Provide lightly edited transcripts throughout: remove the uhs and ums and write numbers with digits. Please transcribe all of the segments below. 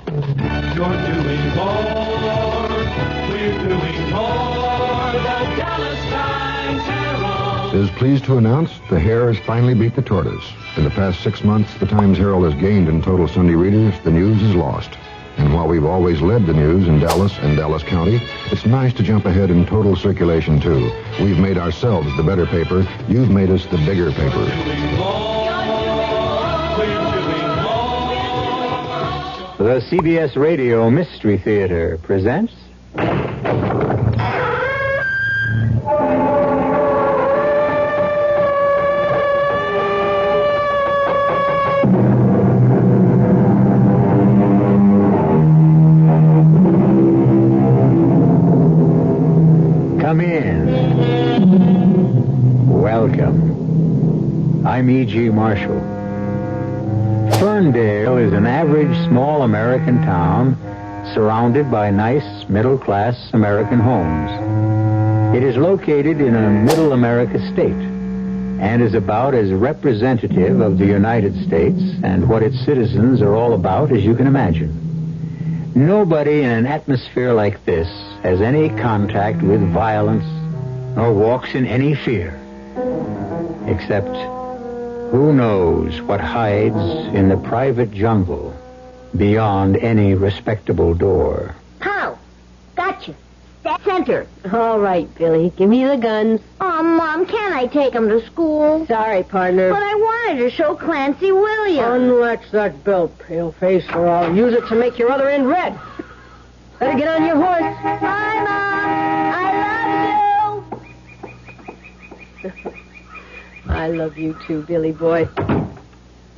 You're doing more. We're doing more. The Dallas Times Herald is pleased to announce the hare has finally beat the tortoise. In the past 6 months, the Times Herald has gained in total Sunday readers. The news is lost. And while we've always led the news in Dallas and Dallas County, it's nice to jump ahead in total circulation, too. We've made ourselves the better paper. You've made us the bigger paper. The CBS Radio Mystery Theater presents... Come in. Welcome. I'm E.G. Marshall. Ferndale is an average small American town surrounded by nice middle-class American homes. It is located in a middle America state and is about as representative of the United States and what its citizens are all about as you can imagine. Nobody in an atmosphere like this has any contact with violence nor walks in any fear, except who knows what hides in the private jungle beyond any respectable door. Pow! Gotcha. That's center. All right, Billy. Give me the guns. Oh, Mom, can't I take him to school? Sorry, partner. But I wanted to show Clancy Williams. Unlatch that belt, paleface, or I'll use it to make your other end red. Better get on your horse. Bye, Mom. I love you. I love you too, Billy boy.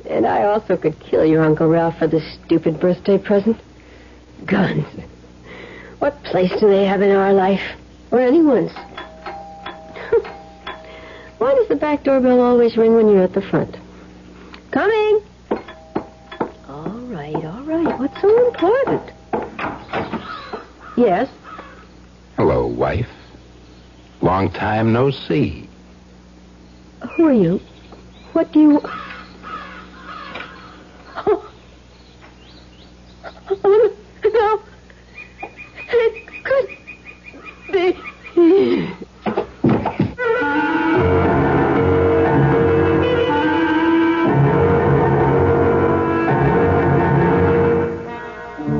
And I also could kill your Uncle Ralph for this stupid birthday present. Guns. What place do they have in our life? Or anyone's? Why does the back doorbell always ring when you're at the front? Coming. All right. What's so important? Yes? Hello, wife. Long time no see. Who are you? What do you... Oh, no. It could be...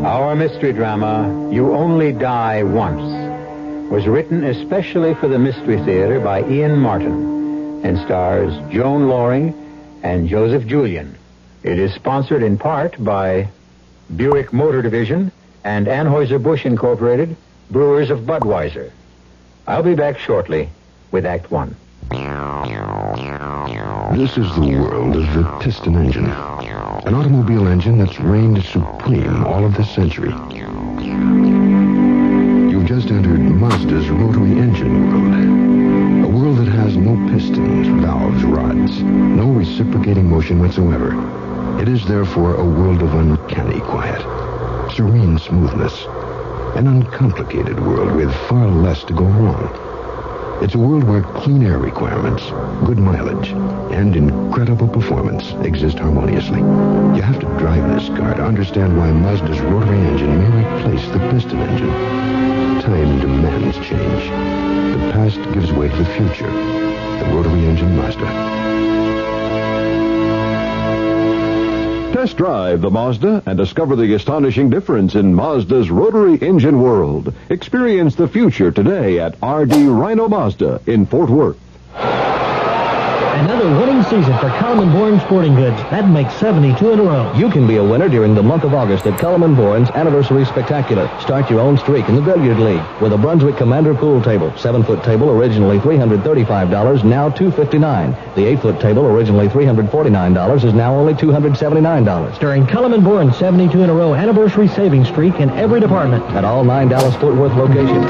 Our mystery drama, You Only Die Once, was written especially for the Mystery Theater by Ian Martin and stars Joan Loring and Joseph Julian. It is sponsored in part by Buick Motor Division and Anheuser-Busch Incorporated, Brewers of Budweiser. I'll be back shortly with Act One. This is the world of the piston engine. An automobile engine that's reigned supreme all of this century. You've just entered Mazda's rotary engine world. A world that has no pistons, valves, rods, no reciprocating motion whatsoever. It is therefore a world of uncanny quiet, serene smoothness, an uncomplicated world with far less to go wrong. It's a world where clean air requirements, good mileage, and incredible performance exist harmoniously. You have to drive this car to understand why Mazda's rotary engine may replace the piston engine. Time demands change. The past gives way to the future. The rotary engine Mazda. Test drive the Mazda and discover the astonishing difference in Mazda's rotary engine world. Experience the future today at R.D. Rhino Mazda in Fort Worth. Another winning season for Cullman Bourne Sporting Goods. That makes 72 in a row. You can be a winner during the month of August at Cullman Bourne's Anniversary Spectacular. Start your own streak in the Billiard League with a Brunswick Commander pool table. 7-foot table, originally $335, now $259. The 8-foot table, originally $349, is now only $279. During Cullman Bourne's 72 in a row Anniversary Savings Streak in every department. At all 9 Dallas-Fort Worth locations.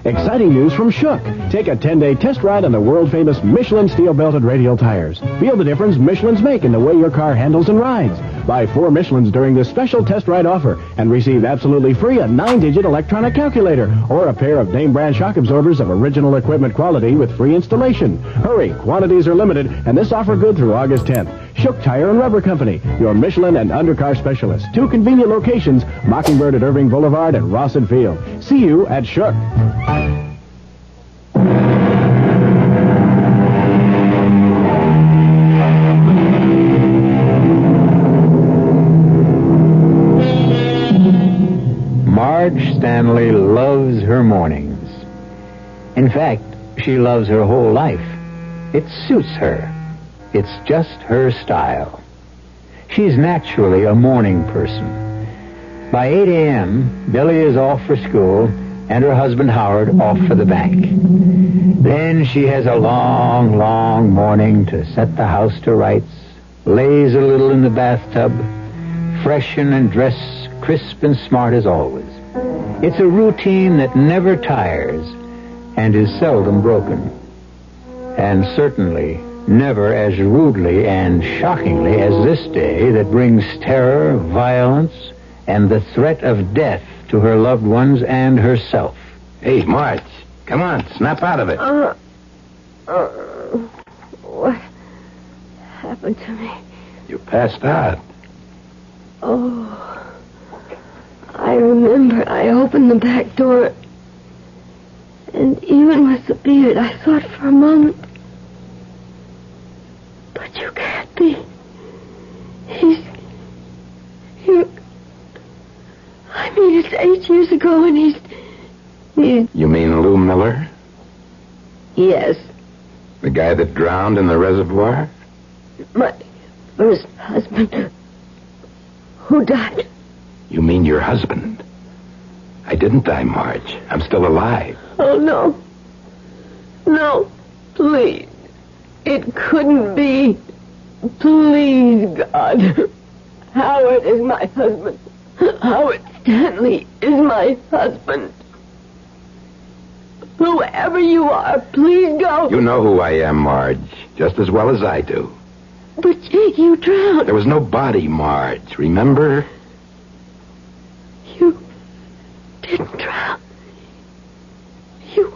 Exciting news from Shook. Take a 10-day test ride on the world-famous Michelin steel-belted radial tires. Feel the difference Michelin's make in the way your car handles and rides. Buy 4 Michelins during this special test ride offer and receive absolutely free a 9-digit electronic calculator or a pair of name-brand shock absorbers of original equipment quality with free installation. Hurry, quantities are limited, and this offer good through August 10th. Shook Tire and Rubber Company, your Michelin and undercar specialist. 2 convenient locations, Mockingbird at Irving Boulevard and Rawson Field. See you at Shook. Marge Stanley loves her mornings. In fact, she loves her whole life. It suits her. It's just her style. She's naturally a morning person. By 8 a.m., Billy is off for school and her husband Howard off for the bank. Then she has a long, long morning to set the house to rights, laze a little in the bathtub, freshen and dress crisp and smart as always. It's a routine that never tires and is seldom broken. And certainly never as rudely and shockingly as this day that brings terror, violence, and the threat of death to her loved ones and herself. Hey, Marge, come on, snap out of it. What happened to me? You passed out. Oh, I remember I opened the back door, and even with the beard, I thought for a moment, but you can't be. I mean, it's 8 years ago, and he's... You mean Lou Miller? Yes. The guy that drowned in the reservoir? My first husband, who died. You mean your husband? I didn't die, Marge. I'm still alive. Oh, no. No, please. It couldn't be. Please, God. Howard is my husband. Howard Stanley is my husband. Whoever you are, please go. You know who I am, Marge, just as well as I do. But you drowned. There was no body, Marge, remember? You didn't drown. You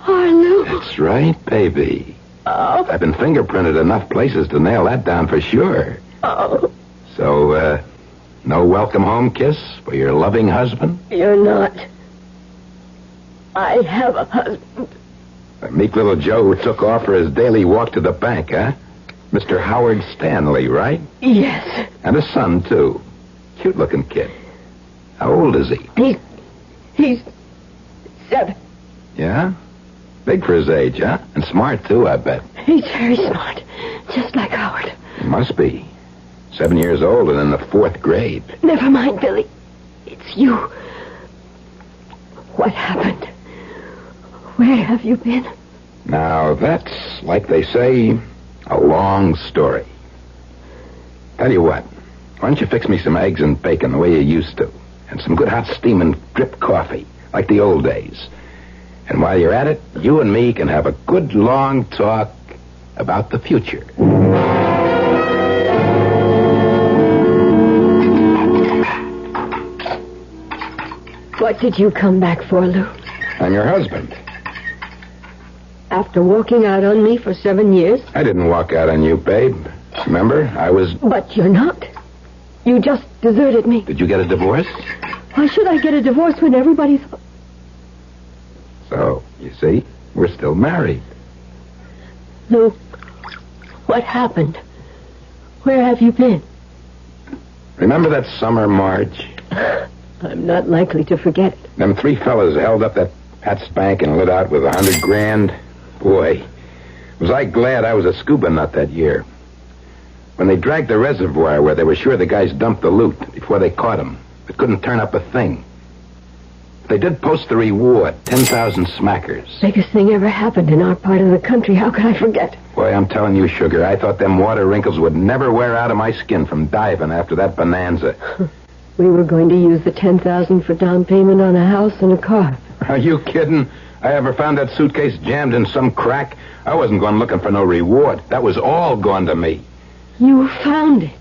are Lou. That's right, baby. Oh. I've been fingerprinted enough places to nail that down for sure. Oh. So, no welcome home kiss for your loving husband? You're not. I have a husband. A meek little Joe who took off for his daily walk to the bank, huh? Mr. Howard Stanley, right? Yes. And a son, too. Cute-looking kid. How old is he? He's 7. Yeah? Big for his age, huh? And smart, too, I bet. He's very smart. Just like Howard. He must be. 7 years old and in the 4th grade. Never mind, Billy. It's you. What happened? Where have you been? Now, that's, like they say, a long story. Tell you what. Why don't you fix me some eggs and bacon the way you used to? And some good hot steaming drip coffee, like the old days. And while you're at it, you and me can have a good long talk about the future. What did you come back for, Lou? I'm your husband. After walking out on me for 7 years? I didn't walk out on you, babe. Remember, I was... But you're not. You just deserted me. Did you get a divorce? Why should I get a divorce when everybody thought... So, you see, we're still married. Lou, what happened? Where have you been? Remember that summer, Marge? I'm not likely to forget it. Them 3 fellas held up that Pat's bank and lit out with $100 grand. Boy, was I glad I was a scuba nut that year. When they dragged the reservoir where they were sure the guys dumped the loot before they caught him, it couldn't turn up a thing. They did post the reward, 10,000 smackers. Biggest thing ever happened in our part of the country. How could I forget? Boy, I'm telling you, Sugar, I thought them water wrinkles would never wear out of my skin from diving after that bonanza. We were going to use the $10,000 for down payment on a house and a car. Are you kidding? I ever found that suitcase jammed in some crack? I wasn't going looking for no reward. That was all gone to me. You found it?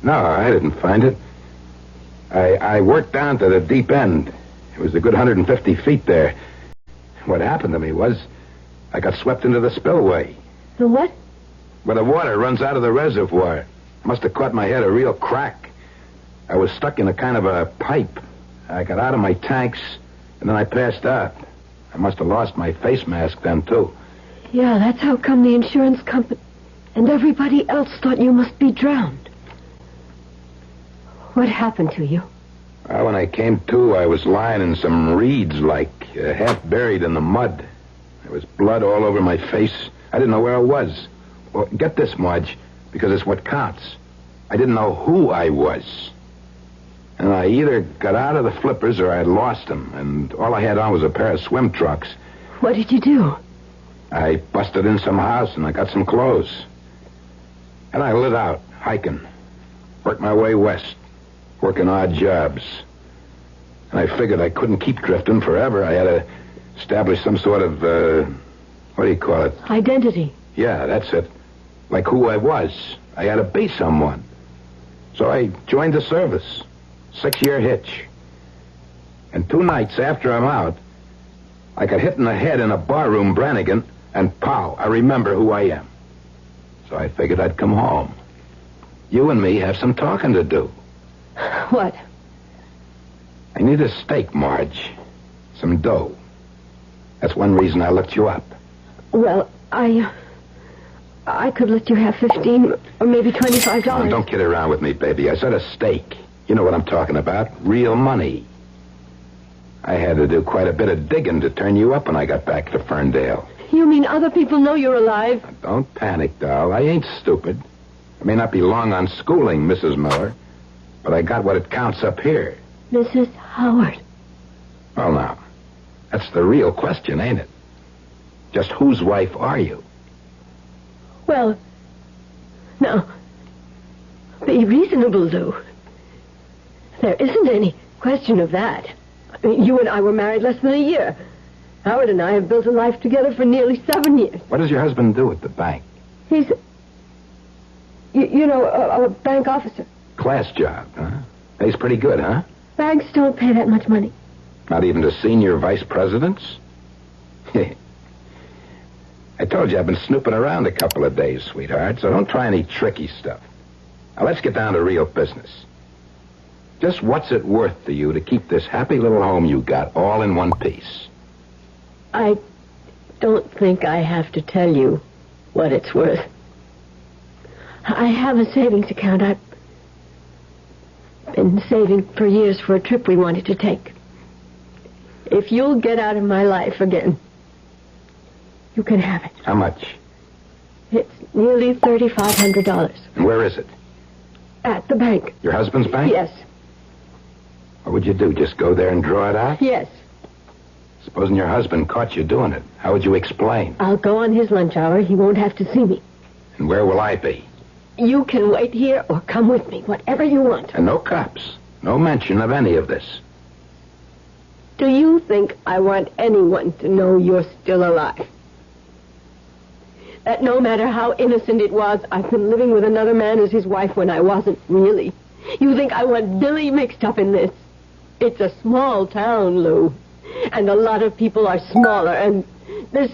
No, I didn't find it. I worked down to the deep end. It was a good 150 feet there. What happened to me was I got swept into the spillway. The what? where the water runs out of the reservoir. Must have caught my head a real crack. I was stuck in a kind of a pipe. I got out of my tanks, and then I passed out. I must have lost my face mask then, too. Yeah, that's how come the insurance company and everybody else thought you must be drowned. What happened to you? Well, when I came to, I was lying in some reeds, half buried in the mud. There was blood all over my face. I didn't know where I was. Well, get this, Marge, because it's what counts. I didn't know who I was. And I either got out of the flippers or I'd lost them, and all I had on was a pair of swim trunks. What did you do? I busted in some house and I got some clothes. And I lit out, hiking. Worked my way west, working odd jobs. And I figured I couldn't keep drifting forever. I had to establish some sort of, what do you call it? Identity. Yeah, that's it. Like who I was. I had to be someone. So I joined the service. 6-year hitch. And 2 nights after I'm out, I got hit in the head in a barroom, Brannigan, and pow, I remember who I am. So I figured I'd come home. You and me have some talking to do. What? I need a stake, Marge. Some dough. That's one reason I looked you up. Well, I could let you have $15 or maybe $25. Oh, don't kid around with me, baby. I said a stake. You know what I'm talking about. Real money. I had to do quite a bit of digging to turn you up when I got back to Ferndale. You mean other people know you're alive? Don't panic, doll. I ain't stupid. I may not be long on schooling, Mrs. Miller, but I got what it counts up here. Mrs. Howard. Well, now, that's the real question, ain't it? Just whose wife are you? Well, now, be reasonable, Lou. There isn't any question of that. I mean, you and I were married less than a year. Howard and I have built a life together for nearly 7 years. What does your husband do at the bank? He's, a bank officer. Class job, huh? Pays pretty good, huh? Banks don't pay that much money. Not even to senior vice presidents? I told you I've been snooping around a couple of days, sweetheart, so don't try any tricky stuff. Now, let's get down to real business. Just what's it worth to you to keep this happy little home you got all in one piece? I don't think I have to tell you what it's worth. I have a savings account. I've been saving for years for a trip we wanted to take. If you'll get out of my life again, you can have it. How much? It's nearly $3,500. And where is it? At the bank. Your husband's bank? Yes. What would you do, just go there and draw it out? Yes. Supposing your husband caught you doing it, how would you explain? I'll go on his lunch hour. He won't have to see me. And where will I be? You can wait here or come with me, whatever you want. And no cops. No mention of any of this. Do you think I want anyone to know you're still alive? That no matter how innocent it was, I've been living with another man as his wife when I wasn't really. You think I want Billy mixed up in this? It's a small town, Lou. And a lot of people are smaller, and this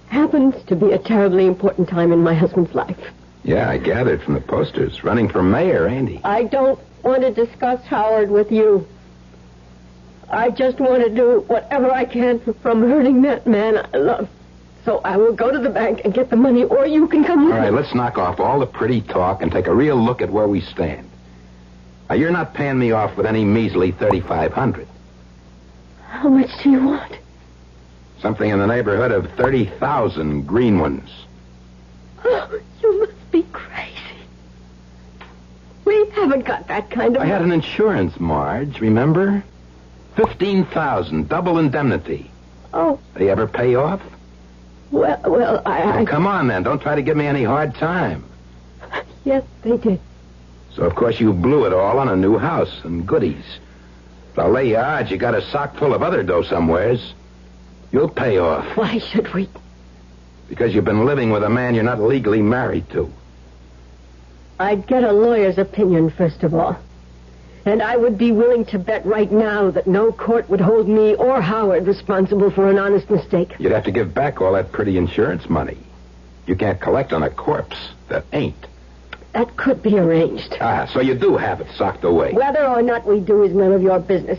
happens to be a terribly important time in my husband's life. Yeah, I gathered from the posters. Running for mayor, ain't he? I don't want to discuss Howard with you. I just want to do whatever I can from hurting that man I love. So I will go to the bank and get the money, or you can come with me. All right, let's knock off all the pretty talk and take a real look at where we stand. Now, you're not paying me off with any measly $3,500. How much do you want? Something in the neighborhood of 30,000 green ones. Oh, you must be crazy. We haven't got that kind of... I had an insurance, Marge, remember? 15,000, double indemnity. Oh. They ever pay off? Well, I... Oh, come on, then. Don't try to give me any hard time. Yes, they did. So, of course, you blew it all on a new house and goodies. But I'll lay you odds you got a sock full of other dough somewheres. You'll pay off. Why should we? Because you've been living with a man you're not legally married to. I'd get a lawyer's opinion, first of all. And I would be willing to bet right now that no court would hold me or Howard responsible for an honest mistake. You'd have to give back all that pretty insurance money. You can't collect on a corpse that ain't. That could be arranged. So you do have it socked away. Whether or not we do is none of your business.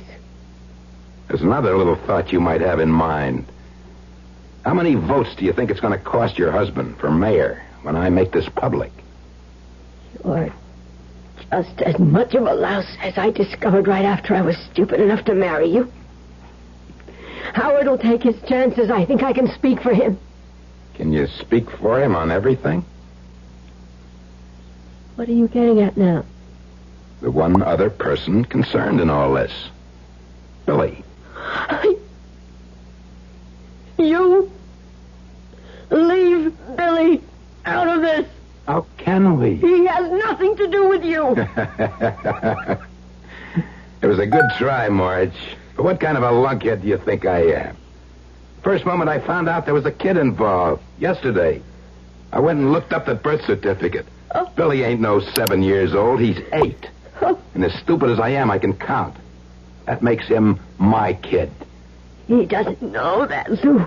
There's another little thought you might have in mind. How many votes do you think it's going to cost your husband for mayor when I make this public? You're just as much of a louse as I discovered right after I was stupid enough to marry you. Howard will take his chances. I think I can speak for him. Can you speak for him on everything? What are you getting at now? The one other person concerned in all this. Billy. You leave Billy out of this. How can we? He has nothing to do with you. It was a good try, Marge. But what kind of a lunkhead do you think I am? First moment I found out there was a kid involved. Yesterday. I went and looked up the birth certificate. Oh. Billy ain't no 7 years old. He's 8. Oh. And as stupid as I am, I can count. That makes him my kid. He doesn't know that, Lou.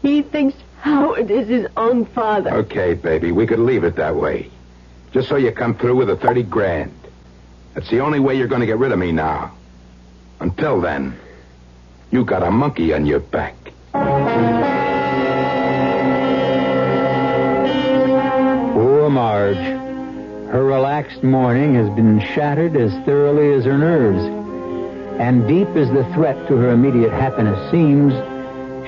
He thinks Howard is his own father. Okay, baby, we could leave it that way. Just so you come through with the 30 grand. That's the only way you're going to get rid of me now. Until then, you got a monkey on your back. Poor Marge. Her relaxed morning has been shattered as thoroughly as her nerves. And deep as the threat to her immediate happiness seems,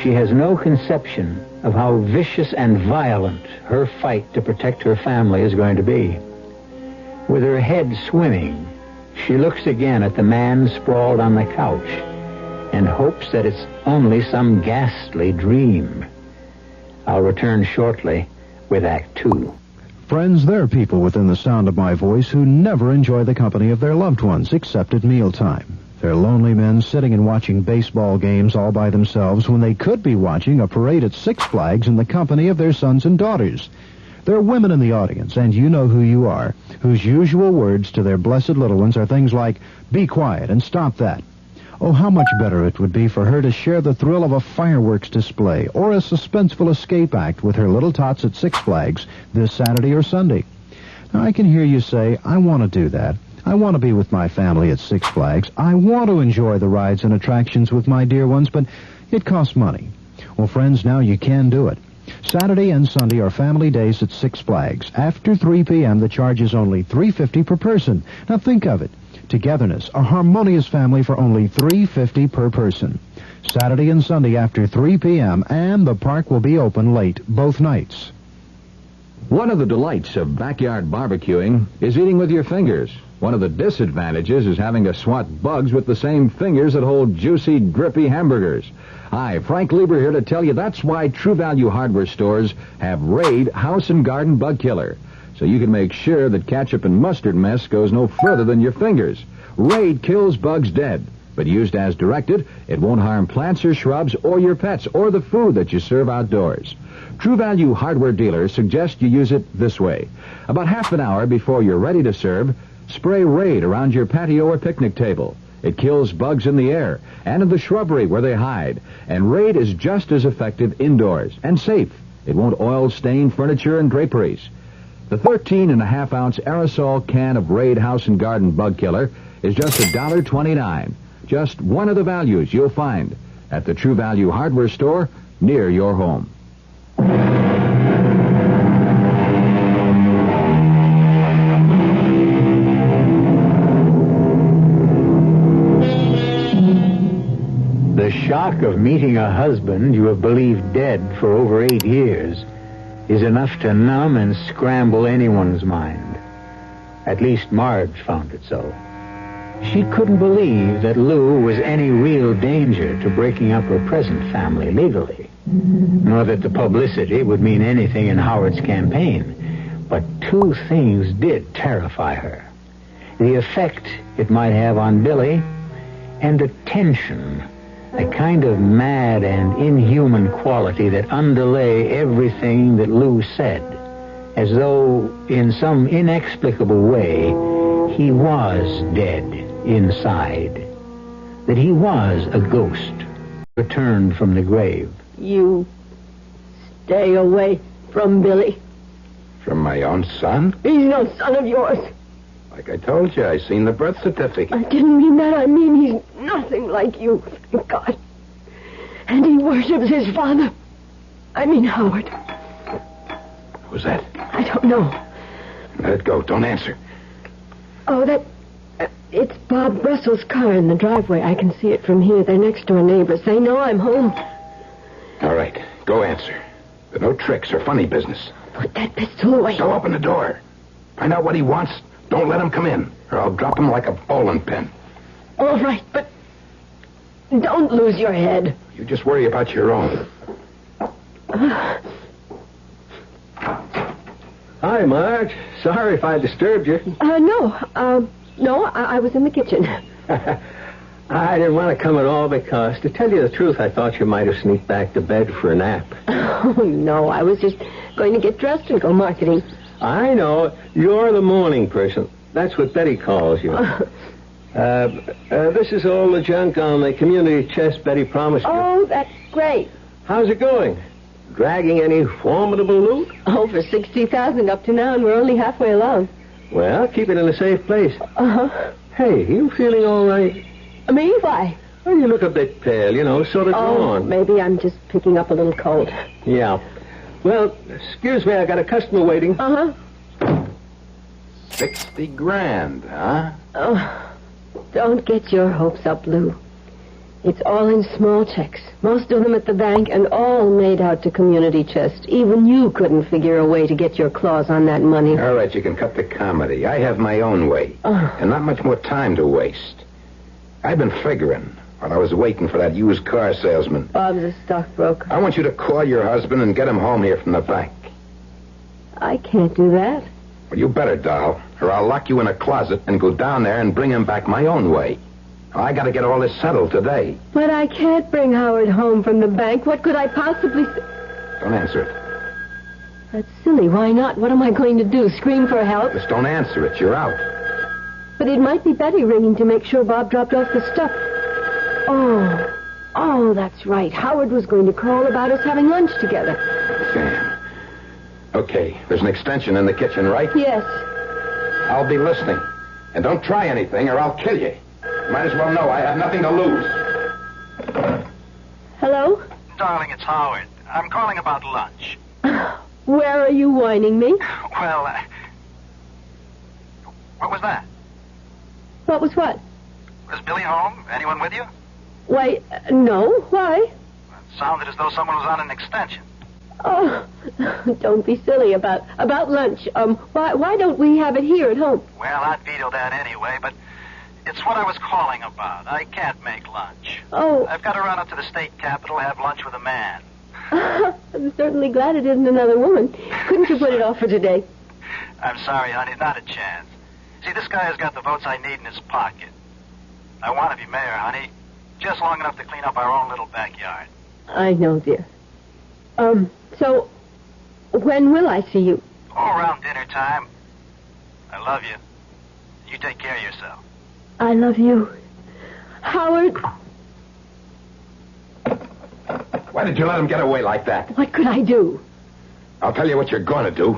she has no conception of how vicious and violent her fight to protect her family is going to be. With her head swimming, she looks again at the man sprawled on the couch and hopes that it's only some ghastly dream. I'll return shortly with Act 2. Friends, there are people within the sound of my voice who never enjoy the company of their loved ones except at mealtime. They're lonely men sitting and watching baseball games all by themselves when they could be watching a parade at Six Flags in the company of their sons and daughters. There are women in the audience, and you know who you are, whose usual words to their blessed little ones are things like, "Be quiet and stop that." Oh, how much better it would be for her to share the thrill of a fireworks display or a suspenseful escape act with her little tots at Six Flags this Saturday or Sunday. Now, I can hear you say, "I want to do that. I want to be with my family at Six Flags. I want to enjoy the rides and attractions with my dear ones, but it costs money." Well, friends, now you can do it. Saturday and Sunday are family days at Six Flags. After 3 p.m., the charge is only $3.50 per person. Now think of it. Togetherness, a harmonious family for only $3.50 per person. Saturday and Sunday after 3 p.m., and the park will be open late both nights. One of the delights of backyard barbecuing is eating with your fingers. One of the disadvantages is having to swat bugs with the same fingers that hold juicy, drippy hamburgers. Hi, Frank Lieber here to tell you that's why True Value hardware stores have Raid House and Garden Bug Killer, so you can make sure that ketchup and mustard mess goes no further than your fingers. Raid kills bugs dead, but used as directed, it won't harm plants or shrubs or your pets or the food that you serve outdoors. True Value hardware dealers suggest you use it this way. About half an hour before you're ready to serve, spray Raid around your patio or picnic table. It kills bugs in the air and in the shrubbery where they hide. And Raid is just as effective indoors and safe. It won't oil stain furniture and draperies. The 13.5-ounce aerosol can of Raid House and Garden Bug Killer is just $1.29. Just one of the values you'll find at the True Value hardware store near your home. The shock of meeting a husband you have believed dead for over 8 years is enough to numb and scramble anyone's mind. At least Marge found it so. She couldn't believe that Lou was any real danger to breaking up her present family legally, nor that the publicity would mean anything in Howard's campaign. But 2 things did terrify her. The effect it might have on Billy, and the tension, a kind of mad and inhuman quality that underlay everything that Lou said, as though, in some inexplicable way, he was dead inside, that he was a ghost returned from the grave. You stay away from, Billy? From my own son? He's no son of yours. Like I told you, I seen the birth certificate. I didn't mean that. I mean he's nothing like you, thank God. And he worships his father. I mean Howard. Who's that? I don't know. Let it go. Don't answer. Oh, it's Bob Russell's car in the driveway. I can see it from here. They're next door neighbors. They know I'm home. All right. Go answer. But no tricks or funny business. Put that pistol away. Go open the door. Find out what he wants. Don't let him come in, or I'll drop him like a bowling pin. All right, but don't lose your head. You just worry about your own. Hi, Marge. Sorry if I disturbed you. No, I was in the kitchen. I didn't want to come at all because, to tell you the truth, I thought you might have sneaked back to bed for a nap. Oh, no, I was just going to get dressed and go marketing. I know. You're the morning person. That's what Betty calls you. This is all the junk on the community chest Betty promised you. Oh, that's great. How's it going? Dragging any formidable loot? Over 60,000 up to now, and we're only halfway along. Well, keep it in a safe place. Uh-huh. Hey, you feeling all right? Me? Why? Well, you look a bit pale, sort of drawn. Maybe I'm just picking up a little cold. Yeah. Well, excuse me, I got a customer waiting. Uh-huh. 60 grand, huh? Oh, don't get your hopes up, Lou. It's all in small checks. Most of them at the bank and all made out to community chest. Even you couldn't figure a way to get your claws on that money. All right, you can cut the comedy. I have my own way. And not much more time to waste. I've been figuring while I was waiting for that used car salesman. Bob's a stockbroker. I want you to call your husband and get him home here from the bank. I can't do that. Well, you better, doll, or I'll lock you in a closet and go down there and bring him back my own way. I got to get all this settled today. But I can't bring Howard home from the bank. What could I possibly say? Don't answer it. That's silly. Why not? What am I going to do? Scream for help? Just don't answer it. You're out. But it might be Betty ringing to make sure Bob dropped off the stuff. Oh, that's right. Howard was going to call about us having lunch together. Sam. Okay, there's an extension in the kitchen, right? Yes. I'll be listening. And don't try anything or I'll kill you. Might as well know I have nothing to lose. Hello? Darling, it's Howard. I'm calling about lunch. Where are you whining me? Well, what was that? What was what? Was Billy home? Anyone with you? Why, no. Why? It sounded as though someone was on an extension. Oh, don't be silly about lunch. Why don't we have it here at home? Well, I'd veto that anyway, but it's what I was calling about. I can't make lunch. Oh. I've got to run up to the state capitol, have lunch with a man. I'm certainly glad it isn't another woman. Couldn't you put it off for today? I'm sorry, honey, not a chance. See, this guy has got the votes I need in his pocket. I want to be mayor, honey. Just long enough to clean up our own little backyard. I know, dear. So, when will I see you? Oh, around dinner time. I love you. You take care of yourself. I love you. Howard. Why did you let him get away like that? What could I do? I'll tell you what you're going to do.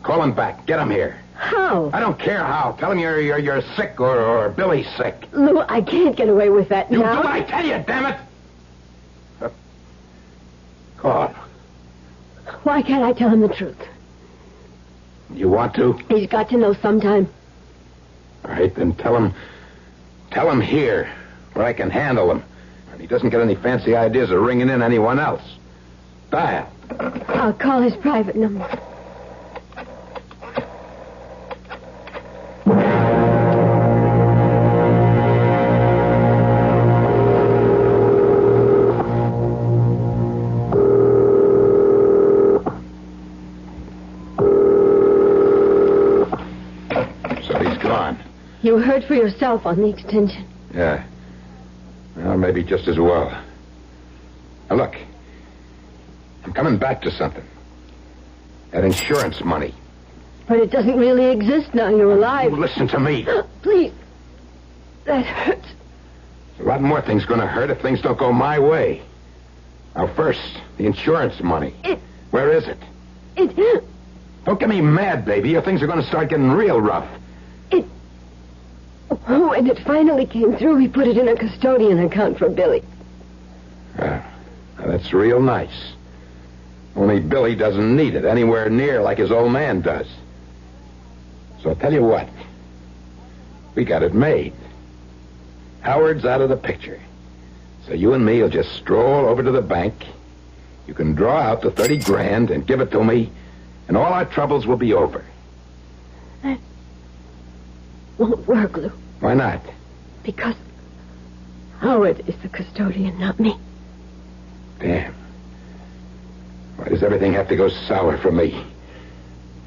Call him back. Get him here. How? I don't care how. Tell him you're sick or Billy's sick. Lou, I can't get away with that You now. do what I tell you, damn it. Call him. Why can't I tell him the truth? You want to? He's got to know sometime. All right, then tell him here, where I can handle him. And he doesn't get any fancy ideas of ringing in anyone else. Dial. I'll call his private number. You heard for yourself on the extension. Yeah. Well, maybe just as well. Now, look. I'm coming back to something. That insurance money. But it doesn't really exist now you're alive. You listen to me. Please. That hurts. A lot more things going to hurt if things don't go my way. Now, first, the insurance money. Where is it? Don't get me mad, baby, or things are going to start getting real rough. When it finally came through, he put it in a custodian account for Billy. That's real nice. Only Billy doesn't need it anywhere near like his old man does. So I'll tell you what. We got it made. Howard's out of the picture. So you and me will just stroll over to the bank. You can draw out the $30,000 and give it to me, and all our troubles will be over. That won't work, Lou. Why not? Because Howard is the custodian, not me. Damn. Why does everything have to go sour for me?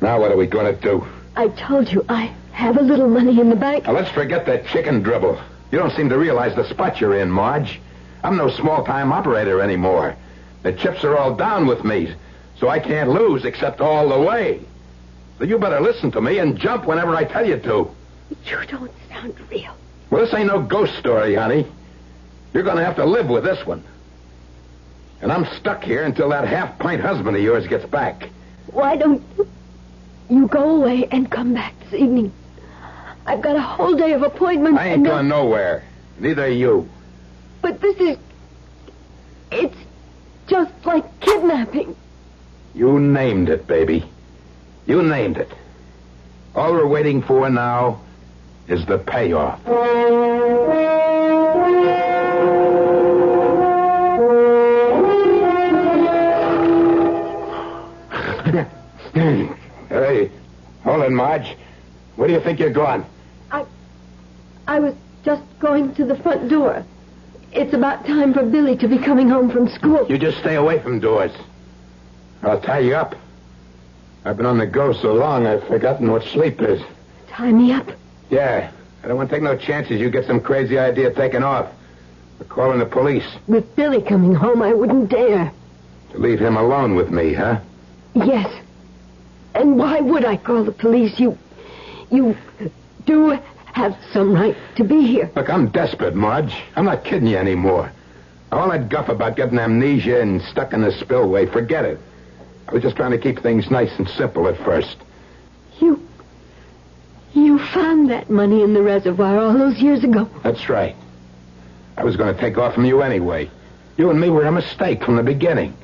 Now what are we going to do? I told you I have a little money in the bank. Now let's forget that chicken dribble. You don't seem to realize the spot you're in, Marge. I'm no small-time operator anymore. The chips are all down with me, so I can't lose except all the way. So you better listen to me and jump whenever I tell you to. You don't sound real. Well, this ain't no ghost story, honey. You're going to have to live with this one. And I'm stuck here until that half-pint husband of yours gets back. Why don't you go away and come back this evening? I've got a whole day of appointments. I ain't going nowhere. Neither are you. But it's just like kidnapping. You named it, baby. You named it. All we're waiting for now is the payoff. Hey, hold it, Marge. Where do you think you're going? I was just going to the front door. It's about time for Billy to be coming home from school. You just stay away from doors. I'll tie you up. I've been on the go so long I've forgotten what sleep is. Tie me up? Yeah. I don't want to take no chances you get some crazy idea taken off. We're calling the police. With Billy coming home, I wouldn't dare. To leave him alone with me, huh? Yes. And why would I call the police? You do have some right to be here. Look, I'm desperate, Marge. I'm not kidding you anymore. All that guff about getting amnesia and stuck in the spillway, forget it. I was just trying to keep things nice and simple at first. You found that money in the reservoir all those years ago. That's right. I was going to take off from you anyway. You and me were a mistake from the beginning.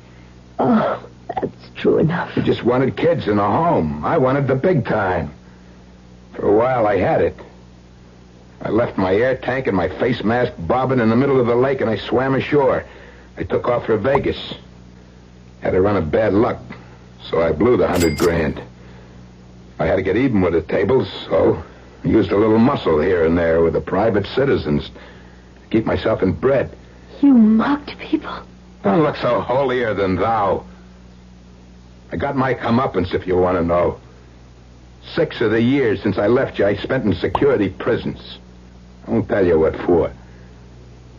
Oh, that's true enough. You just wanted kids in a home. I wanted the big time. For a while, I had it. I left my air tank and my face mask bobbing in the middle of the lake, and I swam ashore. I took off for Vegas. Had a run of bad luck, so I blew the $100,000. I had to get even with the tables, so I used a little muscle here and there with the private citizens to keep myself in bread. You mocked people? Don't look so holier than thou. I got my comeuppance, if you want to know. 6 of the years since I left you, I spent in security prisons. I won't tell you what for.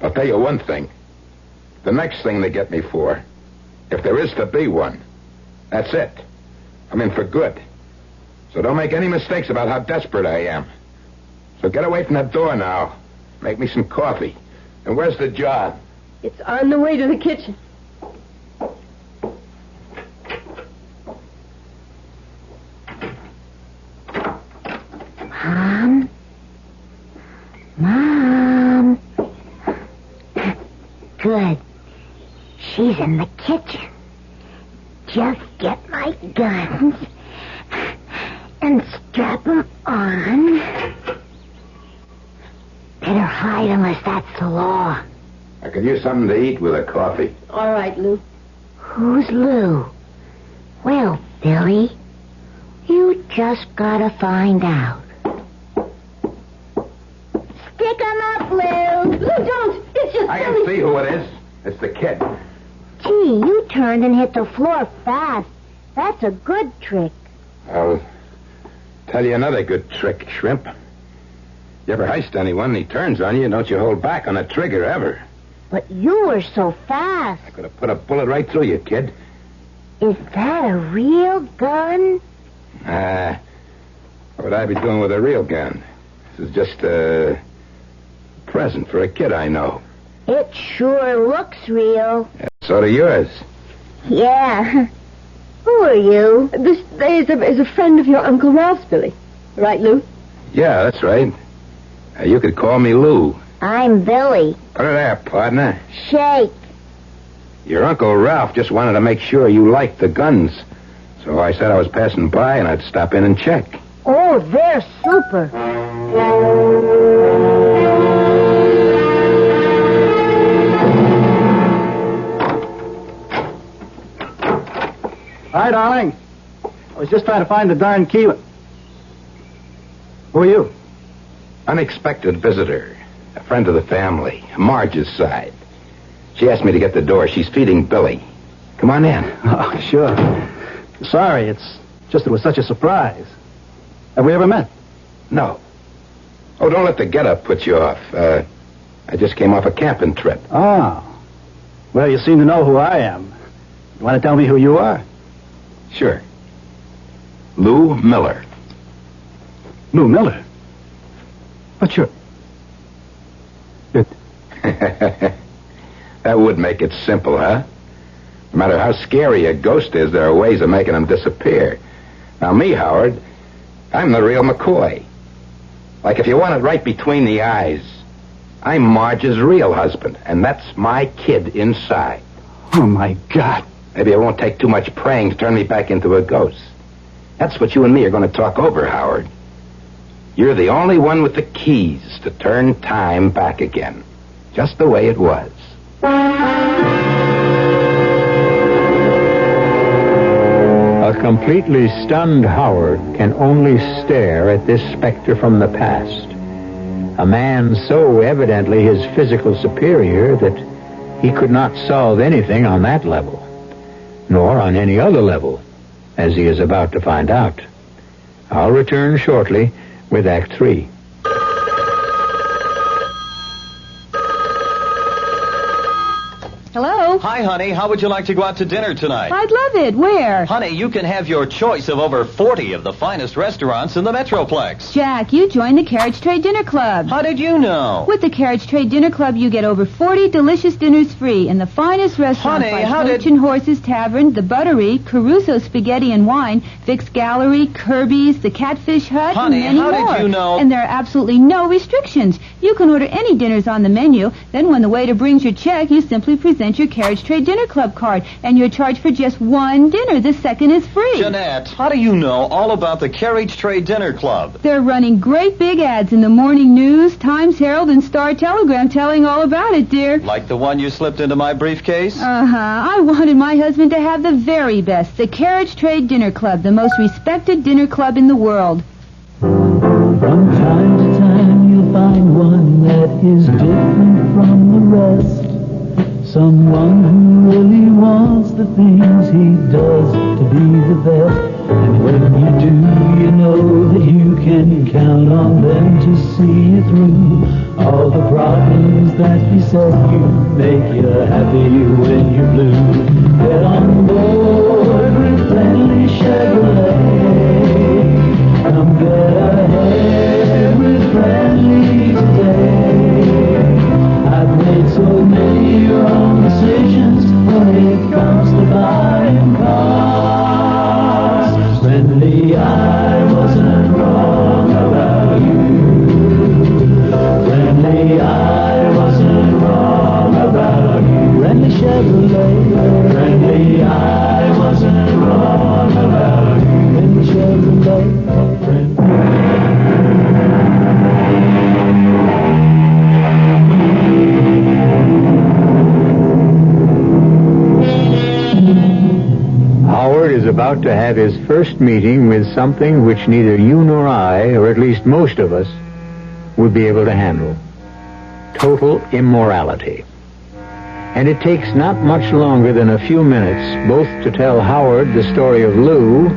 I'll tell you one thing. The next thing they get me for, if there is to be one, that's it. I'm in for good. So don't make any mistakes about how desperate I am. So get away from that door now. Make me some coffee. And where's the job? It's on the way to the kitchen. Mom. Good. She's in the kitchen. Just get my guns and strap them on. Better hide unless that's the law. I could use something to eat with a coffee. All right, Lou. Who's Lou? Well, Billy, you just gotta find out. Stick 'em up, Lou. Lou, don't. It's just I Billy. can see who it is. It's the kid. Gee, you turned and hit the floor fast. That's a good trick. I'll tell you another good trick, Shrimp. You ever heist anyone and he turns on you, don't you hold back on a trigger ever. But you were so fast. I could have put a bullet right through you, kid. Is that a real gun? What would I be doing with a real gun? This is just a present for a kid I know. It sure looks real. So do yours. Yeah. Who are you? This is a friend of your Uncle Ralph's, Billy. Right, Lou? Yeah, that's right. You could call me Lou. I'm Billy. Put it there, partner. Shake. Your Uncle Ralph just wanted to make sure you liked the guns. So I said I was passing by and I'd stop in and check. Oh, they're super. Hi, darling. I was just trying to find the darn key. Who are you? Unexpected visitor. A friend of the family. Marge's side. She asked me to get the door. She's feeding Billy. Come on in. Oh, sure. Sorry, it's just it was such a surprise. Have we ever met? No. Oh, don't let the get-up put you off. I just came off a camping trip. Oh. Well, you seem to know who I am. You want to tell me who you are? Sure. Lou Miller. Lou Miller? But you're... That would make it simple, huh? No matter how scary a ghost is, there are ways of making him disappear. Now, me, Howard, I'm the real McCoy. Like, if you want it right between the eyes, I'm Marge's real husband, and that's my kid inside. Oh, my God. Maybe it won't take too much praying to turn me back into a ghost. That's what you and me are going to talk over, Howard. You're the only one with the keys to turn time back again. Just the way it was. A completely stunned Howard can only stare at this specter from the past. A man so evidently his physical superior that he could not solve anything on that level, nor on any other level, as he is about to find out. I'll return shortly with Act 3. Hello? Hi, honey. How would you like to go out to dinner tonight? I'd love it. Where? Honey, you can have your choice of over 40 of the finest restaurants in the Metroplex. Jack, you joined the Carriage Trade Dinner Club. How did you know? With the Carriage Trade Dinner Club, you get over 40 delicious dinners free in the finest restaurants Honey, like how Coach did... and Horses Tavern, The Buttery, Caruso Spaghetti and Wine, Vic's Gallery, Kirby's, The Catfish Hut, Honey, and many how more. did you know... And there are absolutely no restrictions. You can order any dinners on the menu. Then when the waiter brings your check, you simply present your Carriage Trade Dinner Club card, and you're charged for just one dinner. The second is free. Jeanette, how do you know all about the Carriage Trade Dinner Club? They're running great big ads in the Morning News, Times Herald, and Star Telegram telling all about it, dear. Like the one you slipped into my briefcase? Uh-huh. I wanted my husband to have the very best. The Carriage Trade Dinner Club, the most respected dinner club in the world. From time to time you'll find one that is different from the rest. Someone who really wants the things he does to be the best. And when you do, you know that you can count on them to see you through. All the problems that beset you make you happy when you're blue. Get on board with friendly Chevrolet. Come get ahead with friendly today. I've made so many wrong decisions when it comes to buying cars. Friendly, I wasn't wrong about you. Friendly, I wasn't wrong about you. Friendly Chevrolet. Friendly, I wasn't wrong about you. Friendly Chevrolet. Howard is about to have his first meeting with something which neither you nor I, or at least most of us, would be able to handle. Total immorality. And it takes not much longer than a few minutes both to tell Howard the story of Lou,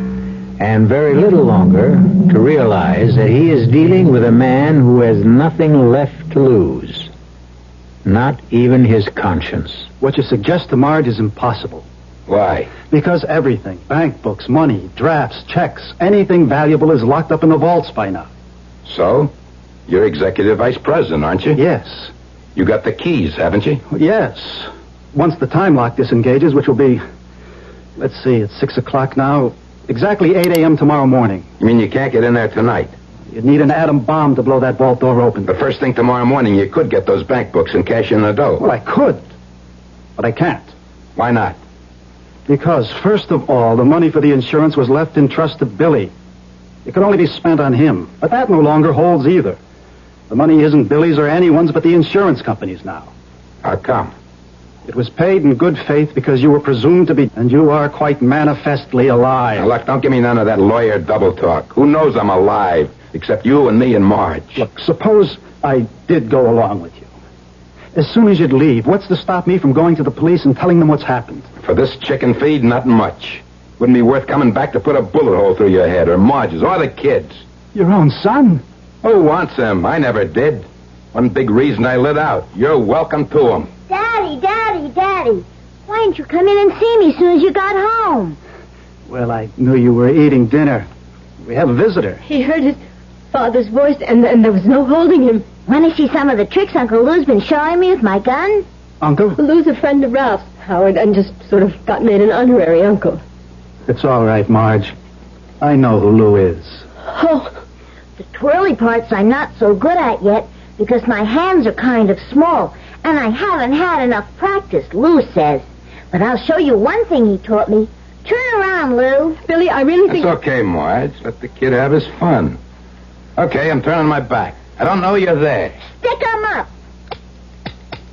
and very little longer to realize that he is dealing with a man who has nothing left to lose. Not even his conscience. What you suggest to Marge is impossible. Why? Because everything, bank books, money, drafts, checks, anything valuable is locked up in the vaults by now. So? You're executive vice president, aren't you? Yes. You got the keys, haven't you? Yes. Once the time lock disengages, which will be Let's see, it's 6 o'clock now. Exactly 8 a.m. tomorrow morning. You mean you can't get in there tonight? You'd need an atom bomb to blow that vault door open. The first thing tomorrow morning, you could get those bank books and cash in the dough. Well, I could. But I can't. Why not? Because, first of all, the money for the insurance was left in trust to Billy. It could only be spent on him. But that no longer holds either. The money isn't Billy's or anyone's but the insurance company's now. How come? It was paid in good faith because you were presumed to be, and you are quite manifestly alive. Now, look, don't give me none of that lawyer double talk. Who knows I'm alive, except you and me and Marge? Look, suppose I did go along with you. As soon as you'd leave, what's to stop me from going to the police and telling them what's happened? For this chicken feed, nothing much. Wouldn't be worth coming back to put a bullet hole through your head, or Marge's, or the kids. Your own son? Who wants him? I never did. One big reason I lit out. You're welcome to him. Daddy, why didn't you come in and see me as soon as you got home? Well, I knew you were eating dinner. We have a visitor. He heard his father's voice, and there was no holding him. Want to see some of the tricks Uncle Lou's been showing me with my gun? Uncle? Lou's a friend of Ralph's, Howard, and just sort of got made an honorary uncle. It's all right, Marge. I know who Lou is. Oh, the twirly parts I'm not so good at yet because my hands are kind of small, and I haven't had enough practice, Lou says. But I'll show you one thing he taught me. Turn around, Lou. Billy, I really think... It's okay, Marge. Let the kid have his fun. Okay, I'm turning my back. I don't know you're there. Stick 'em up.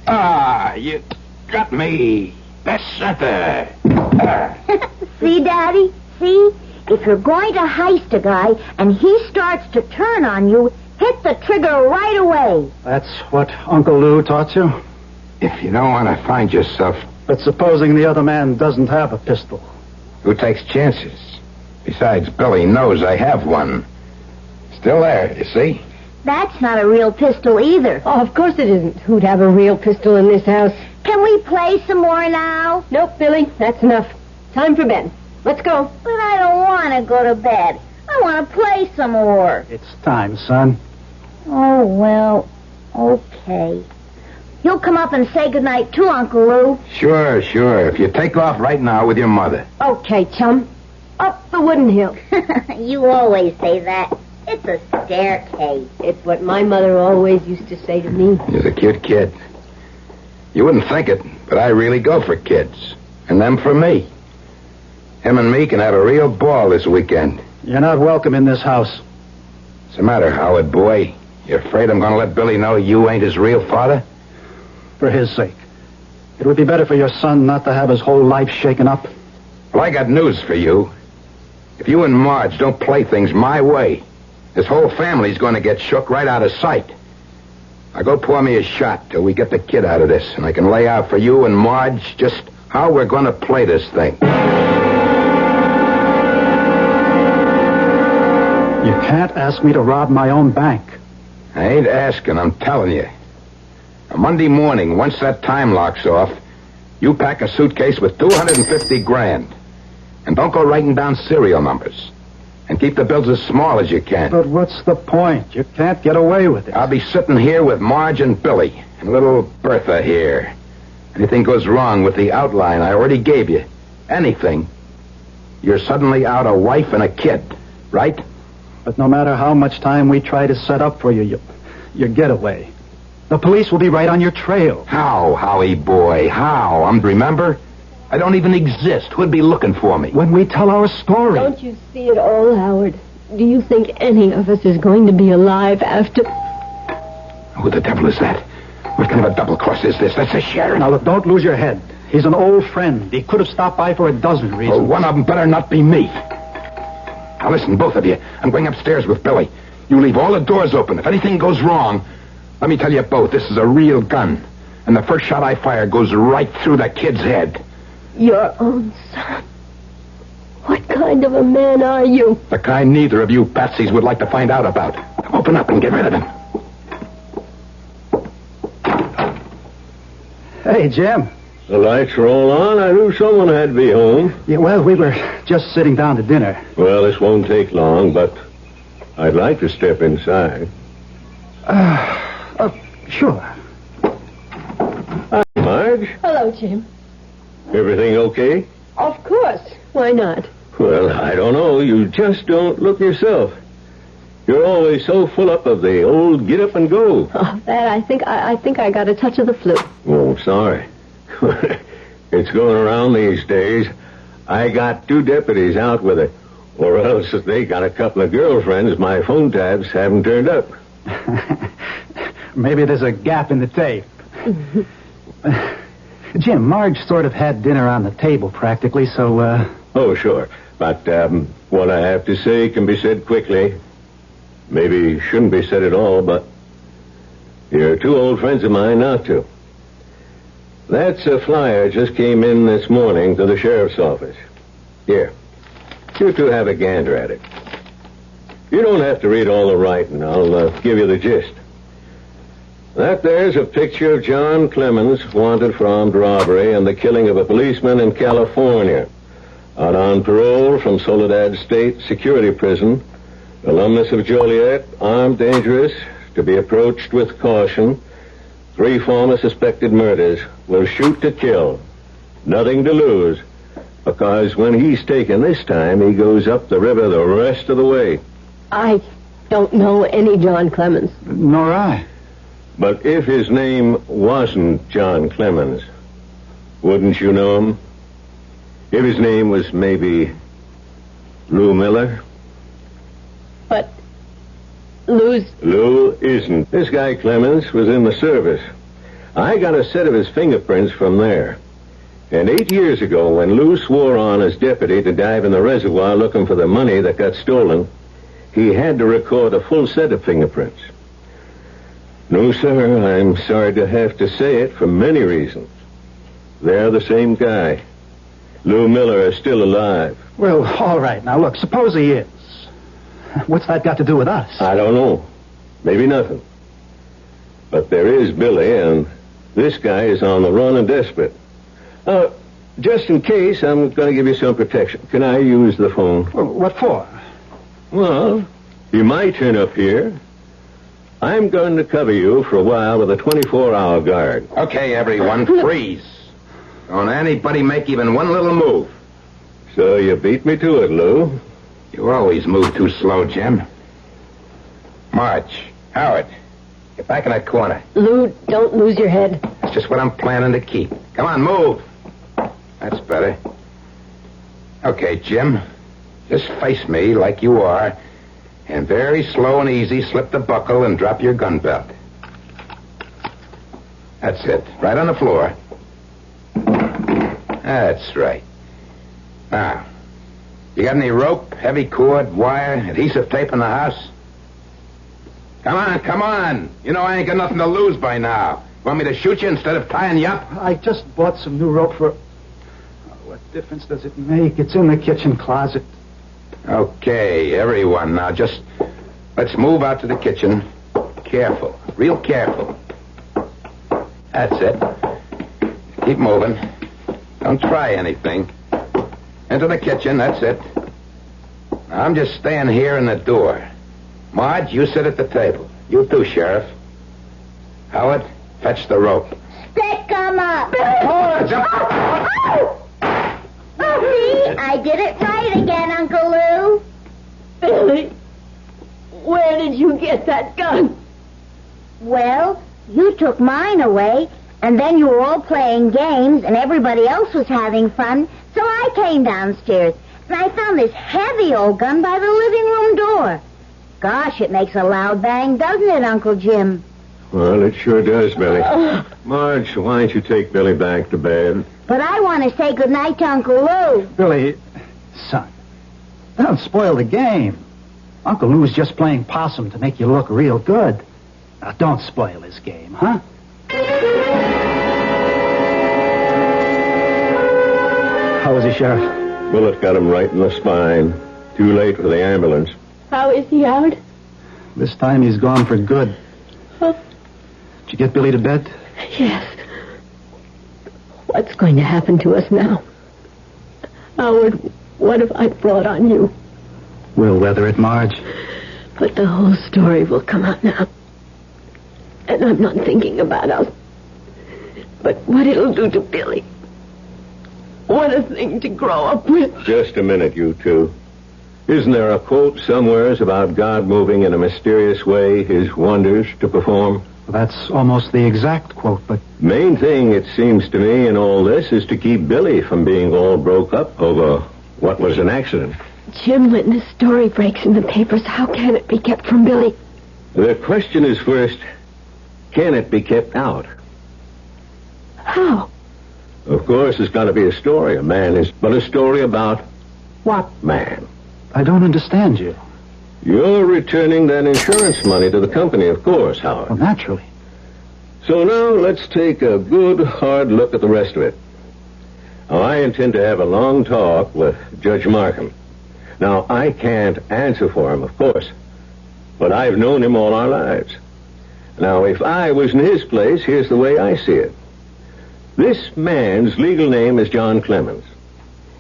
Ah, you got me. Best center. See, Daddy? See? If you're going to heist a guy and he starts to turn on you, hit the trigger right away. That's what Uncle Lou taught you? If you don't want to find yourself... But supposing the other man doesn't have a pistol? Who takes chances? Besides, Billy knows I have one. Still there, you see? That's not a real pistol either. Oh, of course it isn't. Who'd have a real pistol in this house? Can we play some more now? Nope, Billy. That's enough. Time for bed. Let's go. But I don't want to go to bed. I want to play some more. It's time, son. Oh, well, okay. You'll come up and say goodnight too, Uncle Lou. Sure. If you take off right now with your mother. Okay, chum. Up the wooden hill. You always say that. It's a staircase. It's what my mother always used to say to me. You're a cute kid. You wouldn't think it, but I really go for kids. And them for me. Him and me can have a real ball this weekend. You're not welcome in this house. What's the matter, Howard, boy? You afraid I'm going to let Billy know you ain't his real father? For his sake. It would be better for your son not to have his whole life shaken up. Well, I got news for you. If you and Marge don't play things my way, this whole family's going to get shook right out of sight. Now go pour me a shot till we get the kid out of this, and I can lay out for you and Marge just how we're going to play this thing. You can't ask me to rob my own bank. I ain't asking, I'm telling you. On Monday morning, once that time lock's off, you pack a suitcase with $250,000. And don't go writing down serial numbers. And keep the bills as small as you can. But what's the point? You can't get away with it. I'll be sitting here with Marge and Billy, and little Bertha here. Anything goes wrong with the outline I already gave you, anything, you're suddenly out a wife and a kid, right? But no matter how much time we try to set up for you, your getaway, the police will be right on your trail. How, Howie boy, how? Remember? I don't even exist. Who'd be looking for me? When we tell our story. Don't you see it all, Howard? Do you think any of us is going to be alive after... Who the devil is that? What kind of a double cross is this? That's the sheriff. Now, look, don't lose your head. He's an old friend. He could have stopped by for a dozen reasons. Well, one of them better not be me. Now, listen, both of you. I'm going upstairs with Billy. You leave all the doors open. If anything goes wrong, let me tell you both, this is a real gun. And the first shot I fire goes right through the kid's head. Your own son. What kind of a man are you? The kind neither of you patsies would like to find out about. Open up and get rid of him. Hey, Jim. The lights are all on. I knew someone had to be home. Yeah, well, we were just sitting down to dinner. Well, this won't take long, but I'd like to step inside. Sure. Hi, Marge. Hello, Jim. Everything okay? Of course. Why not? Well, I don't know. You just don't look yourself. You're always so full up of the old get up and go. Oh, that I think I got a touch of the flu. Oh, sorry. It's going around these days. I got 2 deputies out with it. Or else they got a couple of girlfriends my phone tabs haven't turned up. Maybe there's a gap in the tape. Jim, Marge sort of had dinner on the table practically, so, Oh, sure. But what I have to say can be said quickly. Maybe shouldn't be said at all, but you're 2 old friends of mine not to. That's a flyer just came in this morning to the sheriff's office. Here. You 2 have a gander at it. You don't have to read all the writing. I'll give you the gist. That there's a picture of John Clemens, wanted for armed robbery and the killing of a policeman in California. Out on parole from Soledad State Security Prison, alumnus of Joliet, armed, dangerous, to be approached with caution. 3 former suspected murders. Will shoot to kill. Nothing to lose. Because when he's taken this time, he goes up the river the rest of the way. I don't know any John Clemens. Nor I. But if his name wasn't John Clemens, wouldn't you know him? If his name was maybe Lou Miller? But Lou isn't. This guy Clemens was in the service. I got a set of his fingerprints from there. And 8 years ago, when Lou swore on as deputy to dive in the reservoir looking for the money that got stolen, he had to record a full set of fingerprints. No, sir, I'm sorry to have to say it for many reasons. They're the same guy. Lou Miller is still alive. Well, all right. Now, look, suppose he is. What's that got to do with us? I don't know. Maybe nothing. But there is Billy, and this guy is on the run and desperate. Just in case, I'm going to give you some protection. Can I use the phone? Well, what for? Well, you might turn up here. I'm going to cover you for a while with a 24-hour guard. Okay, everyone, freeze. Don't anybody make even one little move. So you beat me to it, Lou. You always move too slow, Jim. Marge, Howard, get back in that corner. Lou, don't lose your head. That's just what I'm planning to keep. Come on, move. That's better. Okay, Jim. Just face me like you are, and very slow and easy slip the buckle and drop your gun belt. That's it. Right on the floor. That's right. Now, you got any rope, heavy cord, wire, adhesive tape in the house? Come on. You know I ain't got nothing to lose by now. Want me to shoot you instead of tying you up? I just bought some new rope for... what difference does it make? It's in the kitchen closet. Okay, everyone, now just... let's move out to the kitchen. Careful. Real careful. That's it. Keep moving. Don't try anything. Into the kitchen, that's it. Now, I'm just staying here in the door. Marge, you sit at the table. You too, Sheriff. Howard, fetch the rope. Stick 'em up. Marge! See, I did it right again, Uncle Lou. Billy, where did you get that gun? Well, you took mine away, and then you were all playing games, and everybody else was having fun, so I came downstairs, and I found this heavy old gun by the living room door. Gosh, it makes a loud bang, doesn't it, Uncle Jim? Well, it sure does, Billy. Marge, why don't you take Billy back to bed? But I want to say goodnight to Uncle Lou. Billy, son, don't spoil the game. Uncle Lou's just playing possum to make you look real good. Now, don't spoil his game, huh? How is he, Sheriff? Bullet got him right in the spine. Too late for the ambulance. How is he, Howard? This time he's gone for good. Oh. Did you get Billy to bed? Yes. What's going to happen to us now? Howard, what have I brought on you? We'll weather it, Marge. But the whole story will come out now. And I'm not thinking about us. But what it'll do to Billy. What a thing to grow up with. Just a minute, you two. Isn't there a quote somewheres about God moving in a mysterious way his wonders to perform? Well, that's almost the exact quote, but... Main thing, it seems to me, in all this is to keep Billy from being all broke up over what was an accident. Jim, when this story breaks in the papers, how can it be kept from Billy? The question is first, can it be kept out? How? Of course, there's got to be a story. A man is but a story about what man? I don't understand you. You're returning that insurance money to the company, of course, Howard. Well, naturally. So now let's take a good, hard look at the rest of it. Now, I intend to have a long talk with Judge Markham. Now, I can't answer for him, of course, but I've known him all our lives. Now, if I was in his place, here's the way I see it. This man's legal name is John Clemens.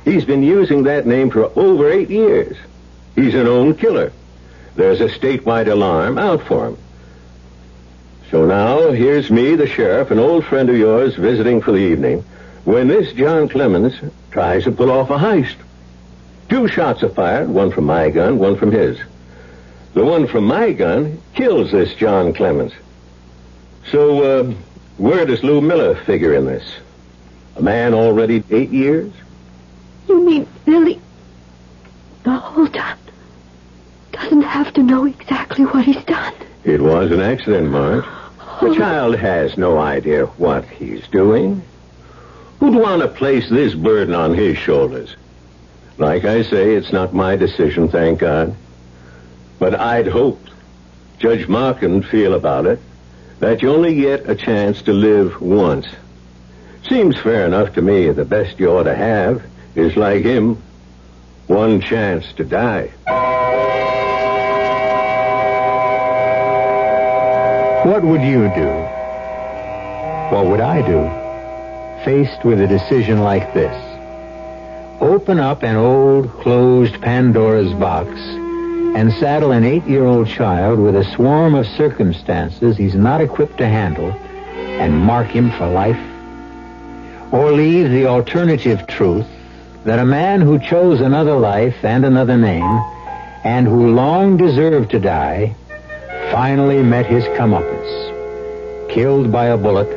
He's been using that name for over 8 years. He's a known killer. There's a statewide alarm out for him. So now, here's me, the sheriff, an old friend of yours, visiting for the evening, when this John Clemens tries to pull off a heist. 2 shots are fired, one from my gun, one from his. The one from my gun kills this John Clemens. So, where does Lou Miller figure in this? A man already 8 years? You mean Billy, the whole time, doesn't have to know exactly what he's done? It was an accident, Marge. The child has no idea what he's doing. Who'd want to place this burden on his shoulders? Like I say, it's not my decision, thank God. But I'd hoped Judge Markham feel about it that you only get a chance to live once. Seems fair enough to me. The best you ought to have is, like him, one chance to die. What would you do? What would I do? Faced with a decision like this. Open up an old, closed Pandora's box and saddle an 8-year-old child with a swarm of circumstances he's not equipped to handle and mark him for life? Or leave the alternative truth that a man who chose another life and another name and who long deserved to die finally met his comeuppance, killed by a bullet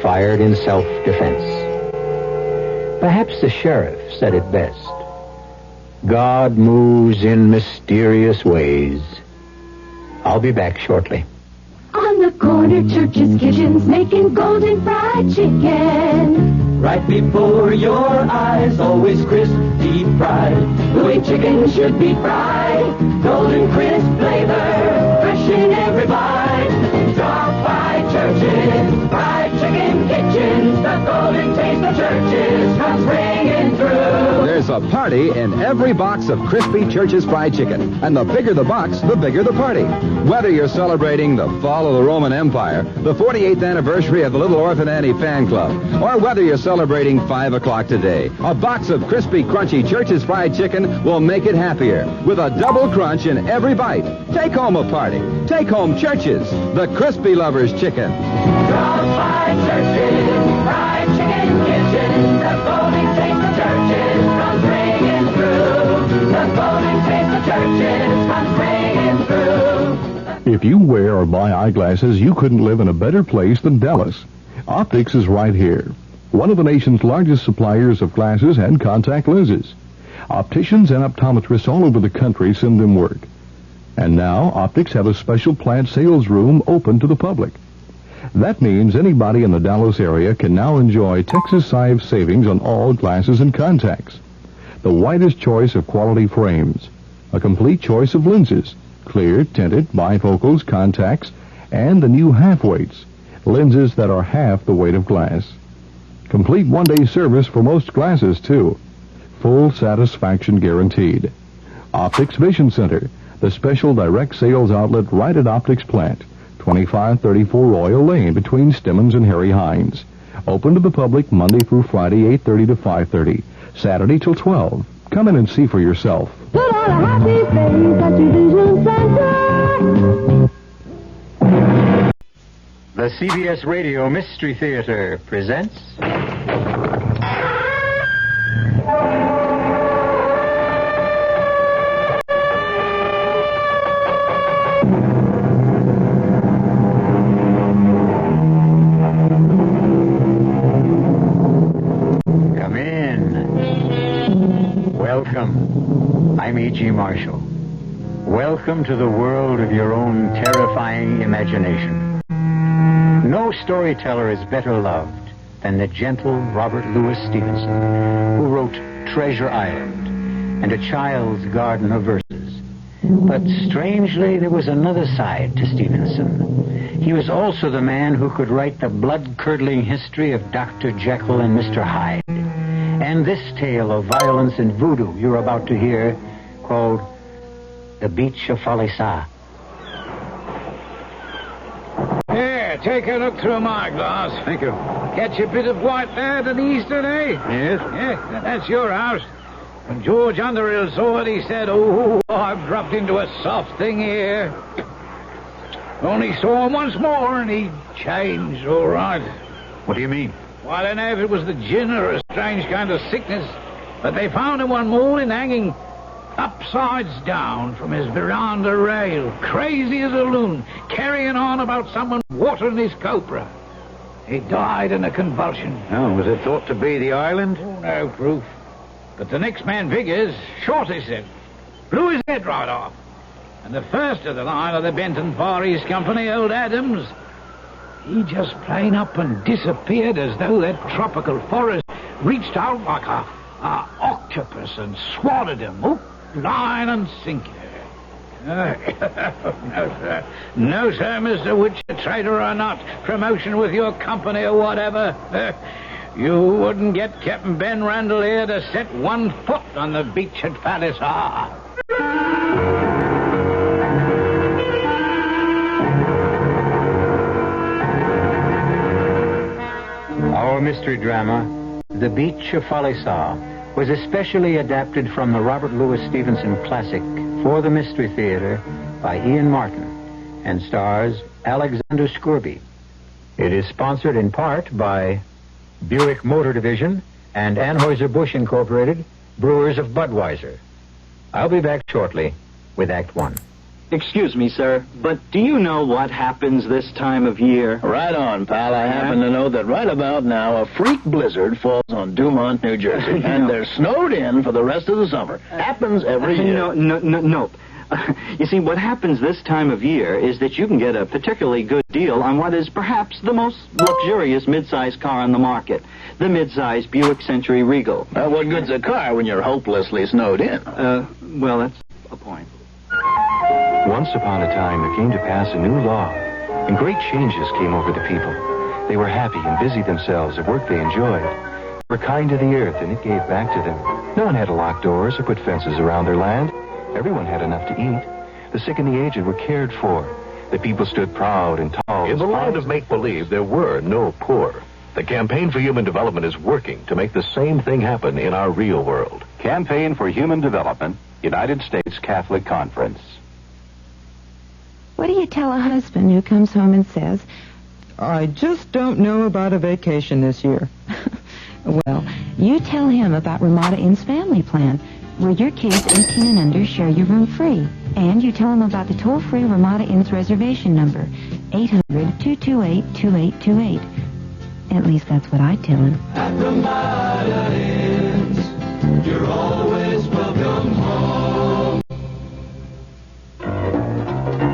fired in self-defense. Perhaps the sheriff said it best. God moves in mysterious ways. I'll be back shortly. On the corner, churches, kitchens, making golden fried chicken. Right before your eyes, always crisp, deep fried. The way chicken should be fried. Golden crisp flavor, fresh in every bite. Drop by Churches, fried chicken kitchens. The golden taste of Churches comes ringing through. There's a party in every box of crispy Church's fried chicken. And the bigger the box, the bigger the party. Whether you're celebrating the fall of the Roman Empire, the 48th anniversary of the Little Orphan Annie fan club, or whether you're celebrating 5 o'clock today, a box of crispy, crunchy Church's fried chicken will make it happier with a double crunch in every bite. Take home a party. Take home Church's, the crispy lover's chicken. Drop by Churches, fried chicken kitchen. The golden taste of Churches comes ringing through. The golden taste of Churches comes ringing through. If you wear or buy eyeglasses, you couldn't live in a better place than Dallas. Optics is right here, one of the nation's largest suppliers of glasses and contact lenses. Opticians and optometrists all over the country send them work. And now, Optics have a special plant sales room open to the public. That means anybody in the Dallas area can now enjoy Texas-size savings on all glasses and contacts. The widest choice of quality frames, a complete choice of lenses, clear, tinted, bifocals, contacts, and the new half-weights, lenses that are half the weight of glass. Complete one-day service for most glasses, too. Full satisfaction guaranteed. Optics Vision Center, the special direct sales outlet right at Optics Plant, 2534 Royal Lane between Stemmons and Harry Hines. Open to the public Monday through Friday, 8:30 to 5:30. Saturday till 12. Come in and see for yourself. Put on a happy face at your vision center. The CBS Radio Mystery Theater presents Marshall. Welcome to the world of your own terrifying imagination. No storyteller is better loved than the gentle Robert Louis Stevenson, who wrote Treasure Island and A Child's Garden of Verses. But strangely, there was another side to Stevenson. He was also the man who could write the blood-curdling history of Dr. Jekyll and Mr. Hyde. And this tale of violence and voodoo you're about to hear, called The Beach of Falesa. Here, take a look through my glass. Thank you. Catch a bit of white there to the east today? Yes? Yeah, that's your house. When George Underhill saw it, he said, "Oh, I've dropped into a soft thing here." Only saw him once more, and he changed all right. What do you mean? Well, I don't know if it was the gin or a strange kind of sickness, but they found him one morning hanging upsides down from his veranda rail, crazy as a loon, carrying on about someone watering his copra. He died in a convulsion. Oh, was it thought to be the island? Oh, no proof. But the next man figures, Shorty said, blew his head right off. And the first of the line of the Benton Far East Company, old Adams, he just plain up and disappeared as though that tropical forest reached out like a octopus and swallowed him, hook, line, and sinker. No, sir. No, sir, Mr. Witcher, trader or not, promotion with your company or whatever. You wouldn't get Captain Ben Randall here to set one foot on the beach at Falesa. Our mystery drama, The Beach of Falesa, was especially adapted from the Robert Louis Stevenson classic For the Mystery Theater by Ian Martin and stars Alexander Scourby. It is sponsored in part by Buick Motor Division and Anheuser-Busch Incorporated, brewers of Budweiser. I'll be back shortly with Act One. Excuse me, sir, but do you know what happens this time of year? Right on, pal. I happen to know that right about now a freak blizzard falls on Dumont, New Jersey, and they're snowed in for the rest of the summer. Happens every year. Nope. You see, what happens this time of year is that you can get a particularly good deal on what is perhaps the most luxurious mid-size car on the market, the mid-size Buick Century Regal. What good's a car when you're hopelessly snowed in? Well, that's a point. Once upon a time, there came to pass a new law, and great changes came over the people. They were happy and busied themselves at work they enjoyed. They were kind to the earth, and it gave back to them. No one had to lock doors or put fences around their land. Everyone had enough to eat. The sick and the aged were cared for. The people stood proud and tall. In the land of make-believe, there were no poor. The Campaign for Human Development is working to make the same thing happen in our real world. Campaign for Human Development, United States Catholic Conference. What do you tell a husband who comes home and says, "I just don't know about a vacation this year"? Well, you tell him about Ramada Inn's family plan, where your kids 18 and under share your room free. And you tell him about the toll-free Ramada Inn's reservation number, 800-228-2828. At least that's what I tell him. At Ramada Inns, you're always welcome home.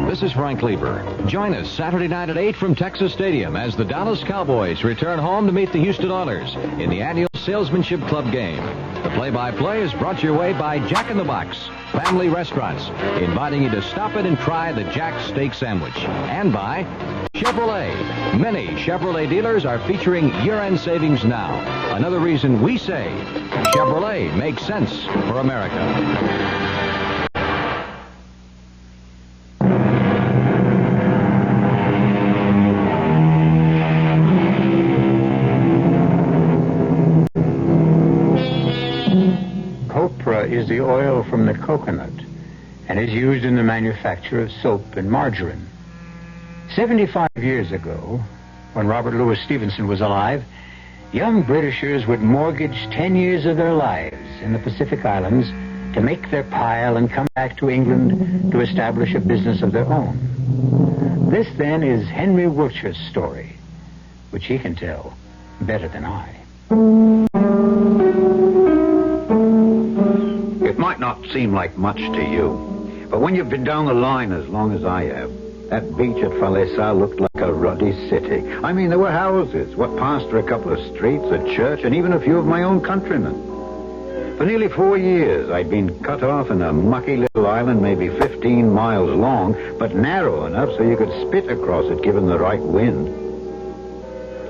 This is Frank Lieber. Join us Saturday night at 8 from Texas Stadium as the Dallas Cowboys return home to meet the Houston Oilers in the annual Salesmanship Club game. The play-by-play is brought your way by Jack in the Box, family restaurants, inviting you to stop in and try the Jack Steak Sandwich. And by Chevrolet. Many Chevrolet dealers are featuring year-end savings now. Another reason we say Chevrolet makes sense for America. Is the oil from the coconut and is used in the manufacture of soap and margarine. 75 years ago, when Robert Louis Stevenson was alive, young Britishers would mortgage 10 years of their lives in the Pacific Islands to make their pile and come back to England to establish a business of their own. This, then, is Henry Wiltshire's story, which he can tell better than I. It might might not seem like much to you, but when you've been down the line as long as I have, that beach at Falesa looked like a ruddy city. I mean, there were houses, what passed for a couple of streets, a church, and even a few of my own countrymen. For nearly 4 years, I'd been cut off in a mucky little island, maybe 15 miles long, but narrow enough so you could spit across it given the right wind.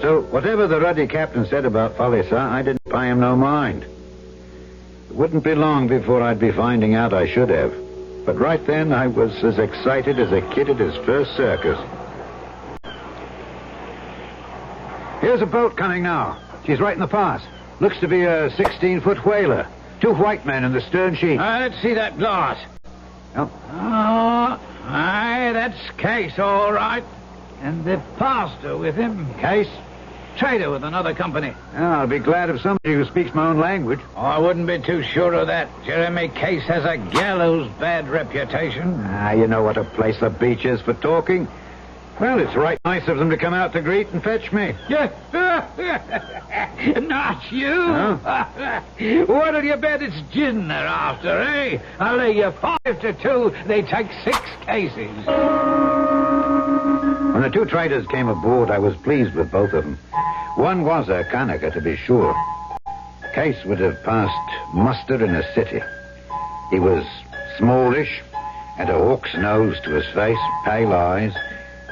So, whatever the ruddy captain said about Falesa, I didn't pay him no mind. It wouldn't be long before I'd be finding out I should have. But right then, I was as excited as a kid at his first circus. Here's a boat coming now. She's right in the pass. Looks to be a 16-foot whaler. 2 white men in the stern sheet. Let's see that glass. Oh. Aye, that's Case, all right. And the pastor with him. Case? Trader with another company. I'll be glad of somebody who speaks my own language. I wouldn't be too sure of that. Jeremy Case has a gallows bad reputation. You know what a place the beach is for talking. Well, it's right nice of them to come out to greet and fetch me. Not you. No? What'll you bet it's gin they're after, eh? I'll lay you 5-2 they take 6 cases. When the 2 traders came aboard, I was pleased with both of them. One was a Kanaka, to be sure. Case would have passed muster in a city. He was smallish, had a hawk's nose to his face, pale eyes,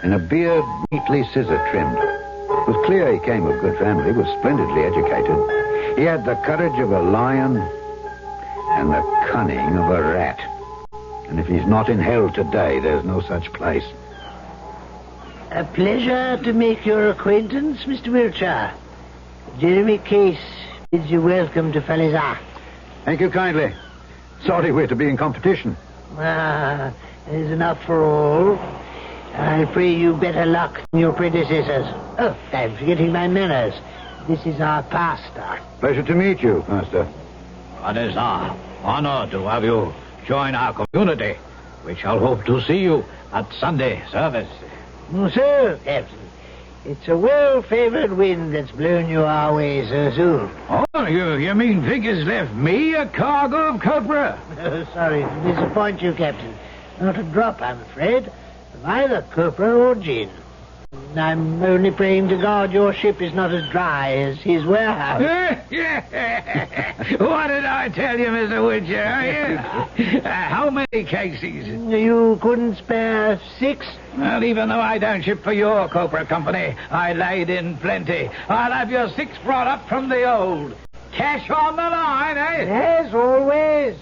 and a beard neatly scissor-trimmed. It was clear he came of good family, was splendidly educated. He had the courage of a lion and the cunning of a rat. And if he's not in hell today, there's no such place. A pleasure to make your acquaintance, Mr. Wiltshire. Jeremy Case bids you welcome to Falesa. Thank you kindly. Sorry we're to be in competition. There's enough for all. I pray you better luck than your predecessors. Oh, I'm forgetting my manners. This is our pastor. Pleasure to meet you, Master. It is our honor to have you join our community. We shall hope to see you at Sunday service. So, Captain, it's a well-favored wind that's blown you our way so soon. Oh, you mean Vickers left me a cargo of copra? Sorry to disappoint you, Captain. Not a drop, I'm afraid, of either copra or gin. I'm only praying to God your ship is not as dry as his warehouse. What did I tell you, Mr. Wiltshire? How many cases? You couldn't spare 6? Well, even though I don't ship for your copra company, I laid in plenty. I'll have your 6 brought up from the old. Cash on the line, eh? Yes, always.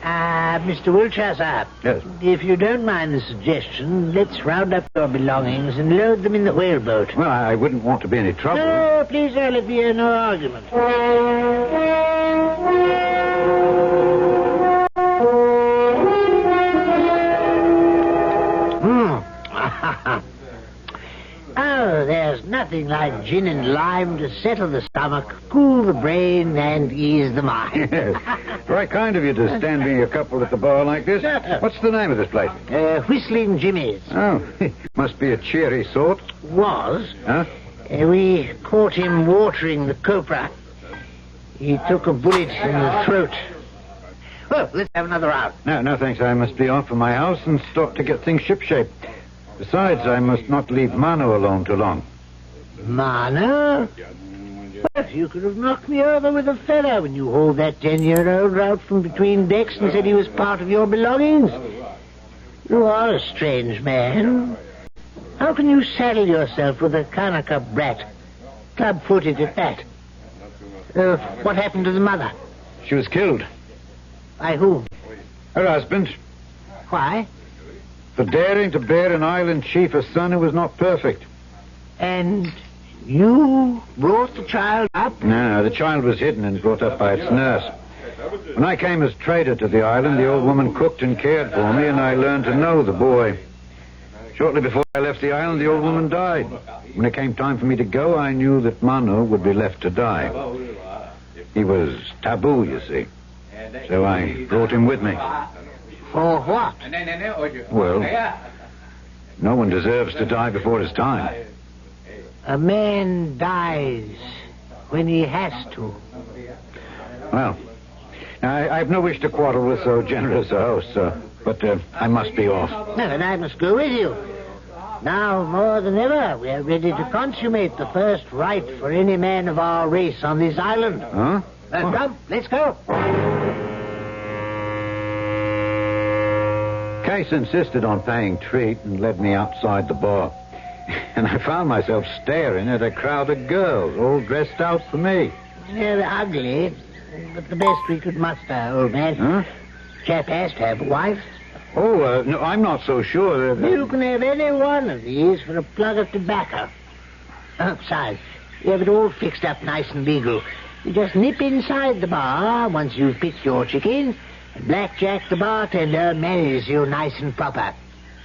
Mr. Wiltshire, sir. Yes. If you don't mind the suggestion, let's round up your belongings and load them in the whaleboat. Well, I wouldn't want to be any trouble. No, please, sir, let me hear no argument. Oh, there's nothing like gin and lime to settle the stomach, cool the brain, and ease the mind. Yes. Right kind of you to stand me a couple at the bar like this. What's the name of this place? Whistling Jimmy's. Oh, must be a cheery sort. Was. Huh? We caught him watering the copra. He took a bullet in the throat. Well, let's have another round. No, thanks. I must be off for my house and start to get things shipshape. Besides, I must not leave Mano alone too long. Mano? Well, you could have knocked me over with a feather when you hauled that 10-year-old out from between decks and said he was part of your belongings. You are a strange man. How can you saddle yourself with a Kanaka brat? Club-footed at that. What happened to the mother? She was killed. By whom? Her husband. Why? For daring to bear an island chief a son who was not perfect. And you brought the child up? No, the child was hidden and brought up by its nurse. When I came as trader to the island, the old woman cooked and cared for me, and I learned to know the boy. Shortly before I left the island, the old woman died. When it came time for me to go, I knew that Mano would be left to die. He was taboo, you see. So I brought him with me. For what? Well, no one deserves to die before his time. A man dies when he has to. Well, I've no wish to quarrel with so generous a host, sir. But I must be off. No, and I must go with you. Now, more than ever, we are ready to consummate the first right for any man of our race on this island. Huh? Come, let's go. Case insisted on paying treat and led me outside the bar. And I found myself staring at a crowd of girls, all dressed out for me. Yeah, they're ugly, but the best we could muster, old man. Huh? Chap has to have a wife. Oh, no, I'm not so sure that... You can have any one of these for a plug of tobacco. Besides, you have it all fixed up nice and legal. You just nip inside the bar once you've picked your chicken, and Blackjack the bartender marries you nice and proper.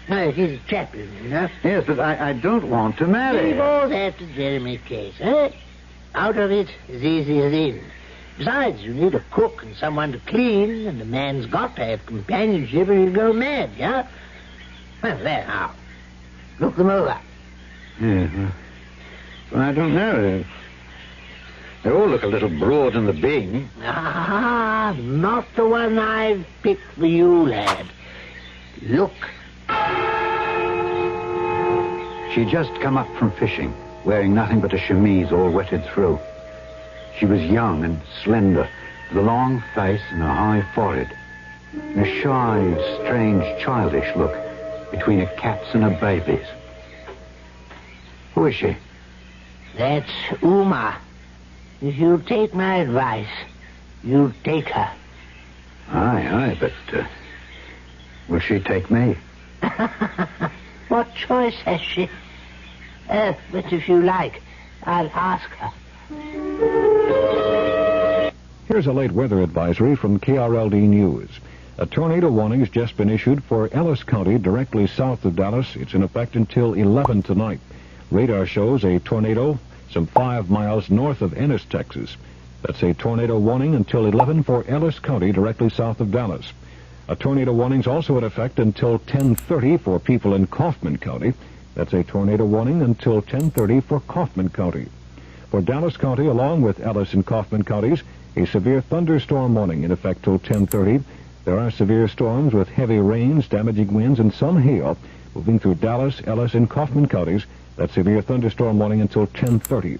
No, he's a chaplain, you know. Yes, but I don't want to marry. Leave all that to Jeremy Case, eh? Out of it as easy as in. Besides, you need a cook and someone to clean, and a man's got to have companionship or he'll go mad, yeah? Well, there now. Look them over. Yeah, well, I don't know. They all look a little broad in the bing. Ah, not the one I've picked for you, lad. Look. She'd just come up from fishing, wearing nothing but a chemise all wetted through. She was young and slender, with a long face and a high forehead, and a shy, strange, childish look between a cat's and a baby's. Who is she? That's Uma. If you'll take my advice, you'll take her. Aye, but will she take me? What choice has she? But if you like, I'll ask her. Here's a late weather advisory from KRLD News. A tornado warning's just been issued for Ellis County, directly south of Dallas. It's in effect until 11 tonight. Radar shows a tornado some 5 miles north of Ennis, Texas. That's a tornado warning until 11 for Ellis County, directly south of Dallas. A tornado warning's also in effect until 10:30 for people in Kaufman County. That's a tornado warning until 10:30 for Kaufman County. For Dallas County, along with Ellis and Kaufman counties, a severe thunderstorm warning in effect till 10:30. There are severe storms with heavy rains, damaging winds, and some hail moving through Dallas, Ellis, and Kaufman counties. That severe thunderstorm warning until 10:30.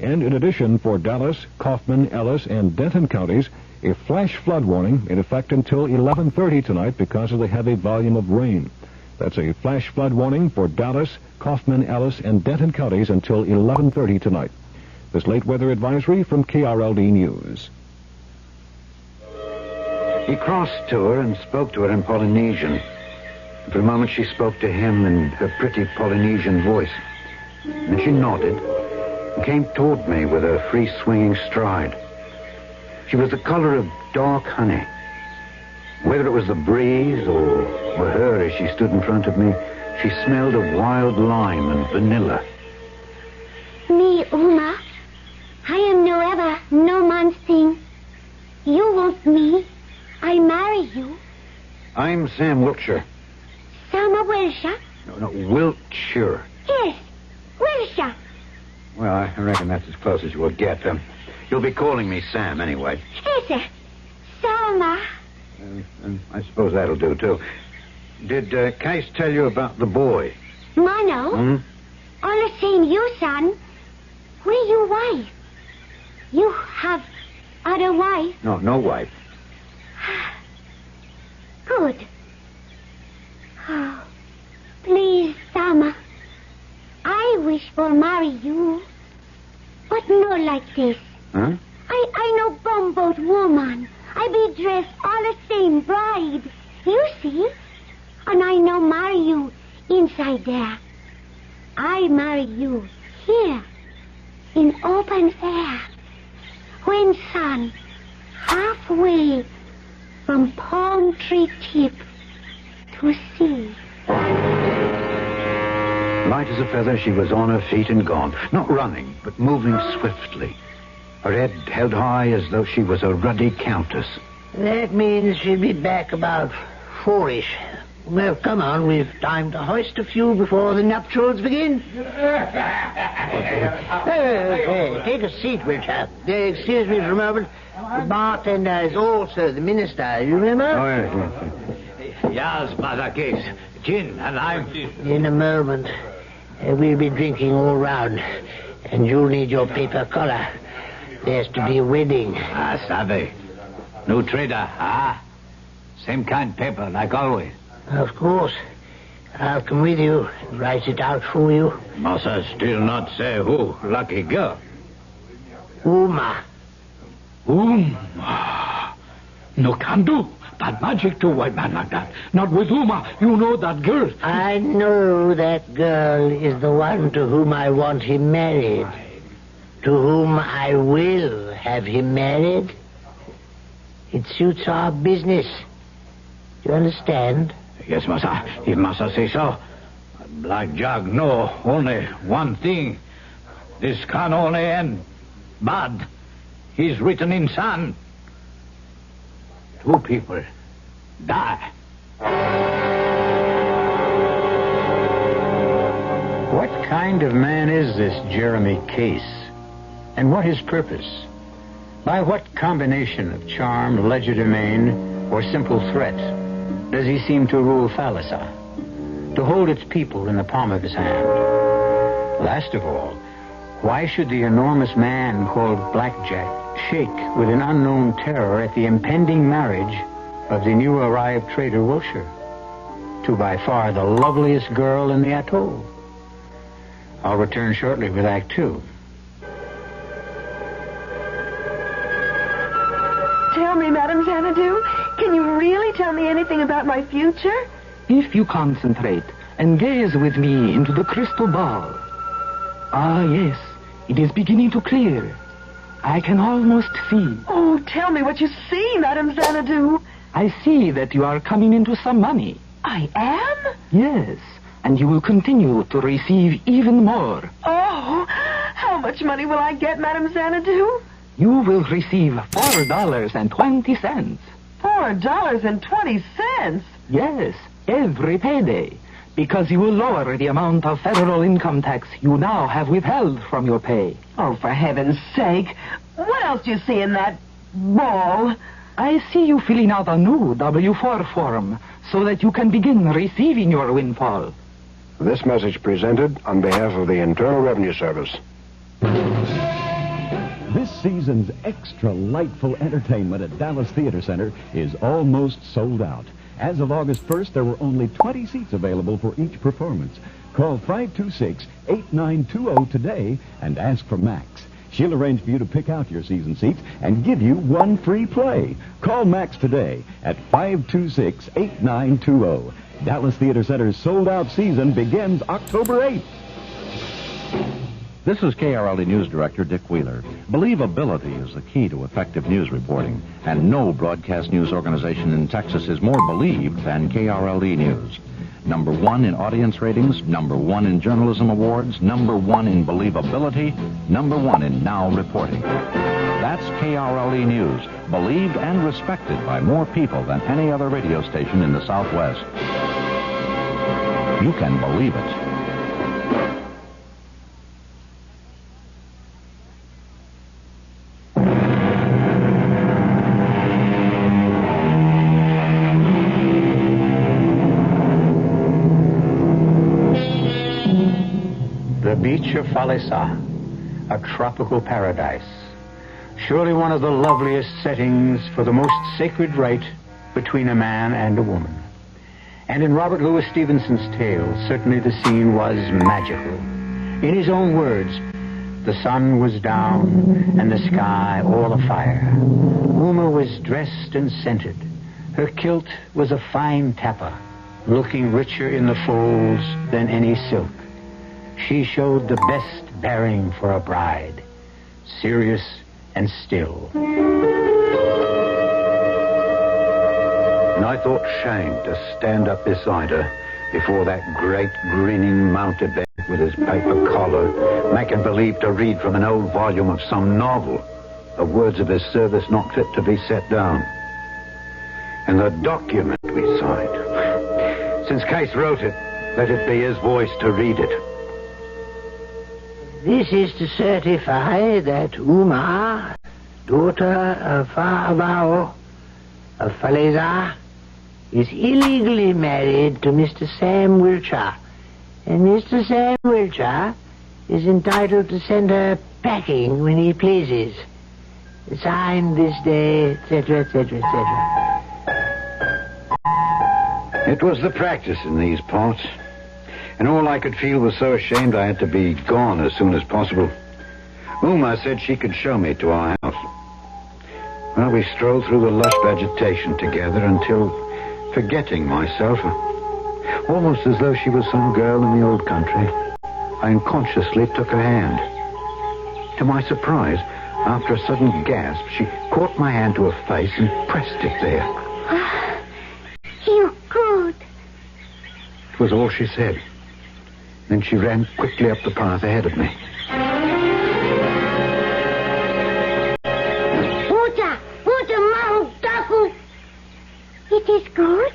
And in addition, for Dallas, Kaufman, Ellis, and Denton counties, a flash flood warning in effect until 11:30 tonight because of the heavy volume of rain. That's a flash flood warning for Dallas, Kaufman, Ellis, and Denton counties until 11:30 tonight. This late weather advisory from KRLD News. He crossed to her and spoke to her in Polynesian. For a moment she spoke to him in her pretty Polynesian voice. Then she nodded and came toward me with a free-swinging stride. She was the color of dark honey. Whether it was the breeze or her as she stood in front of me, she smelled of wild lime and vanilla. Me, Uma. I am no ever, no man's thing. You want me. I marry you. I'm Sam Wiltshire. Sama Wilshire? No, Wiltshire. Yes, Wilshire. Well, I reckon that's as close as you will get. You'll be calling me Sam anyway. Yes, Sama. I suppose that'll do, too. Did Case tell you about the boy? Mono? All the same, you, son. Where your wife? You have other wife? No wife. Good. Oh, please, Sama. I wish for marry you. But not like this. Huh? I no bumboat woman. I be dressed all the same bride. You see? And I no marry you inside there. I marry you here in open air. When sun halfway from palm tree tip to sea. Light as a feather, she was on her feet and gone. Not running, but moving swiftly. Her head held high as though she was a ruddy countess. That means she'll be back about 4-ish. Well, come on, we've time to hoist a few before the nuptials begin. Hey, take a seat, Wiltshire. Excuse me for a moment. The bartender is also the minister, you remember? Yes, Mother Case. Gin and lime. In a moment. We'll be drinking all round. And you'll need your paper collar. There's to be a wedding. Savvy. New trader, Same kind paper, like always. Of course. I'll come with you and write it out for you. Massa still not say who. Lucky girl. Uma. No can do. Bad magic to white man like that. Not with Uma. You know that girl. I know that girl is the one to whom I want him married. To whom I will have him married. It suits our business. Do you understand? Yes, Massa. If Massa say so. Black Jug know only one thing. This can only end bad. He's written in sand. 2 people die. What kind of man is this Jeremy Case? And what his purpose? By what combination of charm, legerdemain, or simple threat does he seem to rule Falesa? To hold its people in the palm of his hand? Last of all, why should the enormous man called Blackjack shake with an unknown terror at the impending marriage of the new arrived trader Wilshire to by far the loveliest girl in the atoll? I'll return shortly with Act 2. Tell me, Madame Xanadu, can you really tell me anything about my future? If you concentrate and gaze with me into the crystal ball. Ah, yes, it is beginning to clear. I can almost see. Oh, tell me what you see, Madame Xanadu. I see that you are coming into some money. I am? Yes, and you will continue to receive even more. Oh, how much money will I get, Madame Xanadu? You will receive $4.20. $4.20? Yes, every payday. Because you will lower the amount of federal income tax you now have withheld from your pay. Oh, for heaven's sake. What else do you see in that ball? I see you filling out a new W-4 form so that you can begin receiving your windfall. This message presented on behalf of the Internal Revenue Service. This season's extra lightful entertainment at Dallas Theater Center is almost sold out. As of August 1st, there were only 20 seats available for each performance. Call 526-8920 today and ask for Max. She'll arrange for you to pick out your season seats and give you one free play. Call Max today at 526-8920. Dallas Theater Center's sold-out season begins October 8th. This is KRLD News Director Dick Wheeler. Believability is the key to effective news reporting, and no broadcast news organization in Texas is more believed than KRLD News. Number 1 in audience ratings, number 1 in journalism awards, number 1 in believability, number 1 in now reporting. That's KRLD News, believed and respected by more people than any other radio station in the Southwest. You can believe it. The Beach of Falesa, a tropical paradise. Surely one of the loveliest settings for the most sacred right between a man and a woman. And in Robert Louis Stevenson's tale, certainly the scene was magical. In his own words, the sun was down and the sky all afire. Uma was dressed and scented. Her kilt was a fine tappa, looking richer in the folds than any silk. She showed the best bearing for a bride, serious and still. And I thought shame to stand up beside her before that great grinning mountebank with his paper collar, making believe to read from an old volume of some novel, the words of his service not fit to be set down. And the document we signed. Since Case wrote it, let it be his voice to read it. This is to certify that Uma daughter of Beach of Falesa, is illegally married to Mr. Sam Wiltshire, and Mr. Sam Wiltshire is entitled to send her packing when he pleases. Signed this day, etc., etc., etc. It was the practice in these parts, and all I could feel was so ashamed I had to be gone as soon as possible. Uma said she could show me to our house. Well, we strolled through the lush vegetation together until, forgetting myself, almost as though she was some girl in the old country, I unconsciously took her hand. To my surprise, after a sudden gasp, she caught my hand to her face and pressed it there. You good. It was all she said. Then she ran quickly up the path ahead of me. It is good.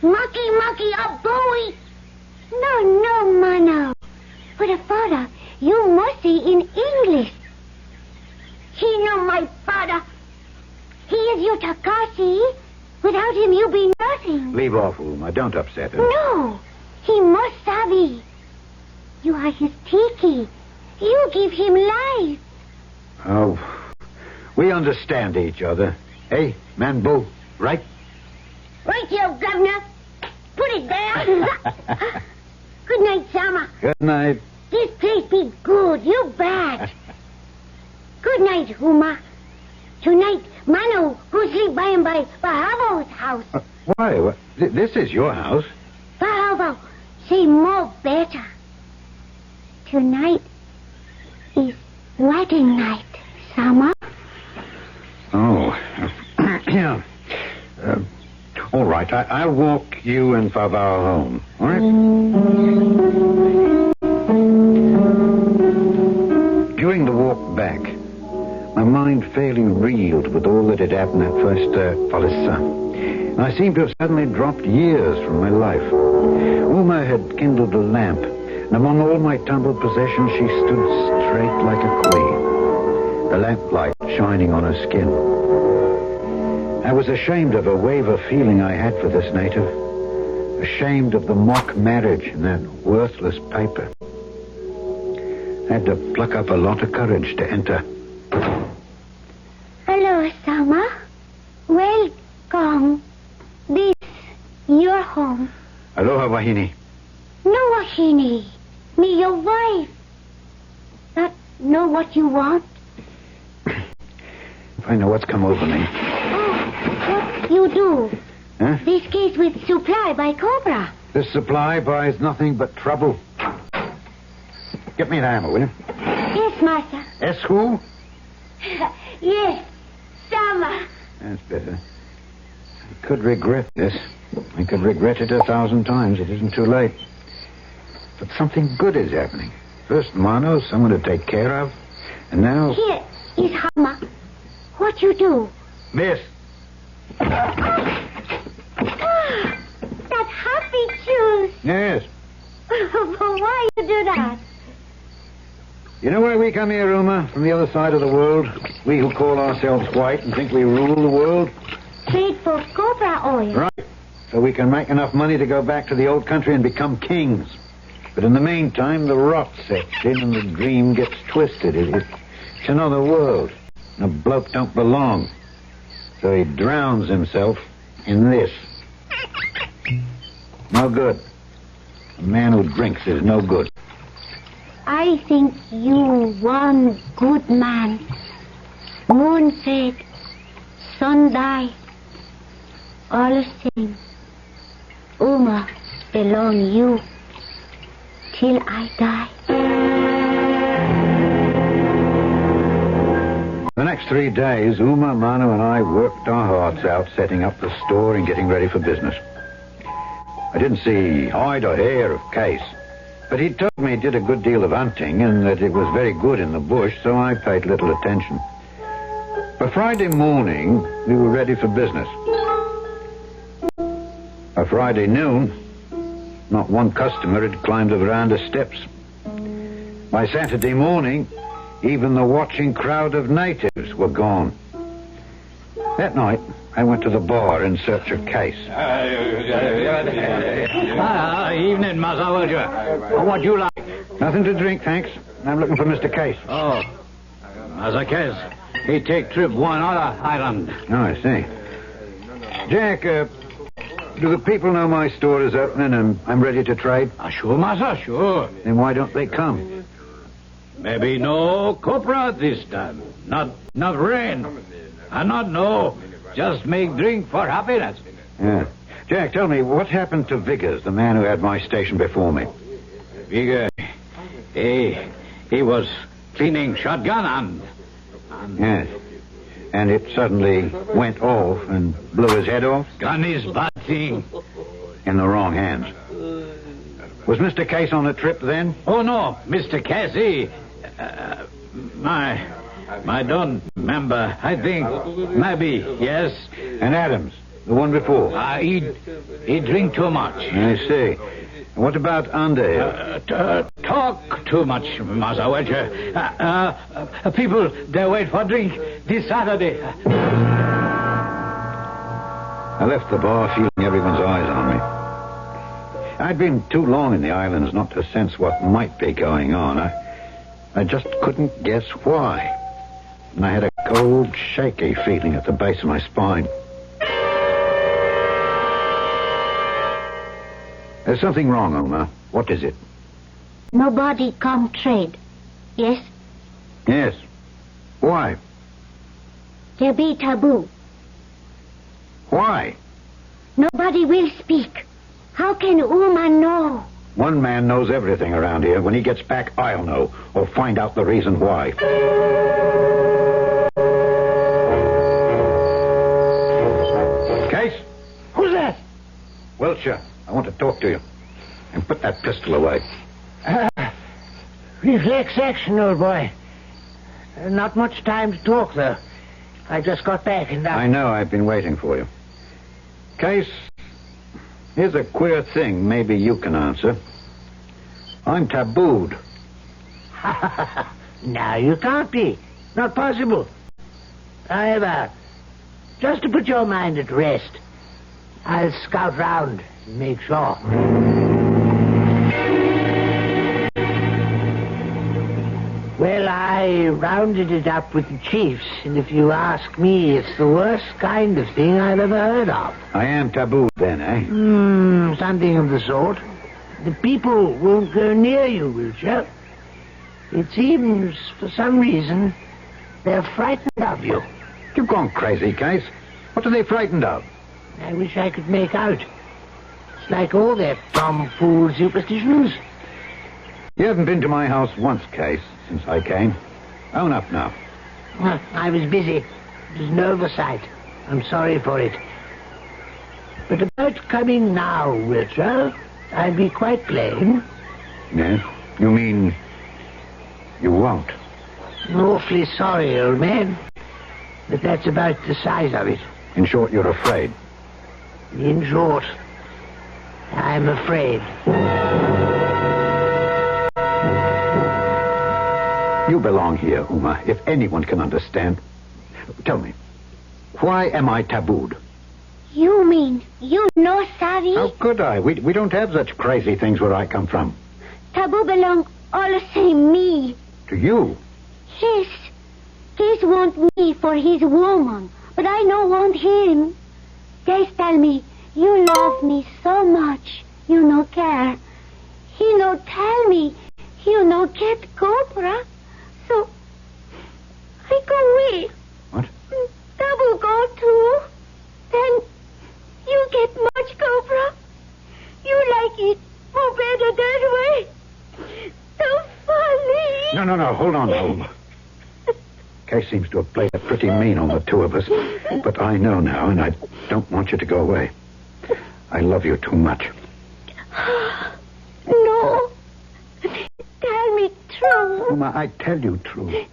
Mucky, a boy. No, mano. But a father, you must say in English. He know my father. He is your Takashi. Without him, you be nothing. Leave off, Uma. Don't upset her. No, he must sabi. You are his tiki. You give him life. Oh, we understand each other. Hey, Manbo, right? Right here, Governor. Put it down. Good night, Sama. Good night. This place be good. You bet. Good night, Uma. Tonight, Mano go sleep by and by Bahavo's house. Why? This is your house. Bahavo, say more better. Tonight is wedding night, Sama. Oh, yeah. All right, I'll walk you and Favao home, all right? During the walk back, my mind fairly reeled with all that had happened at first Falesa. And I seemed to have suddenly dropped years from my life. Uma had kindled a lamp, and among all my tumbled possessions she stood straight like a queen, the lamplight shining on her skin. I was ashamed of a wave of feeling I had for this native, ashamed of the mock marriage and that worthless paper. I had to pluck up a lot of courage to enter. Hello, Sama. Welcome. This, your home. Aloha, Wahine. No, Wahine. Me, your wife. Not know what you want? I know what's come over me. What you do? Huh? This case with supply by Cobra. This supply buys nothing but trouble. Get me an hammer, will you? Yes, master. Yes, who? Yes, Sama. That's better. I could regret this. I could regret it 1,000 times. It isn't too late. But something good is happening. First, Mano, someone to take care of. And now... Here is Hama. What you do? Miss. That happy juice. Yes. Why you do that? You know why we come here, Uma? From the other side of the world? We who call ourselves white and think we rule the world? Trade for cobra oil. Right. So we can make enough money to go back to the old country and become kings. But in the meantime, the rot sets in and the dream gets twisted. It's another world. And a bloke don't belong. So he drowns himself in this. No good. A man who drinks is no good. I think you one good man. Moon fed, sun die. All the same. Uma belong you till I die. The next 3 days, Uma, Manu, and I worked our hearts out setting up the store and getting ready for business. I didn't see hide or hair of Case, but he told me he did a good deal of hunting and that it was very good in the bush, so I paid little attention. By Friday morning, we were ready for business. By Friday noon, not one customer had climbed the veranda steps. By Saturday morning, Even the watching crowd of natives were gone. That night, I went to the bar in search of Case. Evening, Massa Wilshire. What do you like? Nothing to drink, thanks. I'm looking for Mr. Case. Oh, Massa Case. He take trip one other island. Oh, I see. Jack, do the people know my store is opening and I'm ready to trade? Sure, Massa, sure. Then why don't they come? Maybe no copra this time. Not rain. And not no. Just make drink for happiness. Yeah. Jack, tell me, what happened to Viggers, the man who had my station before me? Vigor, he was cleaning shotgun and... Yes. And it suddenly went off and blew his head off? Gun is bad thing. In the wrong hands. Was Mr. Case on the trip then? Oh, no. Mr. Casey... I don't remember. I think maybe, yes. And Adams, the one before? He drink too much. I see. What about Underhill? Talk too much, Massa Welcher. People, they wait for drink this Saturday. I left the bar feeling everyone's eyes on me. I'd been too long in the islands not to sense what might be going on. I just couldn't guess why. And I had a cold, shaky feeling at the base of my spine. There's something wrong, Oma. What is it? Nobody come trade. Yes? Yes. Why? There be taboo. Why? Nobody will speak. How can Uma know? One man knows everything around here. When he gets back, I'll know. Or find out the reason why. Case? Who's that? Wilshire, I want to talk to you. And put that pistol away. Reflex action, old boy. Not much time to talk, though. I just got back and... I know, I've been waiting for you. Case, here's a queer thing maybe you can answer. I'm tabooed. No, you can't be. Not possible. However, just to put your mind at rest, I'll scout round and make sure. Well, I rounded it up with the chiefs, and if you ask me, it's the worst kind of thing I've ever heard of. I am tabooed then, eh? Something of the sort. The people won't go near you, Wilshire. It seems, for some reason, they're frightened of you. You've gone crazy, Case. What are they frightened of? I wish I could make out. It's like all their tomfool superstitions. You haven't been to my house once, Case, since I came. Own up now. Well, I was busy. It was an oversight. I'm sorry for it. But about coming now, Wilshire, I'll be quite plain. Yes? You mean you won't? I'm awfully sorry, old man. But that's about the size of it. In short, you're afraid. In short, I'm afraid. You belong here, Uma, if anyone can understand. Tell me, why am I tabooed? You mean you know, Savvy? How could I? We don't have such crazy things where I come from. Taboo belong all the same me. To you? Yes. Case want me for his woman, but I no want him. Case tell me, you love me so much, you no care. He no tell me, you no get cobra. So, I go away. What? Taboo go too. Then, you get much cobra. You like it more better that way. So funny. No. Hold on, Uma. Case seems to have played it pretty mean on the two of us. But I know now, and I don't want you to go away. I love you too much. No. Tell me true. Uma, I tell you true.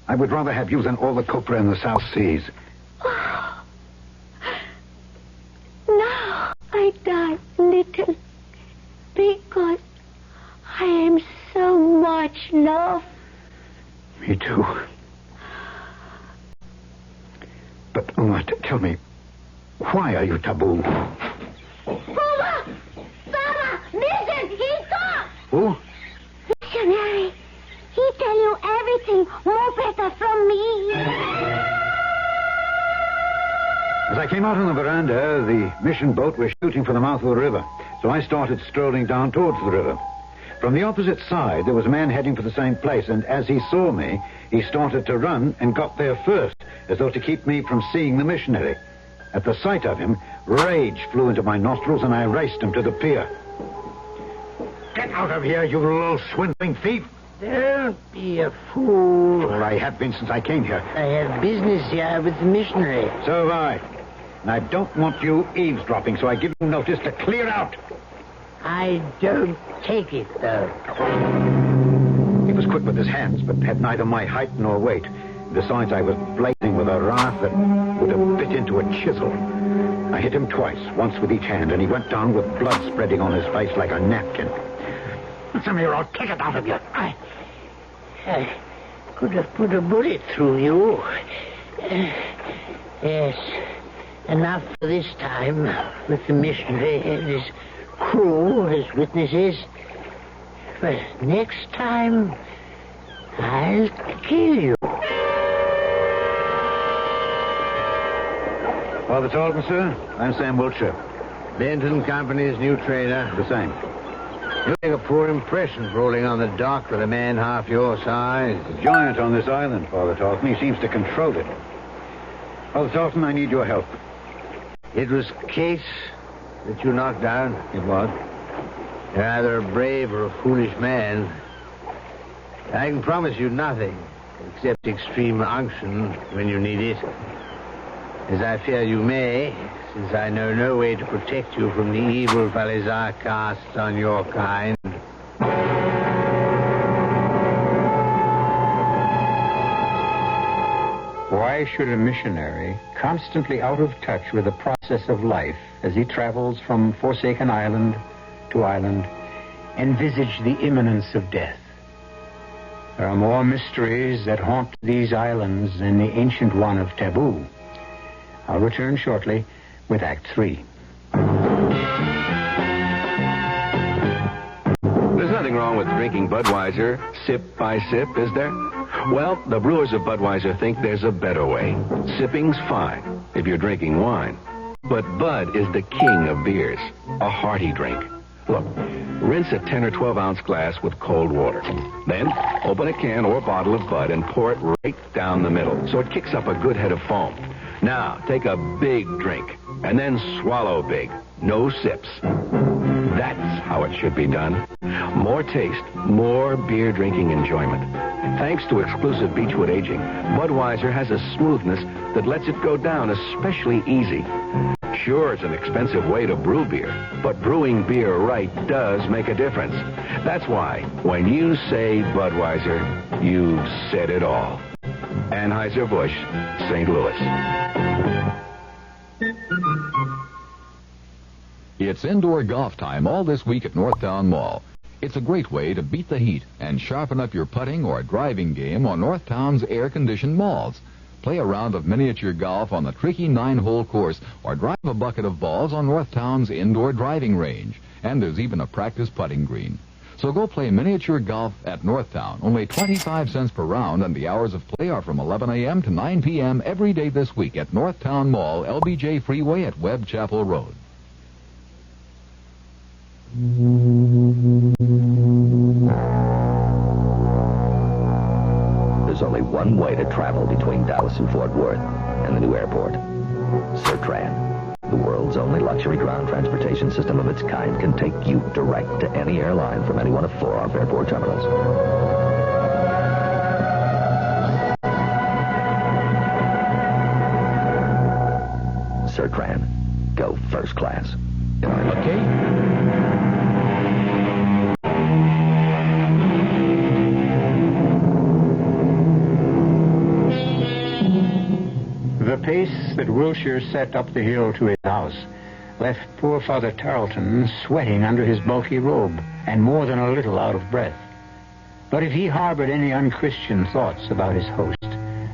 I would rather have you than all the copra in the South Seas. Now I die little because I am so much love. Me too. to. But, tell me, why are you taboo? Booba! Baba! Listen! He talks! Who? Missionary, he tell you everything more better from me. As I came out on the veranda, the mission boat was shooting for the mouth of the river, so I started strolling down towards the river. From the opposite side, there was a man heading for the same place, and as he saw me, he started to run and got there first, as though to keep me from seeing the missionary. At the sight of him, rage flew into my nostrils, and I raced him to the pier. Get out of here, you little swindling thief! Don't be a fool. Well, I have been since I came here. I have business here with the missionary. So have I. And I don't want you eavesdropping, so I give you notice to clear out. I don't take it, though. He was quick with his hands, but had neither my height nor weight. Besides, I was blazing with a wrath that would have bit into a chisel. I hit him twice, once with each hand, and he went down with blood spreading on his face like a napkin. Some of you, I'll take it out of you. I could have put a bullet through you. Yes, enough for this time with the missionary and his crew as witnesses. But next time, I'll kill you. Father Talton, sir. I'm Sam Wiltshire. Benton Company's new trainer. The same. You make a poor impression rolling on the dock with a man half your size. There's a giant on this island, Father Talton. He seems to control it. Father Talton, I need your help. It was Case that you knocked down. It was. You're either a brave or a foolish man. I can promise you nothing except extreme unction when you need it. As I fear you may, since I know no way to protect you from the evil Falesa cast on your kind. Why should a missionary, constantly out of touch with the process of life as he travels from forsaken island to island, envisage the imminence of death? There are more mysteries that haunt these islands than the ancient one of taboo. I'll return shortly with Act 3. There's nothing wrong with drinking Budweiser sip by sip, is there? Well, the brewers of Budweiser think there's a better way. Sipping's fine if you're drinking wine. But Bud is the king of beers, a hearty drink. Look, rinse a 10 or 12 ounce glass with cold water. Then open a can or bottle of Bud and pour it right down the middle so it kicks up a good head of foam. Now, take a big drink and then swallow big. No sips. That's how it should be done. More taste, more beer drinking enjoyment. Thanks to exclusive Beechwood aging, Budweiser has a smoothness that lets it go down especially easy. Sure, it's an expensive way to brew beer, but brewing beer right does make a difference. That's why, when you say Budweiser, you've said it all. Anheuser-Busch, St. Louis. It's indoor golf time all this week at Northtown Mall. It's a great way to beat the heat and sharpen up your putting or driving game on Northtown's air-conditioned malls. Play a round of miniature golf on the tricky 9-hole course or drive a bucket of balls on Northtown's indoor driving range. And there's even a practice putting green. So go play miniature golf at Northtown. Only 25 cents per round, and the hours of play are from 11 a.m. to 9 p.m. every day this week at Northtown Mall, LBJ Freeway at Webb Chapel Road. There's only one way to travel between Dallas and Fort Worth and the new airport. Sertran, the world's only luxury ground transportation system of its kind, can take you direct to any airline from any one of 4 off-airport terminals. Sertran, go first class. Okay. The pace that Wilshire set up the hill to his house left poor Father Tarleton sweating under his bulky robe and more than a little out of breath. But if he harbored any unchristian thoughts about his host,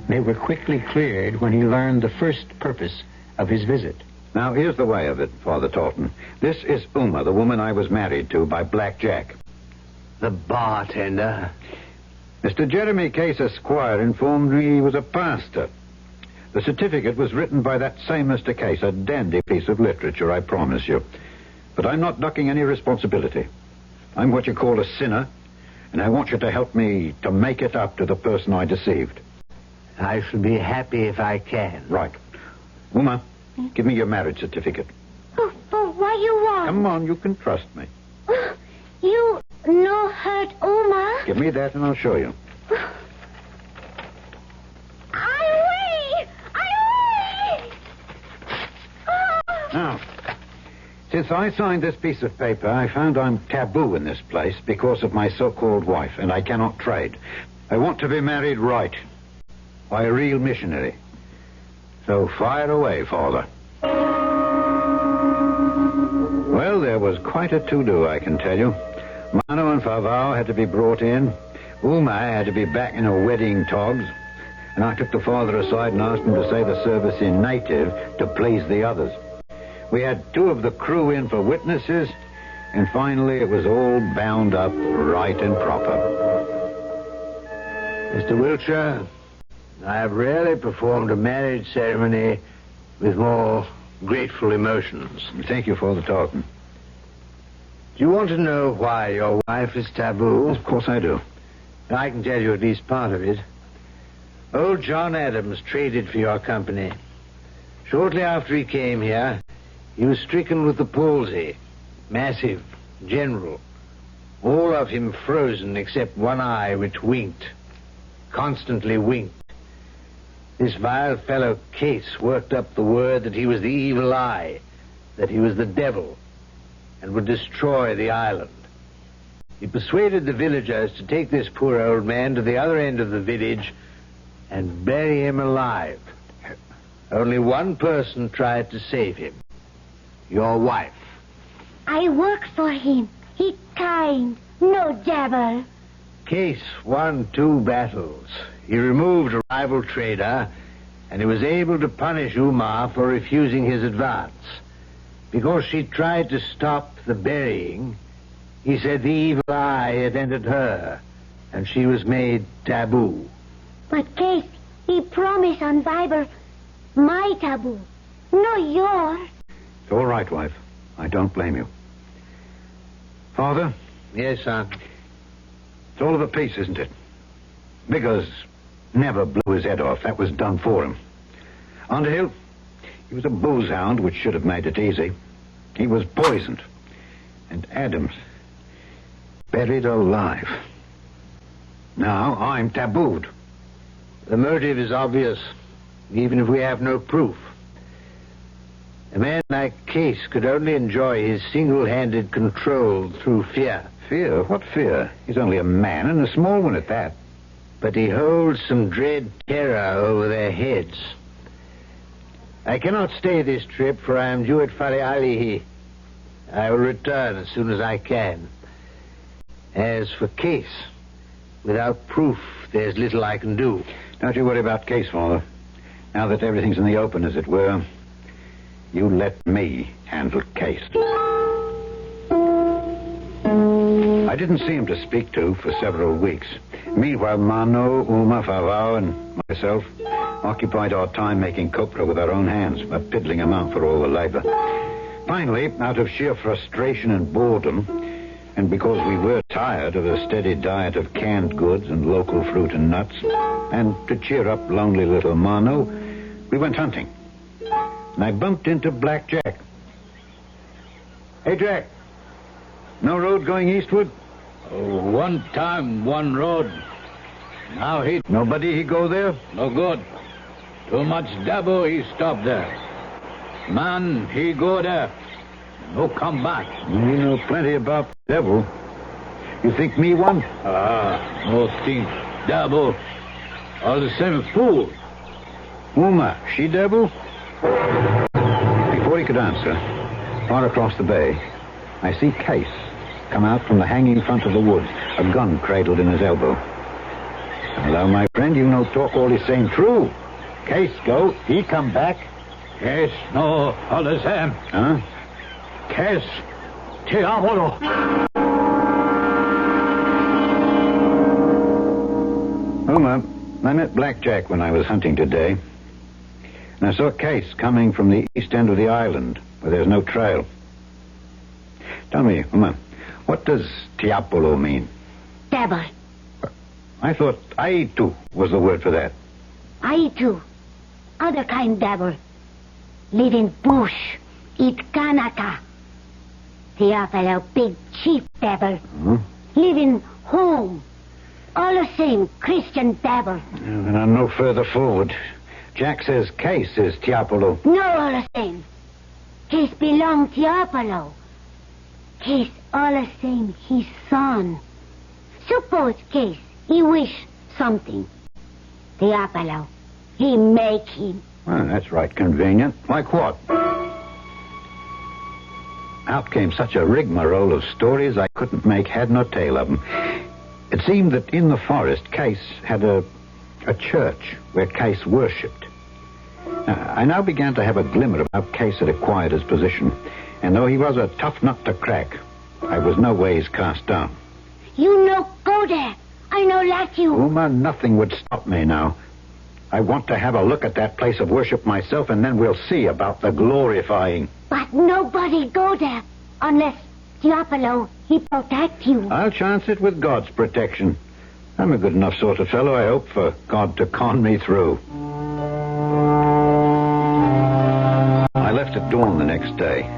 they were quickly cleared when he learned the first purpose of his visit. Now, here's the way of it, Father Taunton. This is Uma, the woman I was married to by Black Jack. The bartender? Mr. Jeremy Case, Esquire, informed me he was a pastor. The certificate was written by that same Mr. Case, a dandy piece of literature, I promise you. But I'm not ducking any responsibility. I'm what you call a sinner, and I want you to help me to make it up to the person I deceived. I shall be happy if I can. Right. Uma, give me your marriage certificate. Oh, what you want? Come on, you can trust me. You no hurt Uma. Give me that and I'll show you. Now, since I signed this piece of paper, I found I'm taboo in this place because of my so-called wife, and I cannot trade. I want to be married right, by a real missionary. So fire away, Father. Well, there was quite a to-do, I can tell you. Mano and Favao had to be brought in. Uma had to be back in her wedding togs. And I took the father aside and asked him to say the service in native to please the others. We had 2 of the crew in for witnesses, and finally it was all bound up right and proper. Mr. Wiltshire, I have rarely performed a marriage ceremony with more grateful emotions. Thank you, Father Taunton. Do you want to know why your wife is taboo? Of course I do. I can tell you at least part of it. Old John Adams traded for your company. Shortly after he came here, he was stricken with the palsy. Massive, general. All of him frozen except one eye which winked. Constantly winked. This vile fellow Case worked up the word that he was the evil eye, that he was the devil, and would destroy the island. He persuaded the villagers to take this poor old man to the other end of the village and bury him alive. Only one person tried to save him. Your wife. I worked for him. He kind. No jabber. Case won 2 battles. He removed a rival trader, and he was able to punish Uma for refusing his advance. Because she tried to stop the burying, he said the evil eye had entered her, and she was made taboo. But Case, he promised on Bible, my taboo, not yours. It's all right, wife. I don't blame you. Father? Yes, son? It's all of a piece, isn't it? Biggers never blew his head off. That was done for him. Underhill, he was a booze hound, which should have made it easy. He was poisoned. And Adams, buried alive. Now I'm tabooed. The motive is obvious, even if we have no proof. A man like Case could only enjoy his single-handed control through fear. Fear? What fear? He's only a man, and a small one at that. But he holds some dread terror over their heads. I cannot stay this trip, for I am due at Falealihi. I will return as soon as I can. As for Case, without proof, there's little I can do. Don't you worry about Case, Father. Now that everything's in the open, as it were, you let me handle Case. I didn't see him to speak to for several weeks. Meanwhile, Mano, Uma, Favao, and myself occupied our time making copra with our own hands, a piddling amount for all the labor. Finally, out of sheer frustration and boredom, and because we were tired of a steady diet of canned goods and local fruit and nuts, and to cheer up lonely little Mano, we went hunting. And I bumped into Black Jack. Hey, Jack. No road going eastward? Oh, one time, one road. Now he... Nobody he go there? No good. Too much dabo, he stop there. Man, he go there. No come back. You know plenty about the devil. You think me one? No think dabo. All the same fool. Uma, she devil? Before he could answer, far across the bay, I see Case, come out from the hanging front of the woods, a gun cradled in his elbow. Hello, my friend, you no talk all the same true. Case go, he come back. Yes, no, all the same. Huh? Case, te amo. Uma, I met Blackjack when I was hunting today. And I saw a Case coming from the east end of the island, where there's no trail. Tell me, Uma, what does Tiapolo mean? Devil. I thought Aitu was the word for that. Aitu. Other kind devil. Live in bush. Eat kanaka. Tiapolo, big chief devil. Live in home. All the same, Christian devil. And I'm no further forward. Jack says Case is Tiapolo. No, all the same. Case belong Tiapolo. Case all the same, his son. Suppose Case, he wish something. Tiapolo, he make him. Well, that's right convenient. Like what? Out came such a rigmarole of stories I couldn't make head nor tail of them. It seemed that in the forest, Case had a church where Case worshipped. I now began to have a glimmer of how Case had acquired his position. And though he was a tough nut to crack, I was no ways cast down. You no go there. I no let you. Uma, nothing would stop me now. I want to have a look at that place of worship myself, and then we'll see about the glorifying. But nobody go there unless Tiapolo, he protect you. I'll chance it with God's protection. I'm a good enough sort of fellow, I hope, for God to con me through. I left at dawn the next day.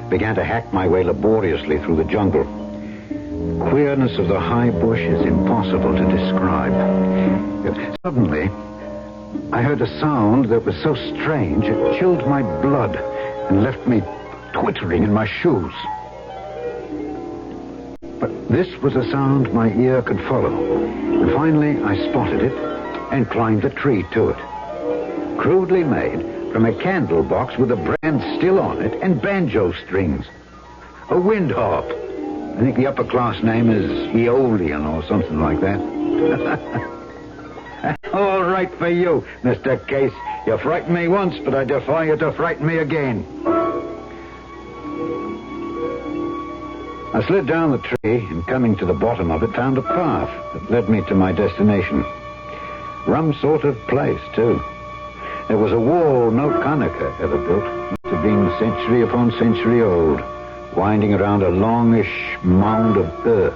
Began to hack my way laboriously through the jungle. Queerness of the high bush is impossible to describe. Suddenly, I heard a sound that was so strange it chilled my blood and left me twittering in my shoes. But this was a sound my ear could follow. And finally, I spotted it and climbed the tree to it. Crudely made from a candle box with a brand still on it and banjo strings. A wind harp. I think the upper class name is Aeolian or something like that. All right for you, Mr. Case. You frightened me once, but I defy you to frighten me again. I slid down the tree and, coming to the bottom of it, found a path that led me to my destination. Rum sort of place, too. There was a wall no Kanaka ever built. Must have been century upon century old, winding around a longish mound of earth.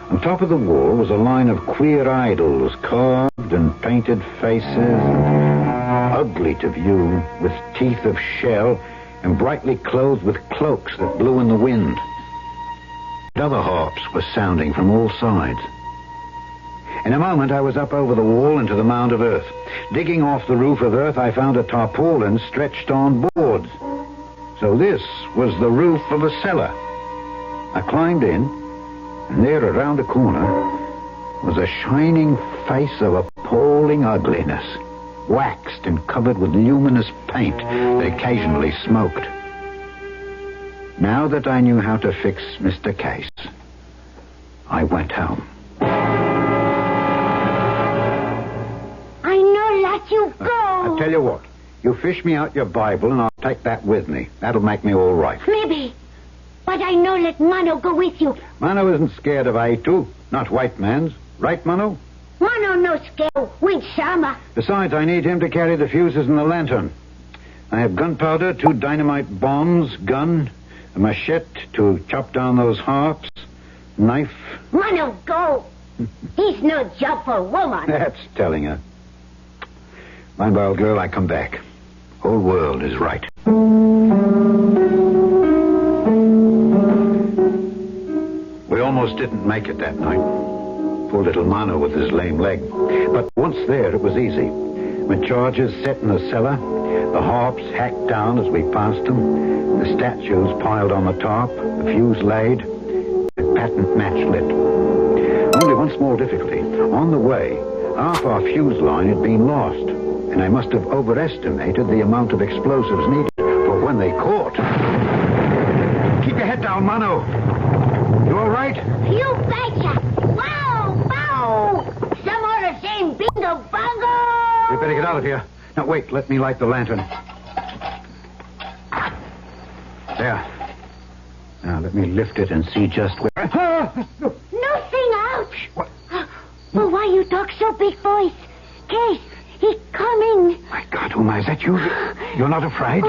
On top of the wall was a line of queer idols, carved and painted faces, and ugly to view, with teeth of shell, and brightly clothed with cloaks that blew in the wind. Other harps were sounding from all sides. In a moment, I was up over the wall into the mound of earth. Digging off the roof of earth, I found a tarpaulin stretched on boards. So this was the roof of a cellar. I climbed in, and there, around a corner, was a shining face of appalling ugliness, waxed and covered with luminous paint that occasionally smoked. Now that I knew how to fix Mr. Case, I went home. I no let you go. I tell you what, you fish me out your Bible and I'll take that with me. That'll make me all right. Maybe. But I no let Mano go with you. Mano isn't scared of Aitu, not white man's. Right, Mano? Mano no scared with Shama. Besides, I need him to carry the fuses and the lantern. I have gunpowder, 2 dynamite bombs, gun, a machete to chop down those harps, knife. Mano, go. He's no job for a woman. That's telling her. Mind, old girl, I come back. Whole world is right. We almost didn't make it that night. Poor little Mano with his lame leg. But once there, it was easy. My charges set in the cellar, the harps hacked down as we passed them, the statues piled on the top, the fuse laid, the patent match lit. Only one small difficulty. On the way, half our fuse line had been lost, and I must have overestimated the amount of explosives needed for when they caught. Keep your head down, Mano. You all right? You betcha. Wow, wow. Some ought to say bingo bongo. We better get out of here. Now, wait. Let me light the lantern. There. Now, let me lift it and see just where... Nothing, ouch. What? Well, why you talk so big voice? Case, he's coming. My God, Uma, is that you? You're not afraid?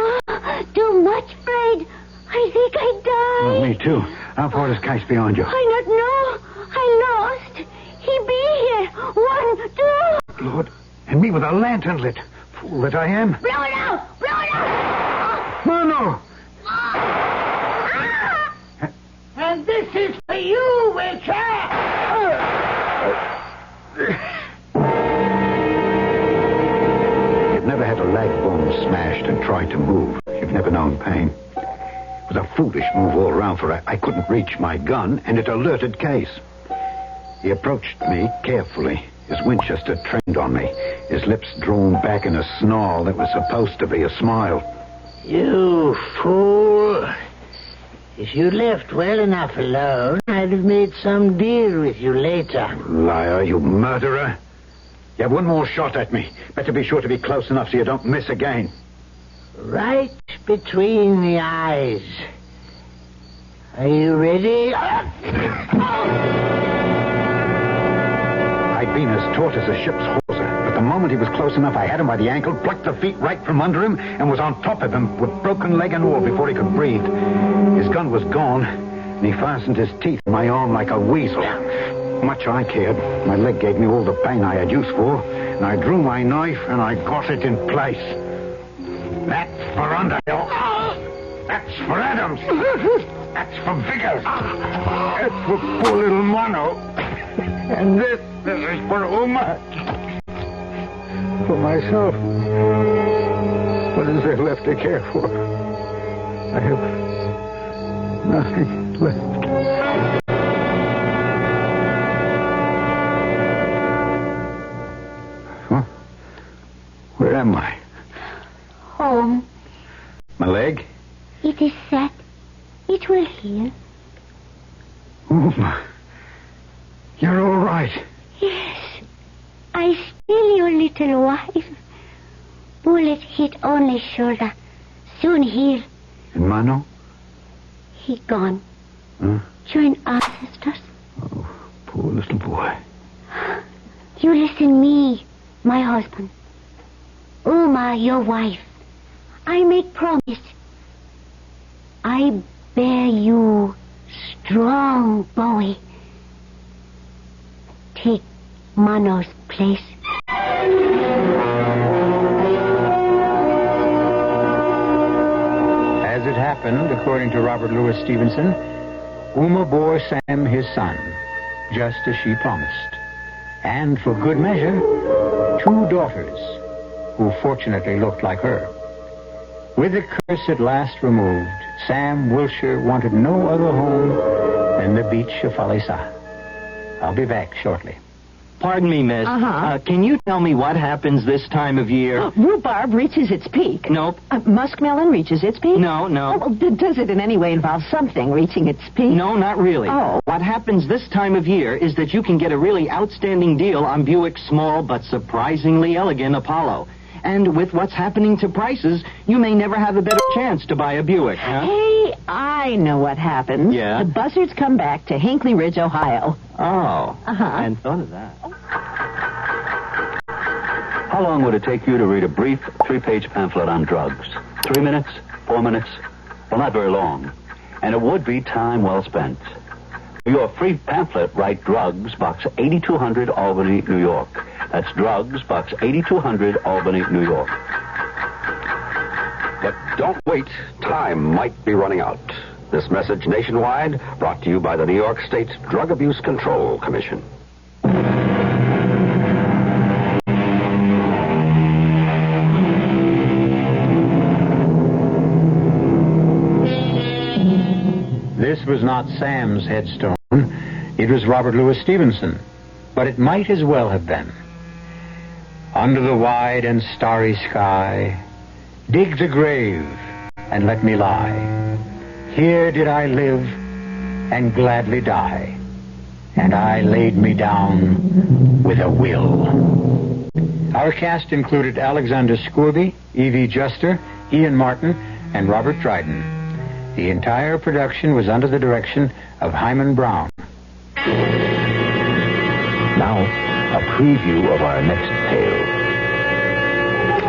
Too much afraid. I think I die. Oh, me too. How far does Case beyond you? I not know. I lost. He be here. 1, 2. Lord, and me with a lantern lit. Fool that I am. Blow it out! Blow it out! Oh, no. And this is for you, Witcher! You've never had a leg bone smashed and tried to move. You've never known pain. It was a foolish move all around, for I couldn't reach my gun, and it alerted Case. He approached me carefully. His Winchester trained on me, his lips drawn back in a snarl that was supposed to be a smile. You fool. If you'd left well enough alone, I'd have made some deal with you later. Liar, you murderer. You have one more shot at me. Better be sure to be close enough so you don't miss again. Right between the eyes. Are you ready? I'd been as taut as a ship's hawser, but the moment he was close enough, I had him by the ankle, plucked the feet right from under him, and was on top of him with broken leg and all before he could breathe. His gun was gone, and he fastened his teeth in my arm like a weasel. Much I cared. My leg gave me all the pain I had use for, and I drew my knife, and I got it in place. That's for Underhill. That's for Adams. That's for Vickers. That's for poor little Mono. And this is for Uma. For myself. What is there left to care for? I have nothing left. Huh? Where am I? Home. My leg? It is set. It will heal. Uma. You're all right. Yes. I still your little wife. Bullet hit only shoulder. Soon heal. And Mano? He gone. Huh? Join ancestors. Oh, poor little boy. You listen me, my husband. Uma, your wife. I make promise. I bear you strong boy. Take Mano's place. As it happened, according to Robert Louis Stevenson, Uma bore Sam his son, just as she promised. And for good measure, 2 daughters, who fortunately looked like her. With the curse at last removed, Sam Wilshire wanted no other home than the Beach of Falesa. I'll be back shortly. Pardon me, miss. Can you tell me what happens this time of year? Rhubarb reaches its peak. Nope. Muskmelon reaches its peak? No. Oh, well, does it in any way involve something reaching its peak? No, not really. Oh. What happens this time of year is that you can get a really outstanding deal on Buick's small but surprisingly elegant Apollo. And with what's happening to prices, you may never have a better chance to buy a Buick, huh? Hey, I know what happens. Yeah? The buzzards come back to Hinckley Ridge, Ohio. Oh. I hadn't thought of that. How long would it take you to read a brief 3-page pamphlet on drugs? 3 minutes? 4 minutes? Well, not very long. And it would be time well spent. For your free pamphlet, write Drugs, Box 8200, Albany, New York. That's Drugs, Box 8200, Albany, New York. But don't wait. Time might be running out. This message nationwide brought to you by the New York State Drug Abuse Control Commission. This was not Sam's headstone. It was Robert Louis Stevenson. But it might as well have been. Under the wide and starry sky, dig the grave and let me lie. Here did I live and gladly die. And I laid me down with a will. Our cast included Alexander Scourby, Evie Juster, Ian Martin, and Robert Dryden. The entire production was under the direction of Hyman Brown. Now, a preview of our next tale.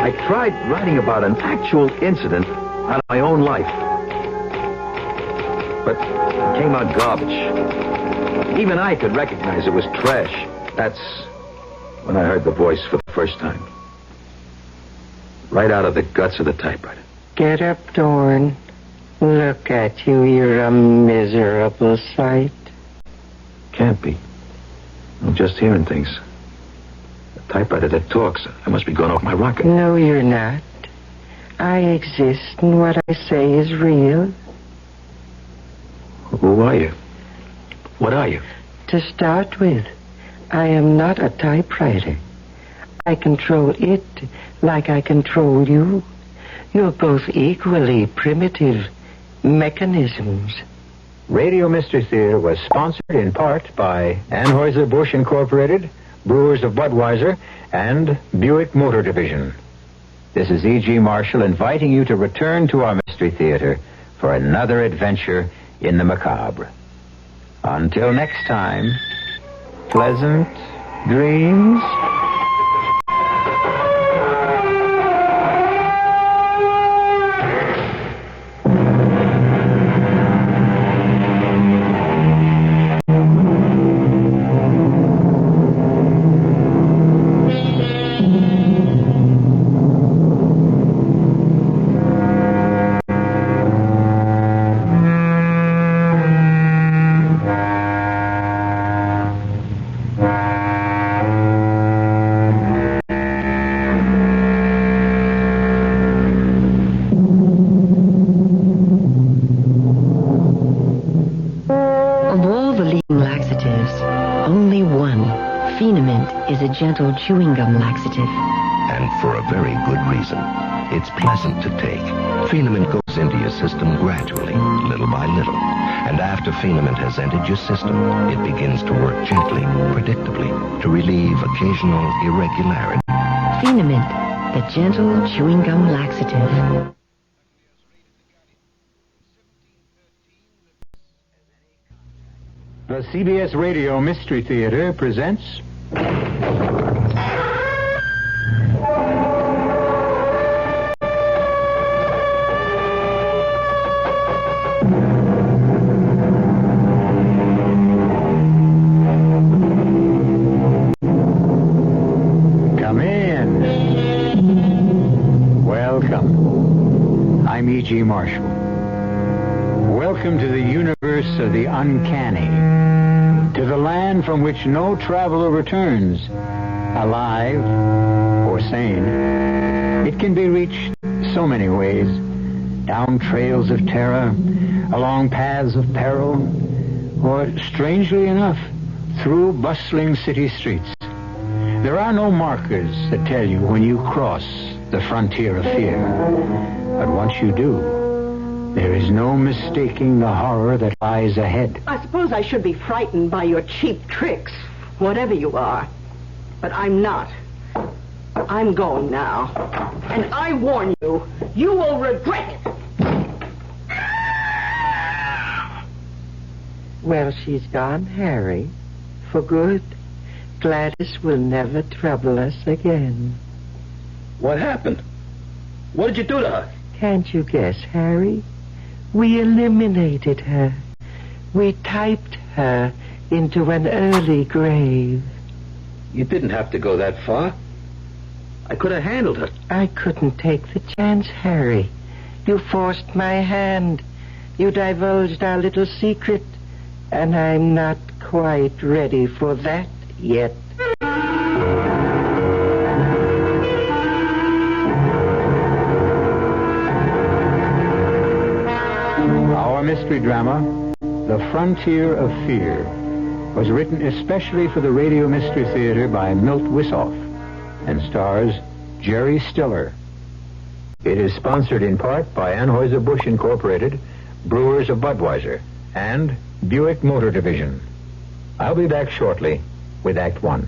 I tried writing about an actual incident out of my own life, but it came out garbage. Even I could recognize it was trash. That's when I heard the voice for the first time. Right out of the guts of the typewriter. Get up, Dorn. Look at you. You're a miserable sight. Can't be. I'm just hearing things. A typewriter that talks. I must be going off my rocker. No, you're not. I exist, and what I say is real. Who are you? What are you? To start with, I am not a typewriter. I control it like I control you. You're both equally primitive mechanisms. Radio Mystery Theater was sponsored in part by Anheuser-Busch Incorporated, Brewers of Budweiser, and Buick Motor Division. This is E.G. Marshall inviting you to return to our Mystery Theater for another adventure in the macabre. Until next time, pleasant dreams. Gentle chewing gum laxative. And for a very good reason. It's pleasant to take. Phenament goes into your system gradually, little by little. And after Phenament has entered your system, it begins to work gently, predictably, to relieve occasional irregularity. Phenament, the gentle chewing gum laxative. The CBS Radio Mystery Theater presents... I'm E.G. Marshall. Welcome to the universe of the uncanny, to the land from which no traveler returns, alive or sane. It can be reached so many ways, down trails of terror, along paths of peril, or, strangely enough, through bustling city streets. There are no markers that tell you when you cross the frontier of fear. But once you do, there is no mistaking the horror that lies ahead. I suppose I should be frightened by your cheap tricks, whatever you are. But I'm not. I'm going now. And I warn you, you will regret it. Well, she's gone, Harry. For good. Gladys will never trouble us again. What happened? What did you do to her? Can't you guess, Harry? We eliminated her. We typed her into an early grave. You didn't have to go that far. I could have handled her. I couldn't take the chance, Harry. You forced my hand. You divulged our little secret. And I'm not quite ready for that yet. Our mystery drama, The Frontier of Fear, was written especially for the Radio Mystery Theater by Milt Wissoff and stars Jerry Stiller. It is sponsored in part by Anheuser-Busch Incorporated, Brewers of Budweiser, and Buick Motor Division. I'll be back shortly with Act One.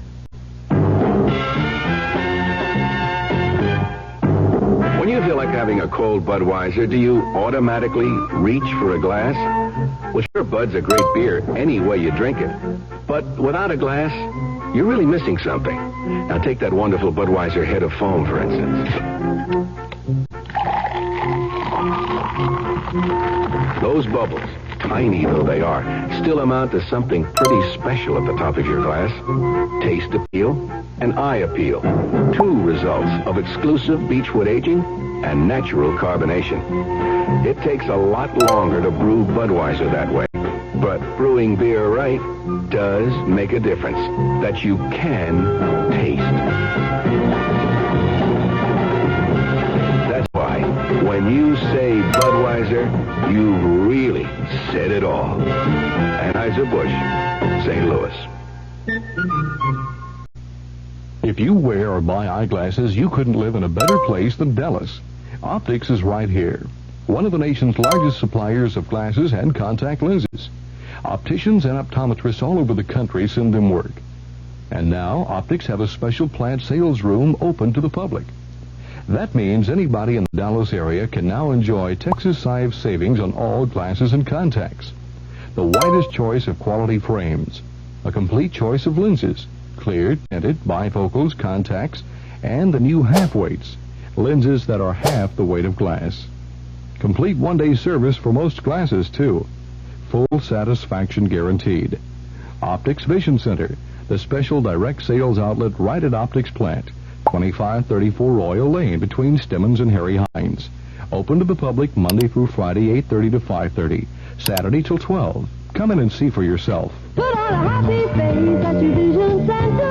When you feel like having a cold Budweiser, do you automatically reach for a glass? Well, sure, Bud's a great beer any way you drink it. But without a glass, you're really missing something. Now take that wonderful Budweiser head of foam, for instance. Those bubbles, tiny though they are, still amount to something pretty special at the top of your glass. Taste appeal and eye appeal. Two results of exclusive beechwood aging and natural carbonation. It takes a lot longer to brew Budweiser that way, but brewing beer right does make a difference that you can taste. That's why when you say Budweiser, you've really said it all. Anheuser-Busch, St. Louis. If you wear or buy eyeglasses, you couldn't live in a better place than Dallas. Optics is right here, one of the nation's largest suppliers of glasses and contact lenses. Opticians and optometrists all over the country send them work. And now, Optics have a special plant sales room open to the public. That means anybody in the Dallas area can now enjoy Texas-sized savings on all glasses and contacts. The widest choice of quality frames, a complete choice of lenses, clear, tinted, bifocals, contacts, and the new half-weights, lenses that are half the weight of glass. Complete one-day service for most glasses, too. Full satisfaction guaranteed. Optics Vision Center, the special direct sales outlet right at Optics Plant, 2534 Royal Lane between Stemmons and Harry Hines. Open to the public Monday through Friday, 8:30 to 5:30. Saturday till 12. Come in and see for yourself. Put on a happy face at your Vision Center.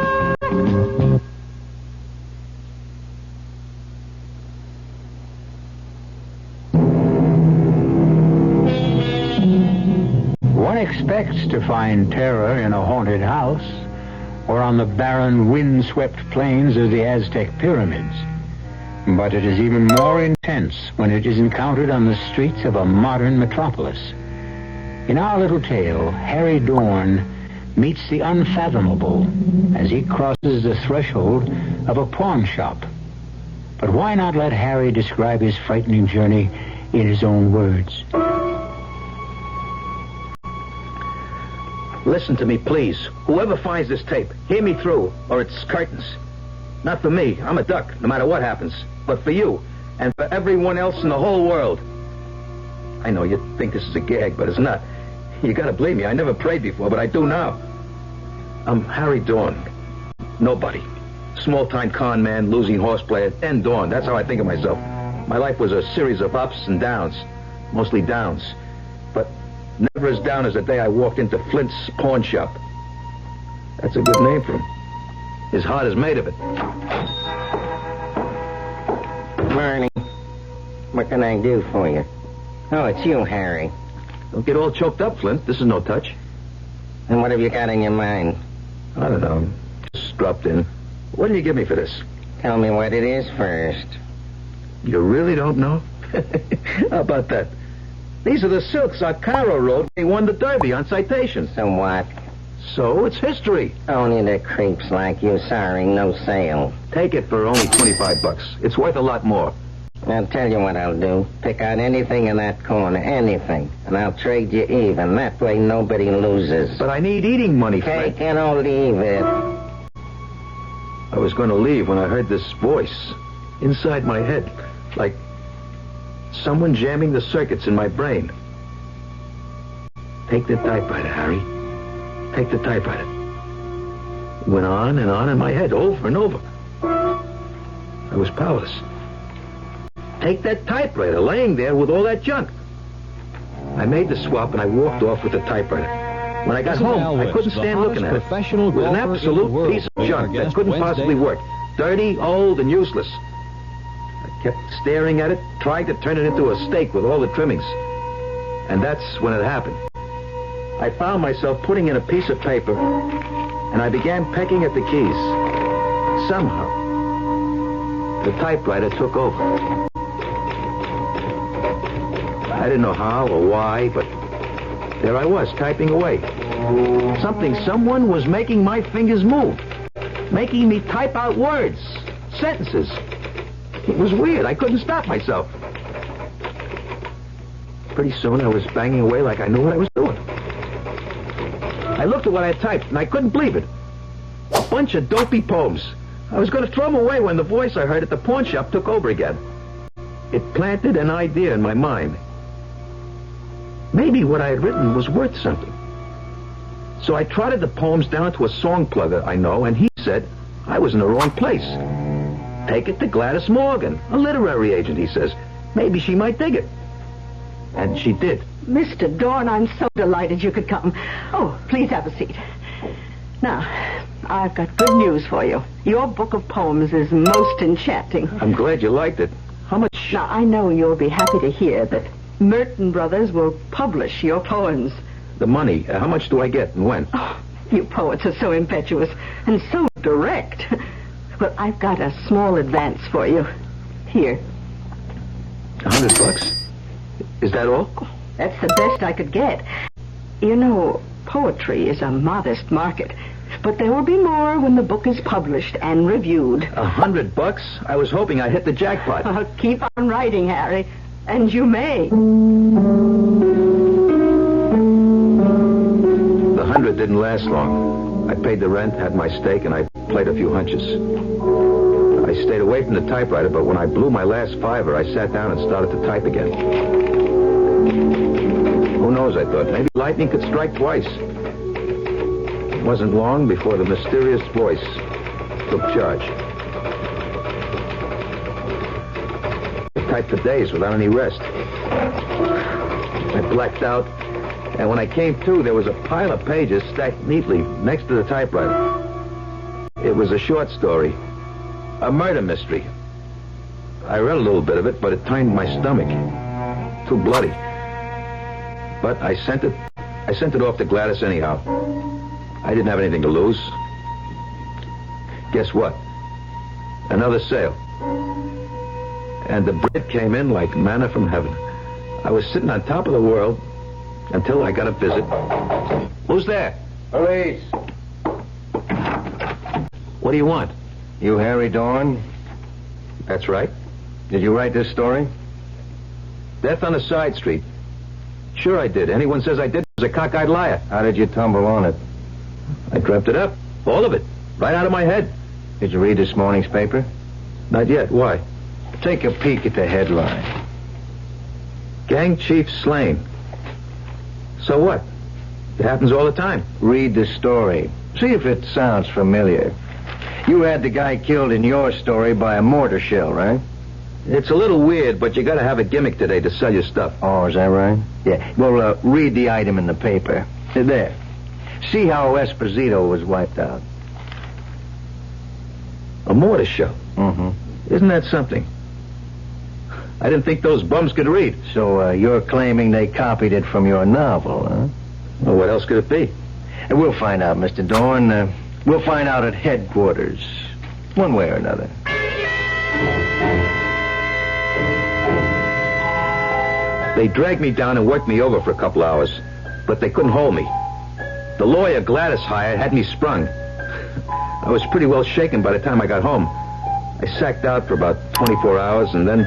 One expects to find terror in a haunted house or on the barren, wind-swept plains of the Aztec pyramids. But it is even more intense when it is encountered on the streets of a modern metropolis. In our little tale, Harry Dorn meets the unfathomable as he crosses the threshold of a pawn shop. But why not let Harry describe his frightening journey in his own words? Listen to me, please. Whoever finds this tape, hear me through, or it's curtains. Not for me. I'm a duck, no matter what happens. But for you, and for everyone else in the whole world. I know you think this is a gag, but it's not. You gotta believe me. I never prayed before, but I do now. I'm Harry Dorn. Nobody. Small-time con man, losing horse player, and Dorn. That's how I think of myself. My life was a series of ups and downs. Mostly downs. But never as down as the day I walked into Flint's pawn shop. That's a good name for him. His heart is made of it. Morning. What can I do for you? Oh, it's you, Harry. Don't get all choked up, Flint. This is no touch. And what have you got in your mind? I don't know. Just dropped in. What do you give me for this? Tell me what it is first. You really don't know? How about that? These are the silks our Cairo rode when he won the Derby on citation. So what? So it's history. Only the creeps like you, sorry, no sale. Take it for only $25. It's worth a lot more. I'll tell you what I'll do. Pick out anything in that corner, anything, and I'll trade you even. That way nobody loses. But I need eating money, Flint. Take it or leave it. I was going to leave when I heard this voice inside my head, like someone jamming the circuits in my brain. Take the typewriter, Harry. Take the typewriter. It went on and on in my head, over and over. I was powerless. Take that typewriter, laying there with all that junk. I made the swap and I walked off with the typewriter. When I got home, I couldn't stand looking at it. It was an absolute piece of junk that couldn't possibly work. Dirty, old, and useless. I kept staring at it, trying to turn it into a steak with all the trimmings. And that's when it happened. I found myself putting in a piece of paper, and I began pecking at the keys. Somehow, the typewriter took over. I didn't know how or why, but There I was, typing away. Someone was making my fingers move. Making me type out words, sentences. It was weird. I couldn't stop myself. Pretty soon I was banging away like I knew what I was doing. I looked at what I had typed, and I couldn't believe it. A bunch of dopey poems. I was going to throw them away when the voice I heard at the pawn shop took over again. It planted an idea in my mind. Maybe what I had written was worth something. So I trotted the poems down to a song plugger I know, and he said I was in the wrong place. Take it to Gladys Morgan, a literary agent, he says. Maybe she might dig it. And she did. Mr. Dorn, I'm so delighted you could come. Oh, please have a seat. Now, I've got good news for you. Your book of poems is most enchanting. I'm glad you liked it. How much? Now, I know you'll be happy to hear that Merton Brothers will publish your poems. The money, how much do I get and when? Oh, you poets are so impetuous and so direct. Well, I've got a small advance for you. Here. $100? Is that all? That's the best I could get. You know, poetry is a modest market. But there will be more when the book is published and reviewed. $100? I was hoping I'd hit the jackpot. Keep on writing, Harry. And you may. The 100 didn't last long. I paid the rent, had my steak, and I played a few hunches. I stayed away from the typewriter, but when I blew my last $5, I sat down and started to type again. Who knows, I thought. Maybe lightning could strike twice. It wasn't long before the mysterious voice took charge. I typed for days without any rest. I blacked out, and when I came to, there was a pile of pages stacked neatly next to the typewriter. It was a short story, a murder mystery. I read a little bit of it, but it turned my stomach. Too bloody. But I sent it off to Gladys anyhow. I didn't have anything to lose. Guess what? Another sale. And the bread came in like manna from heaven. I was sitting on top of the world until I got a visit. Who's there? Police. What do you want? You Harry Dorn? That's right. Did you write this story? Death on a side street. Sure I did. Anyone says I did is a cockeyed liar. How did you tumble on it? I dreamt it up. All of it. Right out of my head. Did you read this morning's paper? Not yet. Why? Take a peek at the headline. Gang chief slain. So what? It happens all the time. Read the story. See if it sounds familiar. You had the guy killed in your story by a mortar shell, right? It's a little weird, but you gotta have a gimmick today to sell your stuff. Oh, is that right? Yeah. Well, read the item in the paper. There. See how Esposito was wiped out. A mortar shell? Mm-hmm. Isn't that something? I didn't think those bums could read. So, you're claiming they copied it from your novel, huh? Well, what else could it be? And we'll find out, Mr. Dorn. We'll find out at headquarters. One way or another. They dragged me down and worked me over for a couple hours, but they couldn't hold me. The lawyer Gladys hired had me sprung. I was pretty well shaken by the time I got home. I sacked out for about 24 hours, and then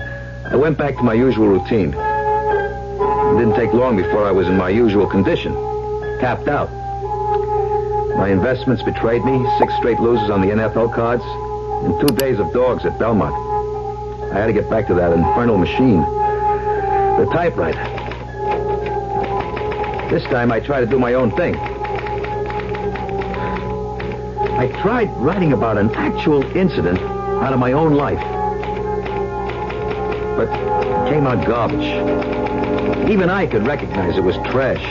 I went back to my usual routine. It didn't take long before I was in my usual condition, tapped out. My investments betrayed me, 6 straight losers on the NFL cards, and 2 days of dogs at Belmont. I had to get back to that infernal machine, the typewriter. This time I tried to do my own thing. I tried writing about an actual incident out of my own life. But it came out garbage. Even I could recognize it was trash.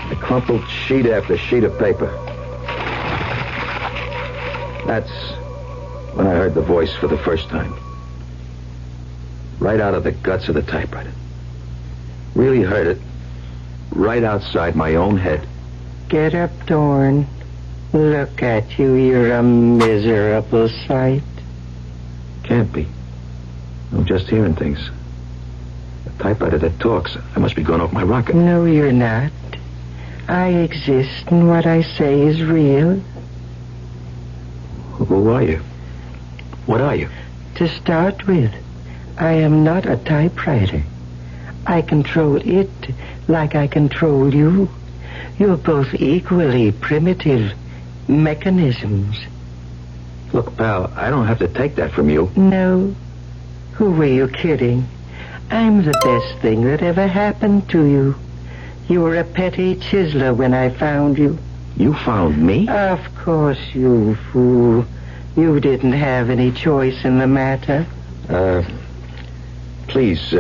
I crumpled sheet after sheet of paper. That's when I heard the voice for the first time. Right out of the guts of the typewriter. Really heard it right outside my own head. Get up, Dorn. Look at you. You're a miserable sight. Can't be. I'm just hearing things. typewriter that talks. I must be going off my rocker. No, you're not. I exist, and what I say is real. Who are you? What are you? To start with, I am not a typewriter. I control it like I control you. You're both equally primitive mechanisms. Look, pal, I don't have to take that from you. No. Who were you kidding? I'm the best thing that ever happened to you. You were a petty chiseler when I found you. You found me? Of course, you fool. You didn't have any choice in the matter. Please,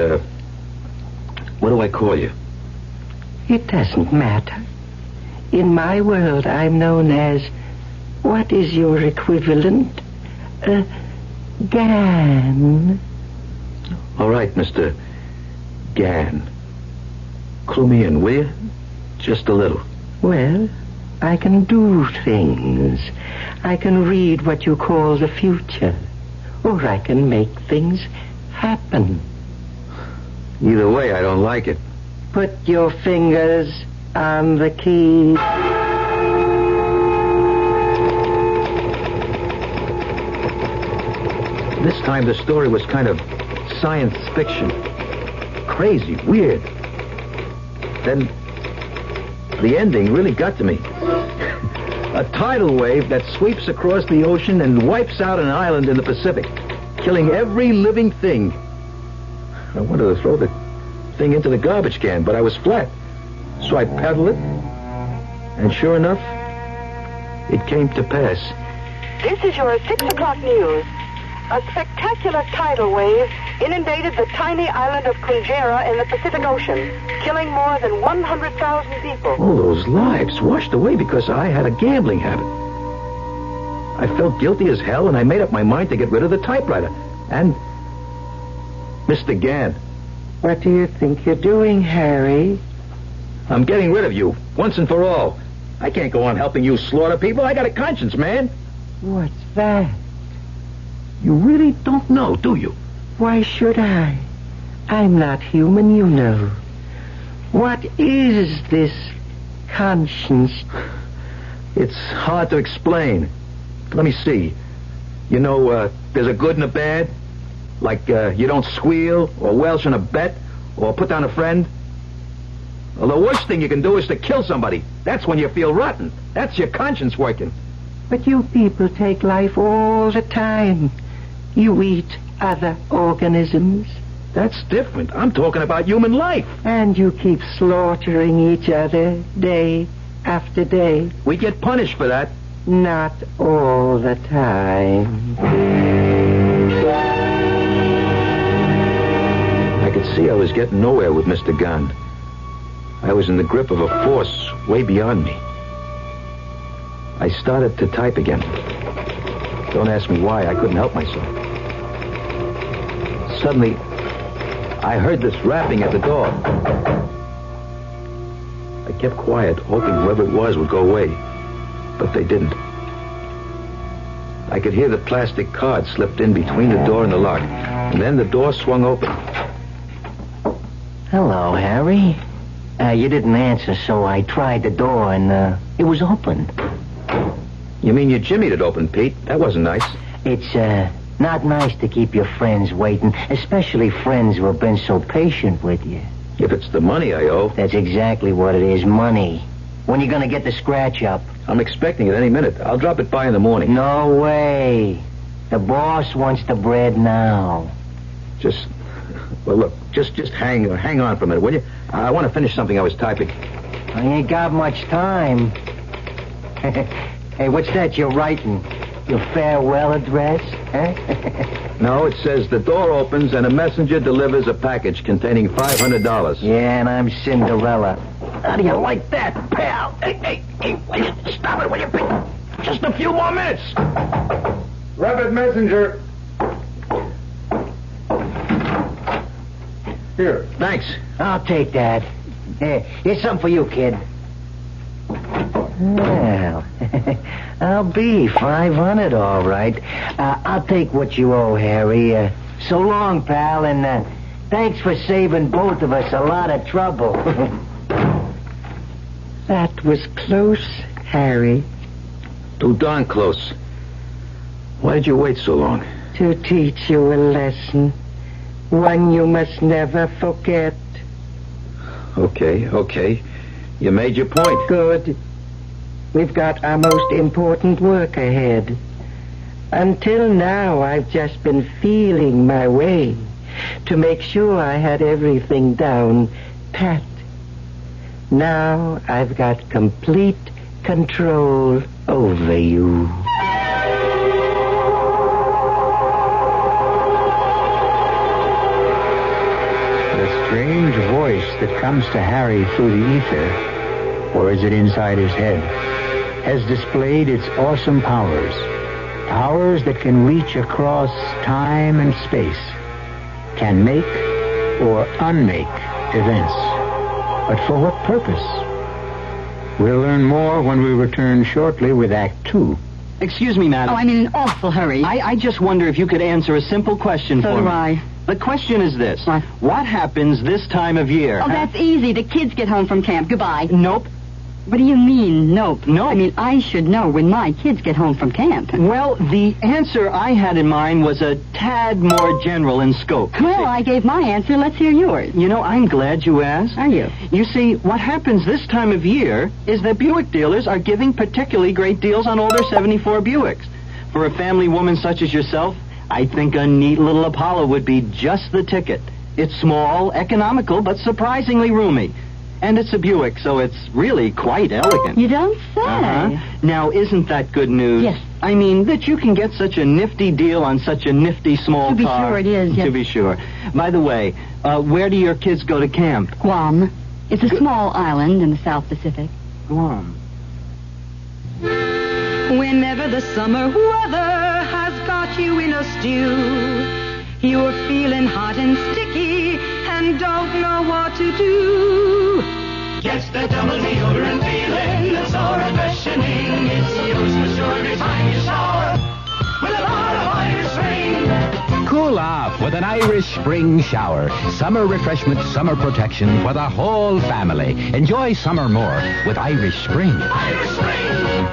what do I call you? It doesn't matter. In my world, I'm known as... What is your equivalent? Gan. All right, Mr. Gan. Clue me in, will you? Just a little. Well, I can do things. I can read what you call the future. Or I can make things happen. Either way, I don't like it. Put your fingers on the key. This time the story was kind of science fiction. Crazy, weird. Then the ending really got to me. A tidal wave that sweeps across the ocean and wipes out an island in the Pacific, killing every living thing. I wanted to throw the thing into the garbage can, but I was flat. So I paddled it, and sure enough, it came to pass. This is your 6 o'clock news. A spectacular tidal wave inundated the tiny island of Kunjera in the Pacific Ocean, killing more than 100,000 people. All those lives washed away because I had a gambling habit. I felt guilty as hell, and I made up my mind to get rid of the typewriter. And... Mr. Gann. What do you think you're doing, Harry? I'm getting rid of you, once and for all. I can't go on helping you slaughter people. I got a conscience, man. What's that? You really don't know, do you? Why should I? I'm not human, you know. What is this conscience? It's hard to explain. Let me see. You know, there's a good and a bad. Like, you don't squeal, or welch in a bet, or put down a friend. Well, the worst thing you can do is to kill somebody. That's when you feel rotten. That's your conscience working. But you people take life all the time. You eat other organisms. That's different. I'm talking about human life. And you keep slaughtering each other day after day. We get punished for that. Not all the time. I could see I was getting nowhere with Mr. Gunn. I was in the grip of a force way beyond me. I started to type again. Don't ask me why. I couldn't help myself. Suddenly, I heard this rapping at the door. I kept quiet, hoping whoever it was would go away. But they didn't. I could hear the plastic card slipped in between the door and the lock. And then the door swung open. Hello, Harry. You didn't answer, so I tried the door, and it was open. You mean you jimmied it open, Pete? That wasn't nice. It's, not nice to keep your friends waiting, especially friends who have been so patient with you. If it's the money I owe... That's exactly what it is, money. When you gonna get the scratch up? I'm expecting it any minute. I'll drop it by in the morning. No way. The boss wants the bread now. Well, look, just hang on for a minute, will you? I want to finish something I was typing. I ain't got much time. Hey, what's that you're writing? Your farewell address? Huh? No, it says the door opens and a messenger delivers a package containing $500. Yeah, and I'm Cinderella. How do you like that, pal? Hey, will you stop it, will you? Just a few more minutes. Rapid messenger. Here. Thanks. I'll take that. Here's something for you, kid. Well, I'll be 500, all right. I'll take what you owe, Harry. So long, pal, and Thanks for saving both of us a lot of trouble. That was close, Harry. Too darn close. Why did you wait so long? To teach you a lesson. One you must never forget. Okay. You made your point. Good. We've got our most important work ahead. Until now, I've just been feeling my way to make sure I had everything down pat. Now I've got complete control over you. The strange voice that comes to Harry through the ether, or is it inside his head, has displayed its awesome powers. Powers that can reach across time and space, can make or unmake events. But for what purpose? We'll learn more when we return shortly with Act 2. Excuse me, madam. Oh, I'm in an awful hurry. I just wonder if you could answer a simple question for me. So do I. The question is this. What happens this time of year? Oh, that's easy. The kids get home from camp. Goodbye. Nope. What do you mean, nope? Nope. I mean, I should know when my kids get home from camp. Well, the answer I had in mind was a tad more general in scope. Well, I gave my answer. Let's hear yours. You know, I'm glad you asked. Are you? You see, what happens this time of year is that Buick dealers are giving particularly great deals on older 74 Buicks. For a family woman such as yourself, I think a neat little Apollo would be just the ticket. It's small, economical, but surprisingly roomy. And it's a Buick, so it's really quite elegant. You don't say. Now, isn't that good news? Yes. I mean, that you can get such a nifty deal on such a nifty small car. To be sure it is, yes. To be sure. By the way, where do your kids go to camp? Guam. It's a small island in the South Pacific. Guam. Whenever the summer weather has got you in a stew, you're feeling hot and sticky and don't know what to do. Gets the double deodorant feeling that's so refreshing. It's yours for sure every time you shower with a lot of Irish Spring. Cool off with an Irish Spring shower. Summer refreshment, summer protection for the whole family. Enjoy summer more with Irish Spring. Irish Spring.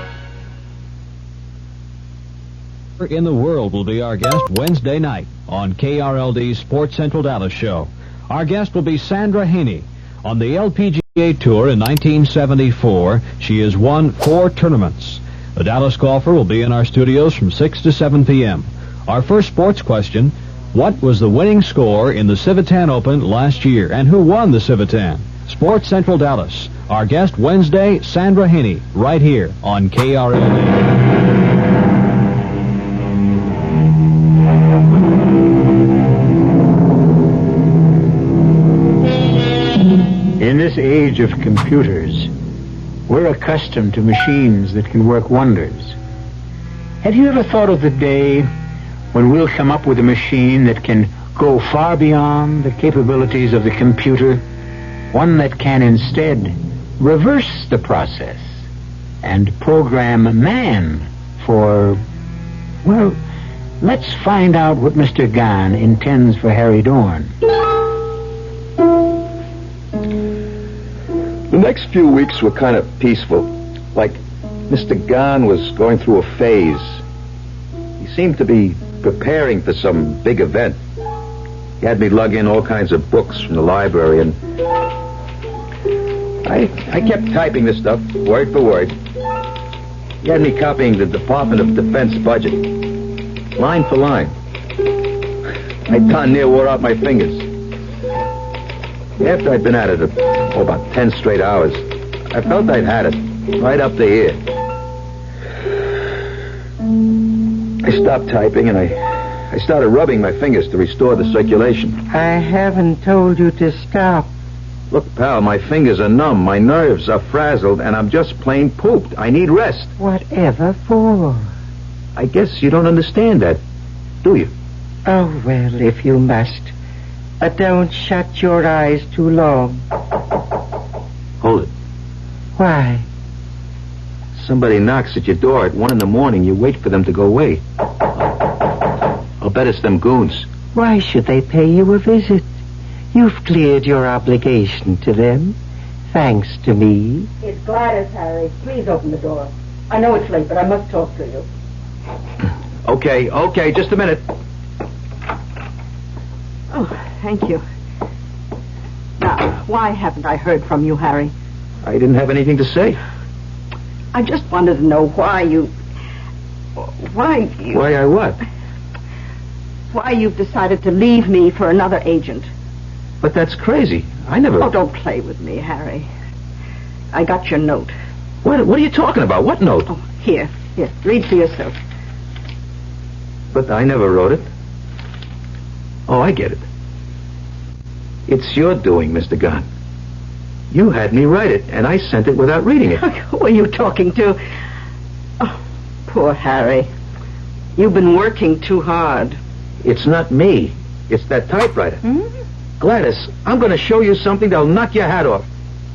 In the world will be our guest Wednesday night on KRLD's Sports Central Dallas show. Our guest will be Sandra Haney. On the LPGA Tour in 1974, she has won 4 tournaments. The Dallas golfer will be in our studios from 6 to 7 p.m. Our first sports question, what was the winning score in the Civitan Open last year, and who won the Civitan? Sports Central Dallas. Our guest Wednesday, Sandra Haney, right here on KRLD. In this age of computers, we're accustomed to machines that can work wonders. Have you ever thought of the day when we'll come up with a machine that can go far beyond the capabilities of the computer? One that can instead reverse the process and program man for, well, let's find out what Mr. Gahn intends for Harry Dorn. The next few weeks were kind of peaceful. Like Mr. Gahn was going through a phase. He seemed to be preparing for some big event. He had me lug in all kinds of books from the library, and I kept typing this stuff, word for word. He had me copying the Department of Defense budget, line for line. I darn near wore out my fingers. After I'd been at it about 10 straight hours, I felt I'd had it, right up to here. I stopped typing, and I started rubbing my fingers to restore the circulation. I haven't told you to stop. Look, pal, my fingers are numb, my nerves are frazzled, and I'm just plain pooped. I need rest. Whatever for? I guess you don't understand that, do you? Oh, well, if you must. But don't shut your eyes too long. Hold it. Why? Somebody knocks at your door at 1 a.m. You wait for them to go away. I'll bet it's them goons. Why should they pay you a visit? You've cleared your obligation to them, thanks to me. It's Gladys, Harry. Please open the door. I know it's late, but I must talk to you. Okay, just a minute. Oh, thank you. Now, why haven't I heard from you, Harry? I didn't have anything to say. I just wanted to know why you... Why I what? Why you've decided to leave me for another agent. But that's crazy. I never... Oh, don't play with me, Harry. I got your note. What are you talking about? What note? Oh, here, read for yourself. But I never wrote it. Oh, I get it. It's your doing, Mr. Gunn. You had me write it, and I sent it without reading it. Who are you talking to? Oh, poor Harry. You've been working too hard. It's not me. It's that typewriter. Hmm? Gladys, I'm going to show you something that'll knock your hat off.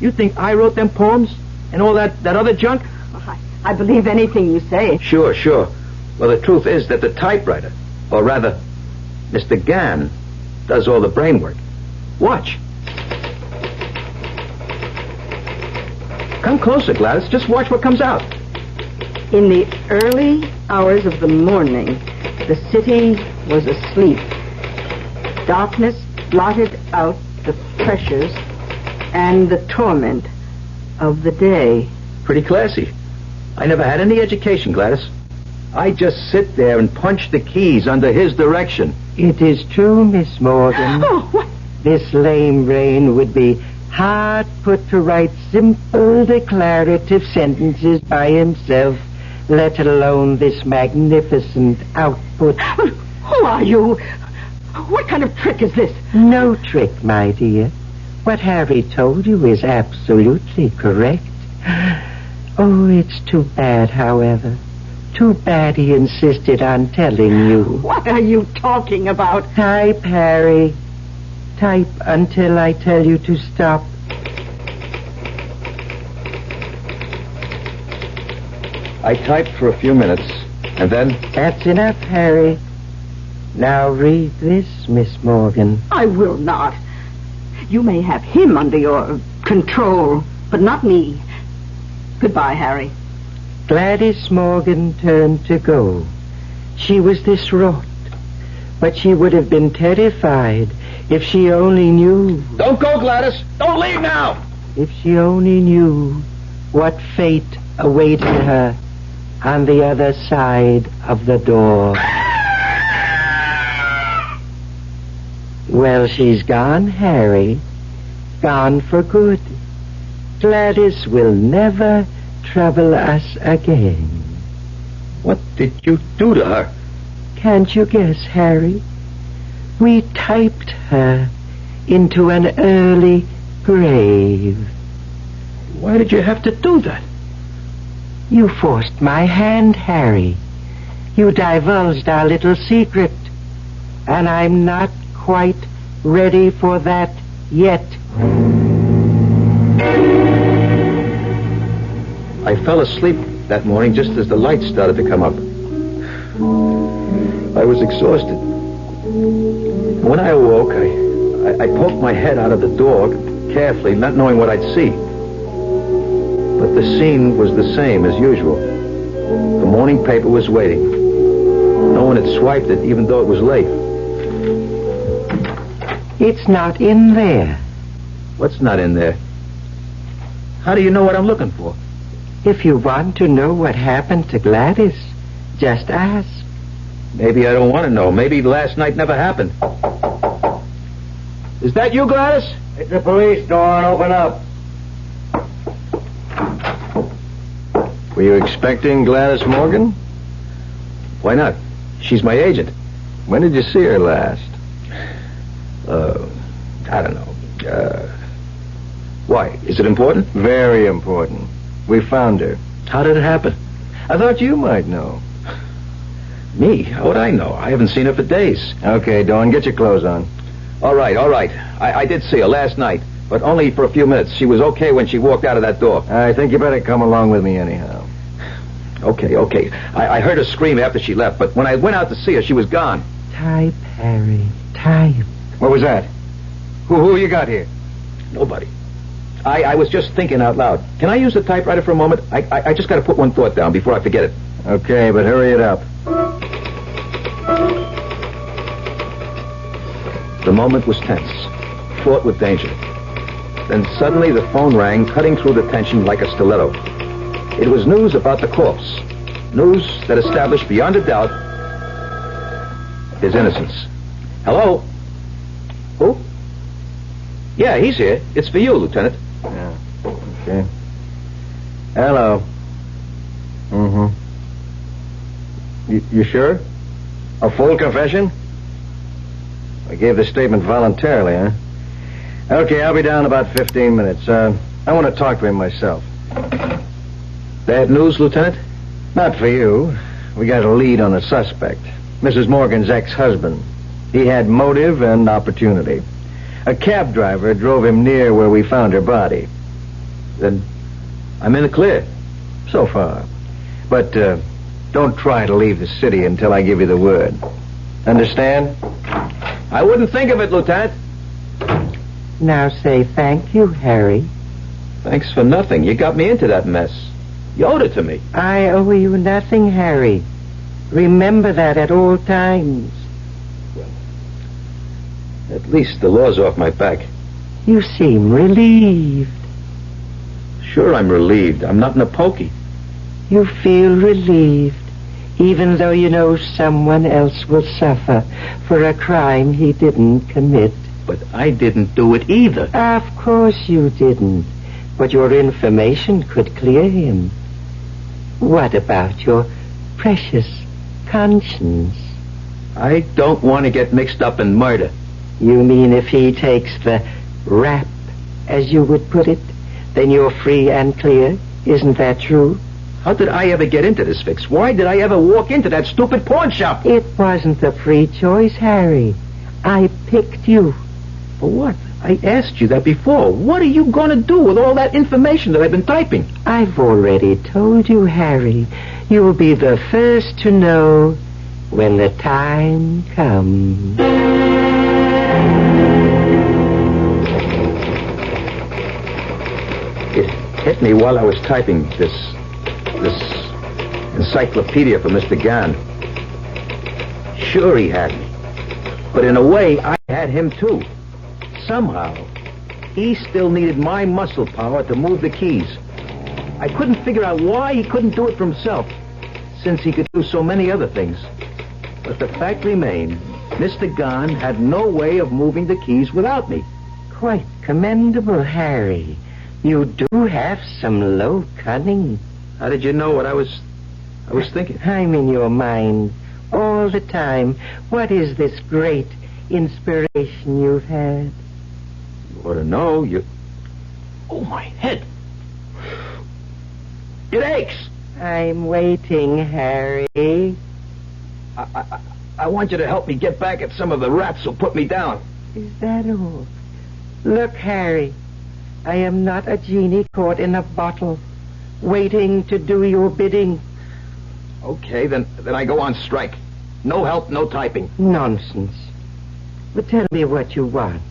You think I wrote them poems and all that other junk? I believe anything you say. Sure. Well, the truth is that the typewriter, or rather, Mr. Gann, does all the brain work. Watch. Come closer, Gladys. Just watch what comes out. In the early hours of the morning, the city was asleep. Darkness blotted out the pressures and the torment of the day. Pretty classy. I never had any education, Gladys. I just sit there and punch the keys under his direction. It is true, Miss Morgan. Oh, what? This lame brain would be hard put to write simple declarative sentences by himself, let alone this magnificent output. Who are you? What kind of trick is this? No trick, my dear. What Harry told you is absolutely correct. Oh, it's too bad, however. Too bad he insisted on telling you. What are you talking about? Type, Harry. Type until I tell you to stop. I typed for a few minutes, and then... That's enough, Harry. Now read this, Miss Morgan. I will not. You may have him under your control, but not me. Goodbye, Harry. Gladys Morgan turned to go. She was distraught, but she would have been terrified if she only knew. Don't go, Gladys! Don't leave now! If she only knew what fate awaited her on the other side of the door. Well, she's gone, Harry. Gone for good. Gladys will never trouble us again. What did you do to her? Can't you guess, Harry? We typed her into an early grave. Why did you have to do that? You forced my hand, Harry. You divulged our little secret. And I'm not quite ready for that yet. I fell asleep that morning just as the lights started to come up. I was exhausted. When I awoke, I poked my head out of the door carefully, not knowing what I'd see. But the scene was the same as usual. The morning paper was waiting. No one had swiped it, even though it was late. It's not in there. What's not in there? How do you know what I'm looking for? If you want to know what happened to Gladys, just ask. Maybe I don't want to know. Maybe last night never happened. Is that you, Gladys? It's the police, Dawn. Open up. Were you expecting Gladys Morgan? Why not? She's my agent. When did you see her last? I don't know. Why? Is it important? Very important. We found her. How did it happen? I thought you might know. Me? How would I know? I haven't seen her for days. Okay, Dawn, get your clothes on. All right. I did see her last night, but only for a few minutes. She was okay when she walked out of that door. I think you better come along with me anyhow. Okay. I heard her scream after she left, but when I went out to see her, she was gone. Type, Harry, type. What was that? Who you got here? Nobody. I was just thinking out loud. Can I use the typewriter for a moment? I just got to put one thought down before I forget it. Okay, but hurry it up. The moment was tense, fraught with danger. Then suddenly the phone rang, cutting through the tension like a stiletto. It was news about the corpse. News that established beyond a doubt his innocence. Hello? Who? Yeah, he's here. It's for you, Lieutenant. Yeah. Okay. Hello. Mm-hmm. You sure? A full confession? I gave the statement voluntarily, huh? Okay, I'll be down in about 15 minutes. I want to talk to him myself. Bad news, Lieutenant? Not for you. We got a lead on a suspect. Mrs. Morgan's ex-husband. He had motive and opportunity. A cab driver drove him near where we found her body. Then I'm in the clear. So far. But don't try to leave the city until I give you the word. Understand? I wouldn't think of it, Lieutenant. Now say thank you, Harry. Thanks for nothing. You got me into that mess. You owed it to me. I owe you nothing, Harry. Remember that at all times. At least the law's off my back. You seem relieved. Sure, I'm relieved. I'm not in a pokey. You feel relieved, even though you know someone else will suffer for a crime he didn't commit. But I didn't do it either. Of course you didn't. But your information could clear him. What about your precious conscience? I don't want to get mixed up in murder. You mean if he takes the rap, as you would put it, then you're free and clear? Isn't that true? How did I ever get into this fix? Why did I ever walk into that stupid pawn shop? It wasn't a free choice, Harry. I picked you. For what? I asked you that before. What are you going to do with all that information that I've been typing? I've already told you, Harry. You'll be the first to know when the time comes. It hit me while I was typing this encyclopedia for Mr. Gann. Sure, he had me. But in a way, I had him too. Somehow, he still needed my muscle power to move the keys. I couldn't figure out why he couldn't do it for himself, since he could do so many other things. But the fact remained, Mr. Gann had no way of moving the keys without me. Quite commendable, Harry. You do have some low cunning. How did you know what I was thinking? I'm in your mind all the time. What is this great inspiration you've had? You ought to know. Oh, my head. It aches. I'm waiting, Harry. I want you to help me get back at some of the rats who put me down. Is that all? Look, Harry, I am not a genie caught in a bottle, waiting to do your bidding. Okay, then I go on strike. No help, no typing. Nonsense. But tell me what you want.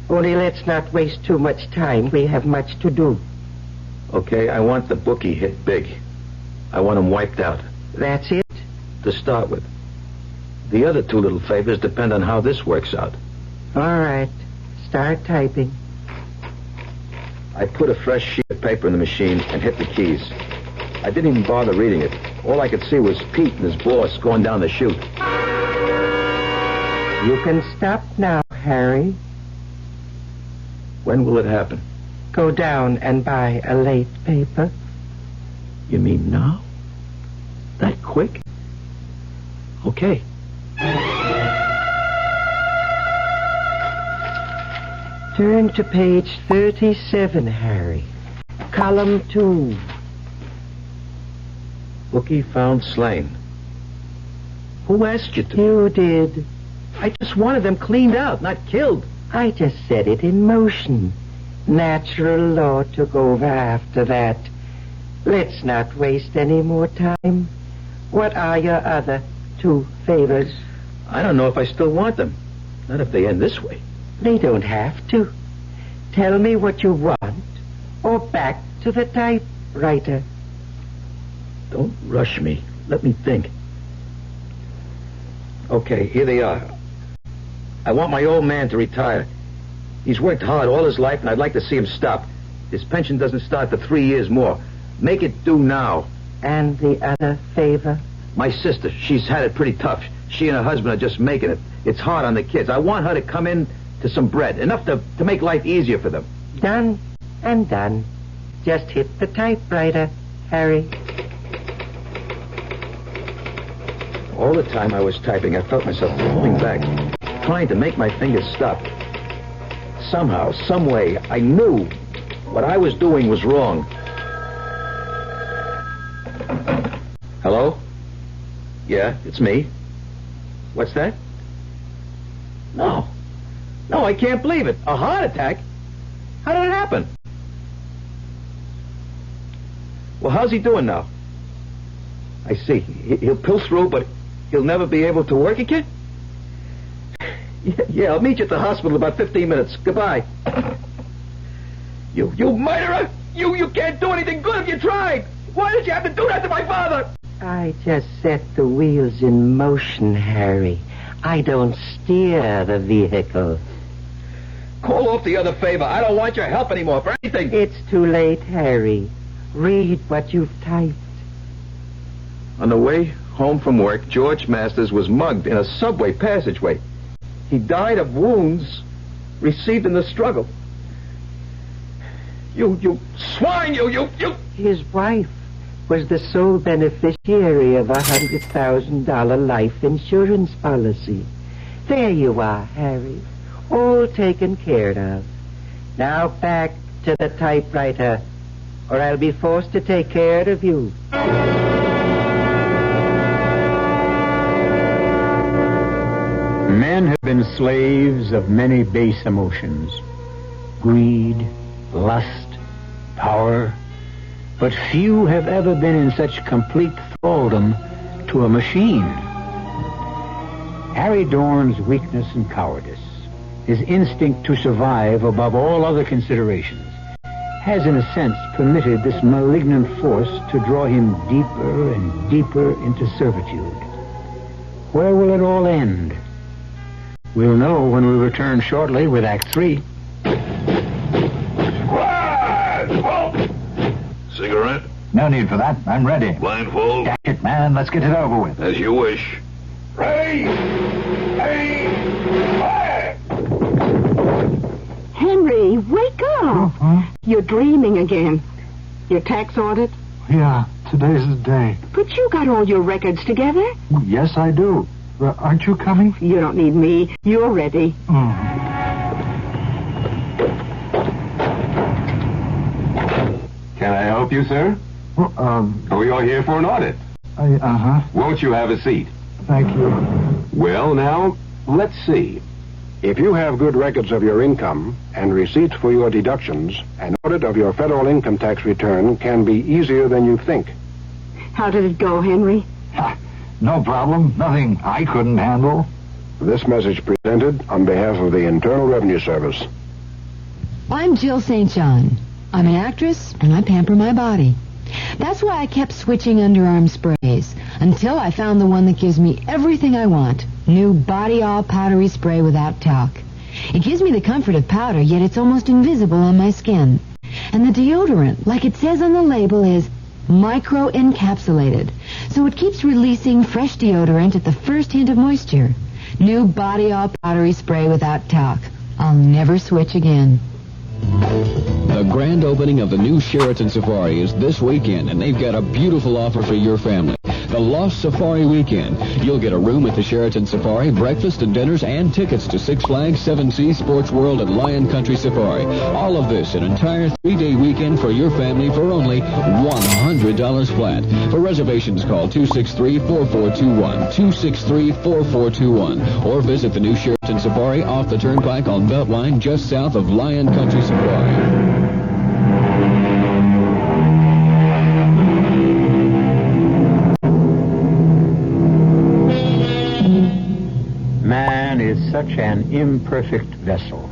Only let's not waste too much time. We have much to do. Okay, I want the bookie hit big. I want him wiped out. That's it? To start with. The other two little favors depend on how this works out. All right. Start typing. I put a fresh sheet of paper in the machine and hit the keys. I didn't even bother reading it. All I could see was Pete and his boss going down the chute. You can stop now, Harry. When will it happen? Go down and buy a late paper. You mean now? That quick? Okay. Turn to page 37, Harry. Column 2. Bookie found slain. Who asked you to? You did. I just wanted them cleaned out, not killed. I just set it in motion. Natural law took over after that. Let's not waste any more time. What are your other two favors? I don't know if I still want them. Not if they end this way. They don't have to. Tell me what you want, or back to the typewriter. Don't rush me. Let me think. Okay, here they are. I want my old man to retire. He's worked hard all his life, and I'd like to see him stop. His pension doesn't start for 3 years more. Make it due now. And the other favor? My sister, she's had it pretty tough. She and her husband are just making it. It's hard on the kids. I want her to come in to some bread, enough to make life easier for them. Done and done. Just hit the typewriter, Harry. All the time I was typing, I felt myself pulling back, trying to make my fingers stop. Somehow, some way, I knew what I was doing was wrong. Hello? Yeah, it's me. What's that? No, I can't believe it. A heart attack? How did it happen? Well, how's he doing now? I see. He'll pull through, but he'll never be able to work again? Yeah, I'll meet you at the hospital in about 15 minutes. Goodbye. You murderer! You can't do anything good if you tried! Why did you have to do that to my father? I just set the wheels in motion, Harry. I don't steer the vehicle. Call off the other favor. I don't want your help anymore for anything. It's too late, Harry. Read what you've typed. On the way home from work, George Masters was mugged in a subway passageway. He died of wounds received in the struggle. You swine, you! His wife was the sole beneficiary of a $100,000 life insurance policy. There you are, Harry. All taken care of. Now back to the typewriter, or I'll be forced to take care of you. Men have been slaves of many base emotions. Greed, lust, power. But few have ever been in such complete thraldom to a machine. Harry Dorn's weakness and cowardice, his instinct to survive above all other considerations, has in a sense permitted this malignant force to draw him deeper and deeper into servitude. Where will it all end? We'll know when we return shortly with Act 3. Cigarette? No need for that. I'm ready. Blindfold? Dash it, man. Let's get it over with. As you wish. Ready? Henry, wake up. You're dreaming again. Your tax audit? Yeah, today's the day. But you got all your records together. Yes, I do. Aren't you coming? You don't need me. You're ready. Can I help you, sir? You're here for an audit. Won't you have a seat? Thank you. Well, now, let's see. If you have good records of your income and receipts for your deductions, an audit of your federal income tax return can be easier than you think. How did it go, Henry? No problem. Nothing I couldn't handle. This message presented on behalf of the Internal Revenue Service. I'm Jill St. John. I'm an actress, and I pamper my body. That's why I kept switching underarm sprays, until I found the one that gives me everything I want. New Body All Powdery Spray without talc. It gives me the comfort of powder, yet it's almost invisible on my skin. And the deodorant, like it says on the label, is micro-encapsulated, so it keeps releasing fresh deodorant at the first hint of moisture. New Body All Powdery Spray without talc. I'll never switch again. The grand opening of the new Sheraton Safari is this weekend, and they've got a beautiful offer for your family. The Lost Safari Weekend. You'll get a room at the Sheraton Safari, breakfast and dinners, and tickets to Six Flags, Seven Seas, Sports World, and Lion Country Safari. All of this, an entire 3-day weekend for your family for only $100 flat. For reservations, call 263-4421, 263-4421, or visit the new Sheraton Safari off the Turnpike on Beltline just south of Lion Country Safari. Man is such an imperfect vessel.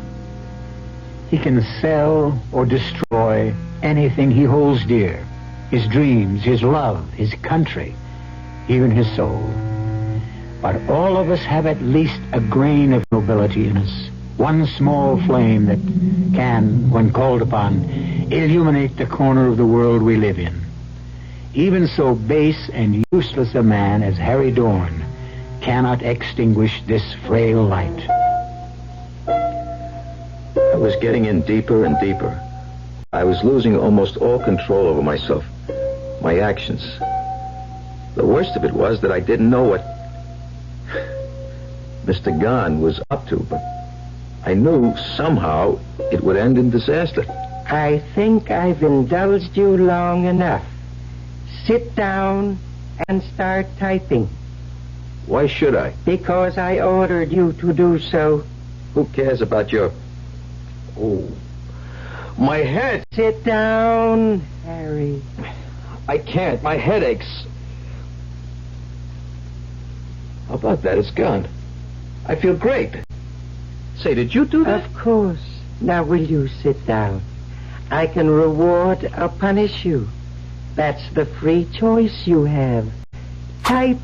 He can sell or destroy anything he holds dear, his dreams, his love, his country, even his soul. But all of us have at least a grain of nobility in us, one small flame that can, when called upon, illuminate the corner of the world we live in. Even so base and useless a man as Harry Dorn cannot extinguish this frail light. I was getting in deeper and deeper. I was losing almost all control over myself, my actions. The worst of it was that I didn't know what Mr. Gahn was up to, but I knew somehow it would end in disaster. I think I've indulged you long enough. Sit down and start typing. Why should I? Because I ordered you to do so. Who cares about your... Oh, my head. Sit down, Harry. I can't. My head aches. How about that? It's gone. I feel great. Say, did you do that? Of course. Now will you sit down? I can reward or punish you. That's the free choice you have. Type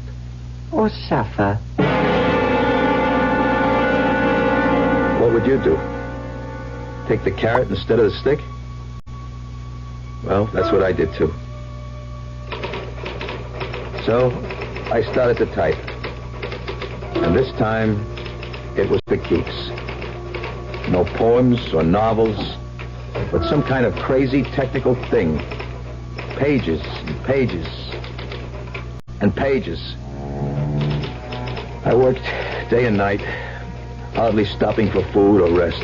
or suffer. What would you do? Take the carrot instead of the stick? Well, that's what I did too. So, I started to type. And this time, it was for keeps. No poems or novels, but some kind of crazy technical thing. Pages and pages and pages. I worked day and night, hardly stopping for food or rest.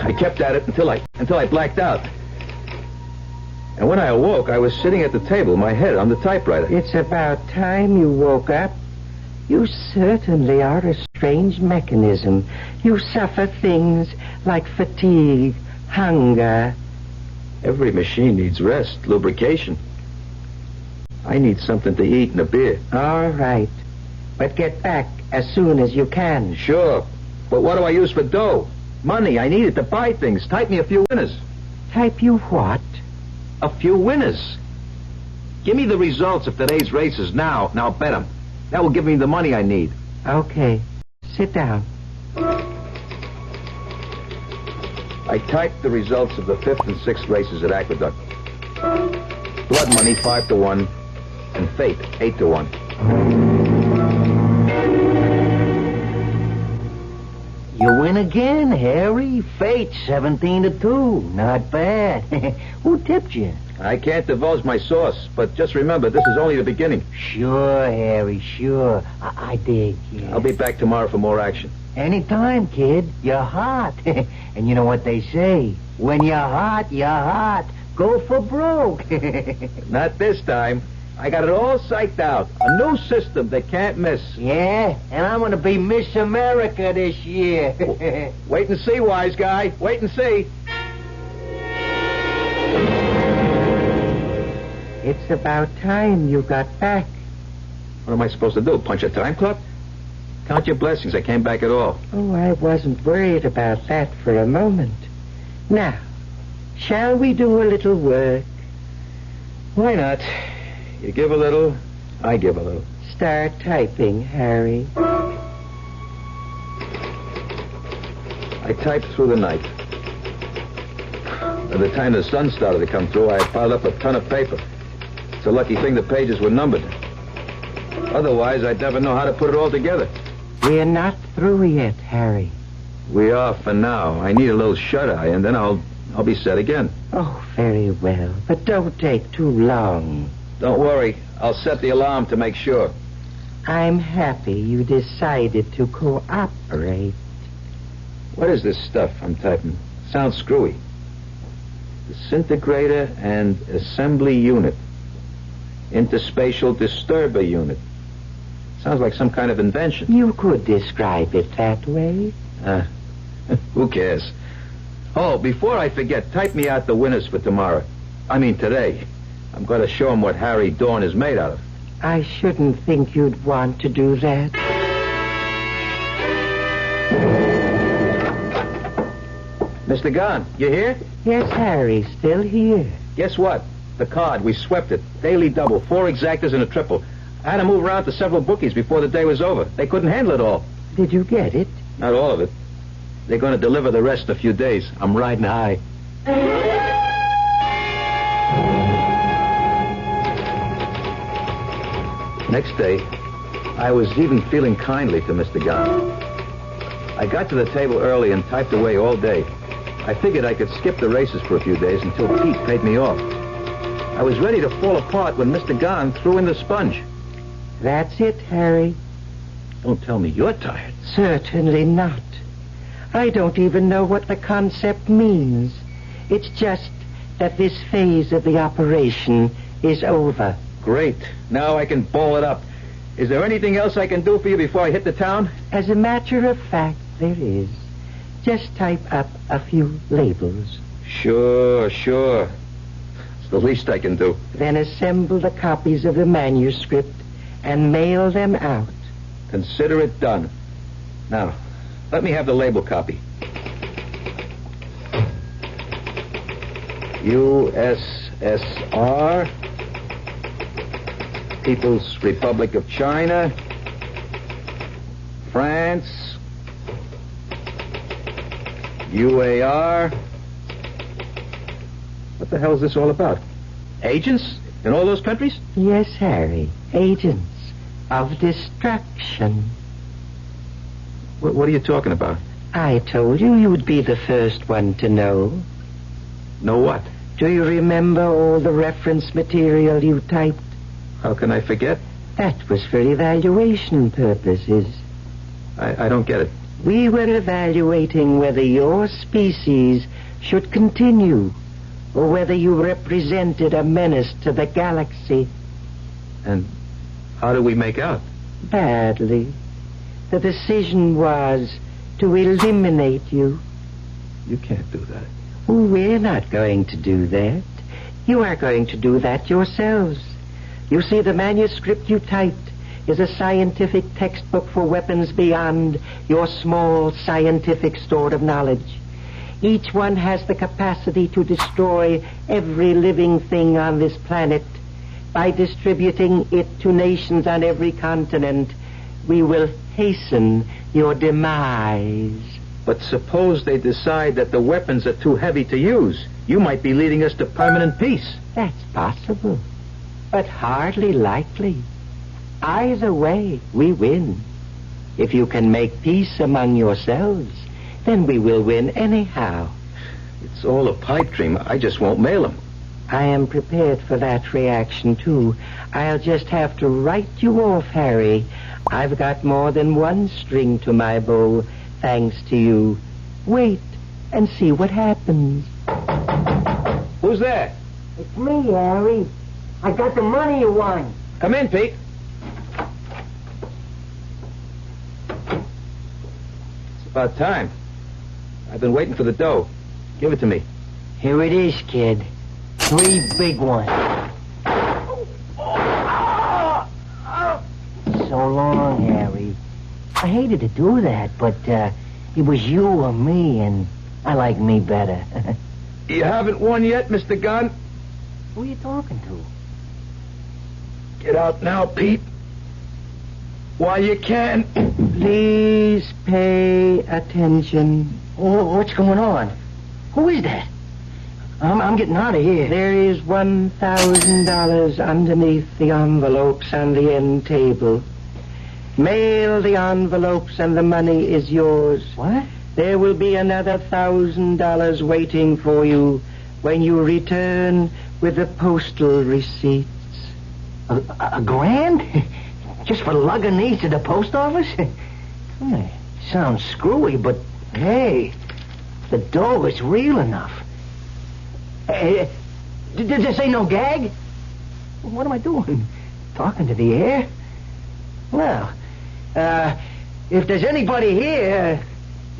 I kept at it until I blacked out. And when I awoke, I was sitting at the table, my head on the typewriter. It's about time you woke up. You certainly are a strange mechanism. You suffer things like fatigue, hunger. Every machine needs rest, lubrication. I need something to eat and a beer. All right. But get back as soon as you can. Sure. But what do I use for dough? Money. I need it to buy things. Type me a few winners. Type you what? A few winners. Give me the results of today's races now. Now bet them. That will give me the money I need. Okay. Sit down. I typed the results of the 5th and 6th races at Aqueduct. Blood money 5-1, and fate 8-1. You win again, Harry. Fate 17-2. Not bad. Who tipped you? I can't divulge my source, but just remember, this is only the beginning. Sure, Harry, sure. I dig, kid. I'll be back tomorrow for more action. Anytime, kid. You're hot. And you know what they say? When you're hot, you're hot. Go for broke. Not this time. I got it all psyched out. A new system they can't miss. Yeah? And I'm going to be Miss America this year. Wait and see, wise guy. Wait and see. It's about time you got back. What am I supposed to do? Punch a time clock? Count your blessings. I came back at all. Oh, I wasn't worried about that for a moment. Now, shall we do a little work? Why not? You give a little, I give a little. Start typing, Harry. I typed through the night. By the time the sun started to come through, I had piled up a ton of paper. It's a lucky thing the pages were numbered. Otherwise, I'd never know how to put it all together. We're not through yet, Harry. We are for now. I need a little shut-eye, and then I'll be set again. Oh, very well. But don't take too long. Don't worry. I'll set the alarm to make sure. I'm happy you decided to cooperate. What is this stuff I'm typing? Sounds screwy. Disintegrator and assembly unit. Interspatial disturber unit. Sounds like some kind of invention. You could describe it that way. Who cares? Oh, before I forget, type me out the winners for tomorrow. I mean today. I'm going to show them what Harry Dorn is made out of. I shouldn't think you'd want to do that. Mr. Gunn, you here? Yes, Harry, still here. Guess what? The card, we swept it. Daily double, 4 exactas and a triple. I had to move around to several bookies before the day was over. They couldn't handle it all. Did you get it? Not all of it. They're going to deliver the rest in a few days. I'm riding high. Next day, I was even feeling kindly to Mr. Gunn. I got to the table early and typed away all day. I figured I could skip the races for a few days until Pete paid me off. I was ready to fall apart when Mr. Gunn threw in the sponge. That's it, Harry. Don't tell me you're tired. Certainly not. I don't even know what the concept means. It's just that this phase of the operation is over. Great. Now I can ball it up. Is there anything else I can do for you before I hit the town? As a matter of fact, there is. Just type up a few labels. Sure. It's the least I can do. Then assemble the copies of the manuscript and mail them out. Consider it done. Now, let me have the label copy. USSR, People's Republic of China, France, UAR. What the hell is this all about? Agents in all those countries? Yes, Harry. Agents of destruction. What are you talking about? I told you you'd be the first one to know. Know what? Do you remember all the reference material you typed? How can I forget? That was for evaluation purposes. I don't get it. We were evaluating whether your species should continue or whether you represented a menace to the galaxy. And how do we make out? Badly. The decision was to eliminate you. You can't do that. Oh, we're not going to do that. You are going to do that yourselves. You see, the manuscript you typed is a scientific textbook for weapons beyond your small scientific store of knowledge. Each one has the capacity to destroy every living thing on this planet. By distributing it to nations on every continent, we will hasten your demise. But suppose they decide that the weapons are too heavy to use. You might be leading us to permanent peace. That's possible, but hardly likely. Either way, we win. If you can make peace among yourselves, then we will win anyhow. It's all a pipe dream. I just won't mail them. I am prepared for that reaction, too. I'll just have to write you off, Harry. I've got more than one string to my bow, thanks to you. Wait and see what happens. Who's there? It's me, Harry. I got the money you won. Come in, Pete. It's about time. I've been waiting for the dough. Give it to me. Here it is, kid. 3 big ones. So long, Harry. I hated to do that, but it was you or me, and I like me better. You haven't won yet, Mr. Gunn? Who are you talking to? Get out now, Pete. While you can. Please pay attention. Oh, what's going on? Who is that? I'm getting out of here. There is $1,000 underneath the envelopes on the end table. Mail the envelopes and the money is yours. What? There will be another $1,000 waiting for you when you return with the postal receipts. A grand? Just for lugging these to the post office? Sounds screwy, but hey, the dough is real enough. Did this ain't no gag? What am I doing? Talking to the air? Well, if there's anybody here,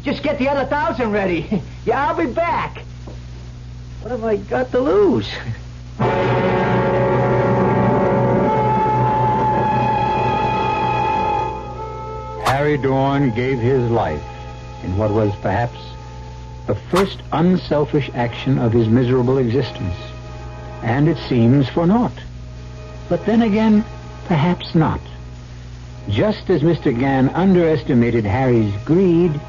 just get the other 1,000 ready. Yeah, I'll be back. What have I got to lose? Harry Dorn gave his life in what was perhaps the first unselfish action of his miserable existence. And it seems for naught. But then again, perhaps not. Just as Mr. Gann underestimated Harry's greed,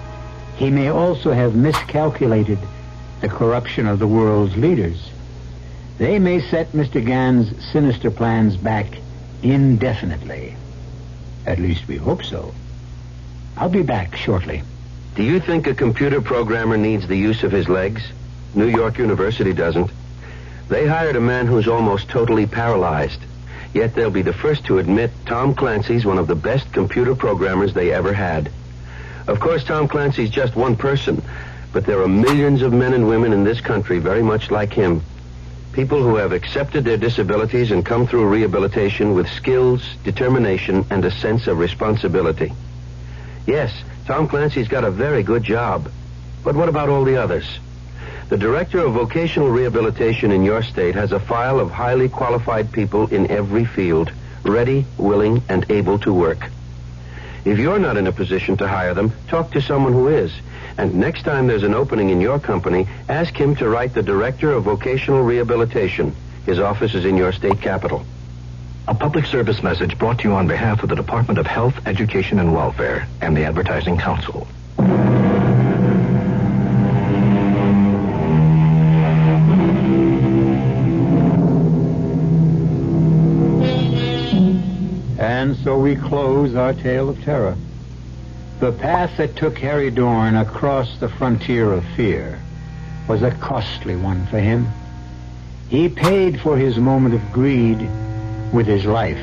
he may also have miscalculated the corruption of the world's leaders. They may set Mr. Gann's sinister plans back indefinitely. At least we hope so. I'll be back shortly. Do you think a computer programmer needs the use of his legs? New York University doesn't. They hired a man who's almost totally paralyzed. Yet they'll be the first to admit Tom Clancy's one of the best computer programmers they ever had. Of course, Tom Clancy's just one person, but there are millions of men and women in this country very much like him. People who have accepted their disabilities and come through rehabilitation with skills, determination, and a sense of responsibility. Yes, Tom Clancy's got a very good job. But what about all the others? The director of vocational rehabilitation in your state has a file of highly qualified people in every field, ready, willing, and able to work. If you're not in a position to hire them, talk to someone who is. And next time there's an opening in your company, ask him to write the director of vocational rehabilitation. His office is in your state capital. A public service message brought to you on behalf of the Department of Health, Education, and Welfare and the Advertising Council. And so we close our tale of terror. The path that took Harry Dorn across the frontier of fear was a costly one for him. He paid for his moment of greed with his life.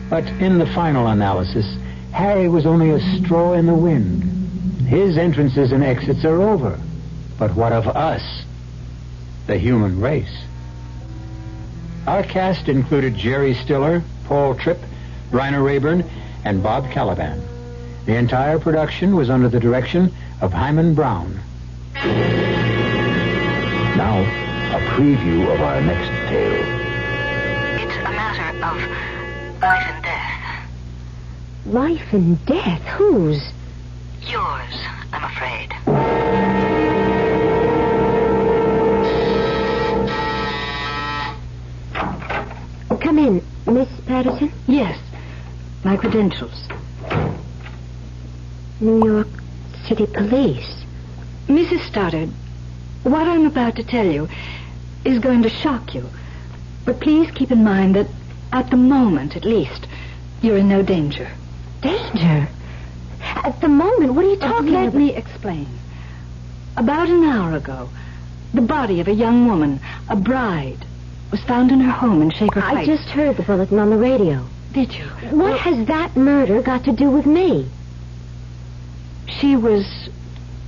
But in the final analysis, Harry was only a straw in the wind. His entrances and exits are over. But what of us, the human race? Our cast included Jerry Stiller, Paul Tripp, Rainer Rayburn, and Bob Caliban. The entire production was under the direction of Hyman Brown. Now, a preview of our next tale. It's a matter of life and death. Life and death? Whose? Yours, I'm afraid. Come in, Miss Patterson. Yes, my credentials. New York City Police. Mrs. Stoddard, what I'm about to tell you is going to shock you. But please keep in mind that, at the moment at least, you're in no danger. Danger? At the moment? What are you talking about? Let me explain. About an hour ago, the body of a young woman, a bride, was found in her home in Shaker Heights. I just heard the bulletin on the radio. Did you? What has that murder got to do with me? She was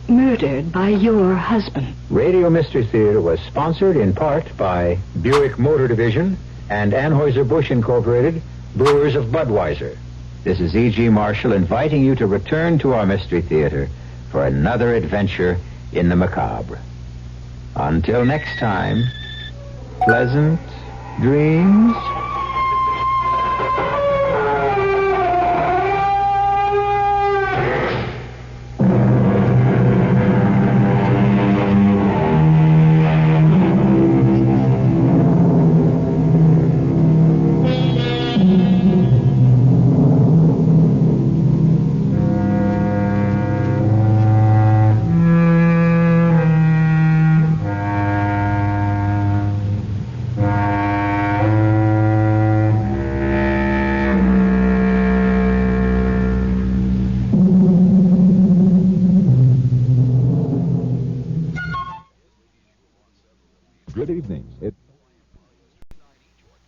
murdered by your husband. Radio Mystery Theater was sponsored in part by Buick Motor Division and Anheuser-Busch Incorporated, Brewers of Budweiser. This is E.G. Marshall inviting you to return to our Mystery Theater for another adventure in the macabre. Until next time, pleasant dreams. Good evening.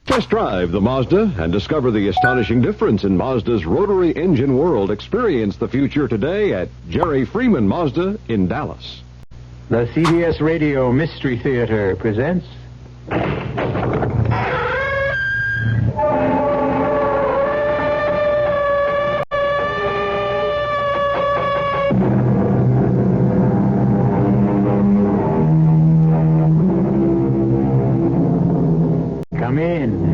Test drive the Mazda and discover the astonishing difference in Mazda's rotary engine world. Experience the future today at Jerry Freeman Mazda in Dallas. The CBS Radio Mystery Theater presents... Come in.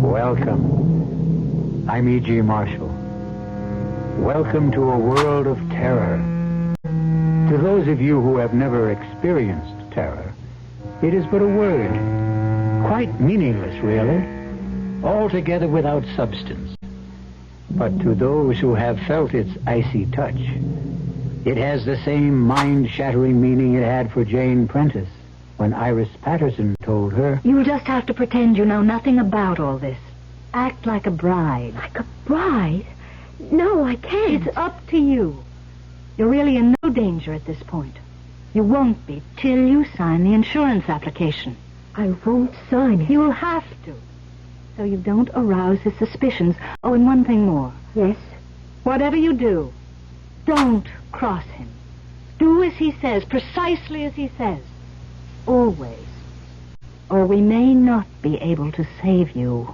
Welcome. I'm E.G. Marshall. Welcome to a world of terror. To those of you who have never experienced terror, it is but a word, quite meaningless, really, altogether without substance. But to those who have felt its icy touch, it has the same mind-shattering meaning it had for Jane Prentice when Iris Patterson told her, You'll just have to pretend you know nothing about all this. Act like a bride. Like a bride? No, I can't. It's up to you. You're really in no danger at this point. You won't be till you sign the insurance application. I won't sign it. You'll have to, so you don't arouse his suspicions. Oh, and one thing more. Yes? Whatever you do, don't cross him. Do as he says, precisely as he says. Always. Or we may not be able to save you.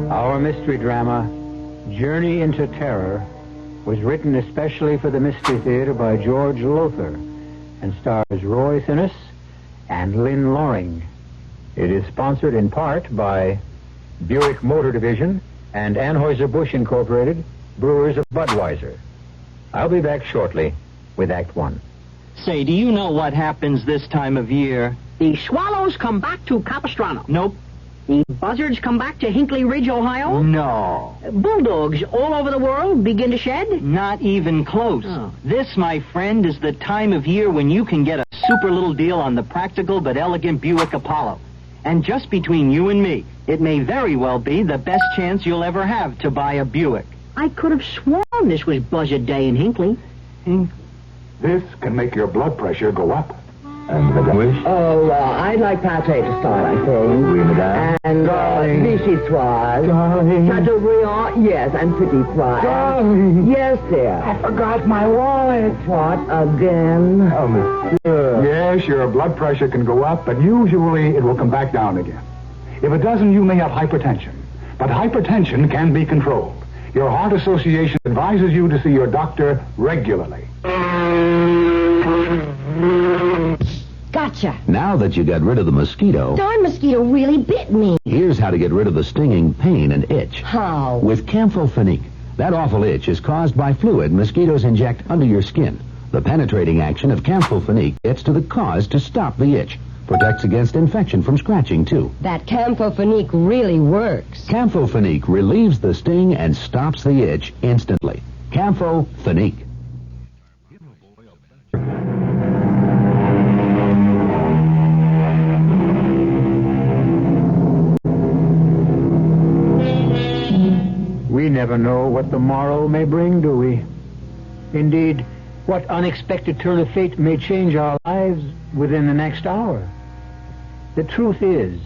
Our mystery drama, Journey into Terror, was written especially for the Mystery Theater by George Lothar and stars Roy Thinnis and Lynn Loring. It is sponsored in part by Buick Motor Division and Anheuser-Busch Incorporated, brewers of Budweiser. I'll be back shortly with Act One. Say, do you know what happens this time of year? The swallows come back to Capistrano. Nope. The buzzards come back to Hinckley Ridge, Ohio. No. Bulldogs all over the world begin to shed. Not even close. Oh. This, my friend, is the time of year when you can get a super little deal on the practical but elegant Buick Apollo. And just between you and me, it may very well be the best chance you'll ever have to buy a Buick. I could have sworn this was Buzzard Day in Hinckley. This can make your blood pressure go up. And the wish? Oh, I'd like pate to start, I think. Oui, madame. And vichyssoise. Darling. Chateaubriand, yes, and petit pois. Darling. Yes, dear. I forgot my wallet. What, again? Oh, monsieur. Yes, your blood pressure can go up, but usually it will come back down again. If it doesn't, you may have hypertension. But hypertension can be controlled. Your Heart Association advises you to see your doctor regularly. Gotcha. Now that you got rid of the mosquito, Darn mosquito really bit me. here's how to get rid of the stinging pain and itch. How? With Camphofenique. That awful itch is caused by fluid mosquitoes inject under your skin. The penetrating action of Camphofenique gets to the cause to stop the itch. Protects against infection from scratching, too. That Camphofenique really works. Camphofenique relieves the sting and stops the itch instantly. Camphofenique. We never know what the morrow may bring, do we? Indeed, what unexpected turn of fate may change our lives within the next hour. The truth is,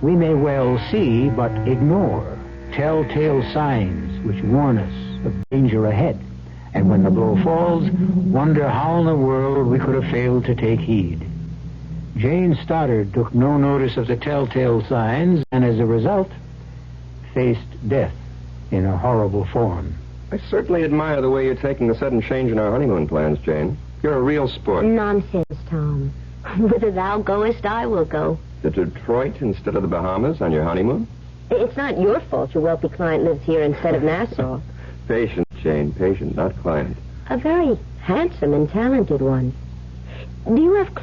we may well see but ignore telltale signs which warn us of danger ahead. And when the blow falls, wonder how in the world we could have failed to take heed. Jane Stoddard took no notice of the telltale signs and as a result faced death in a horrible form. I certainly admire the way you're taking the sudden change in our honeymoon plans, Jane. You're a real sport. Nonsense, Tom. Whither thou goest, I will go. To Detroit instead of the Bahamas on your honeymoon? It's not your fault your wealthy client lives here instead of Nassau. Patient, Jane, patient, not client. A very handsome and talented one. Do you have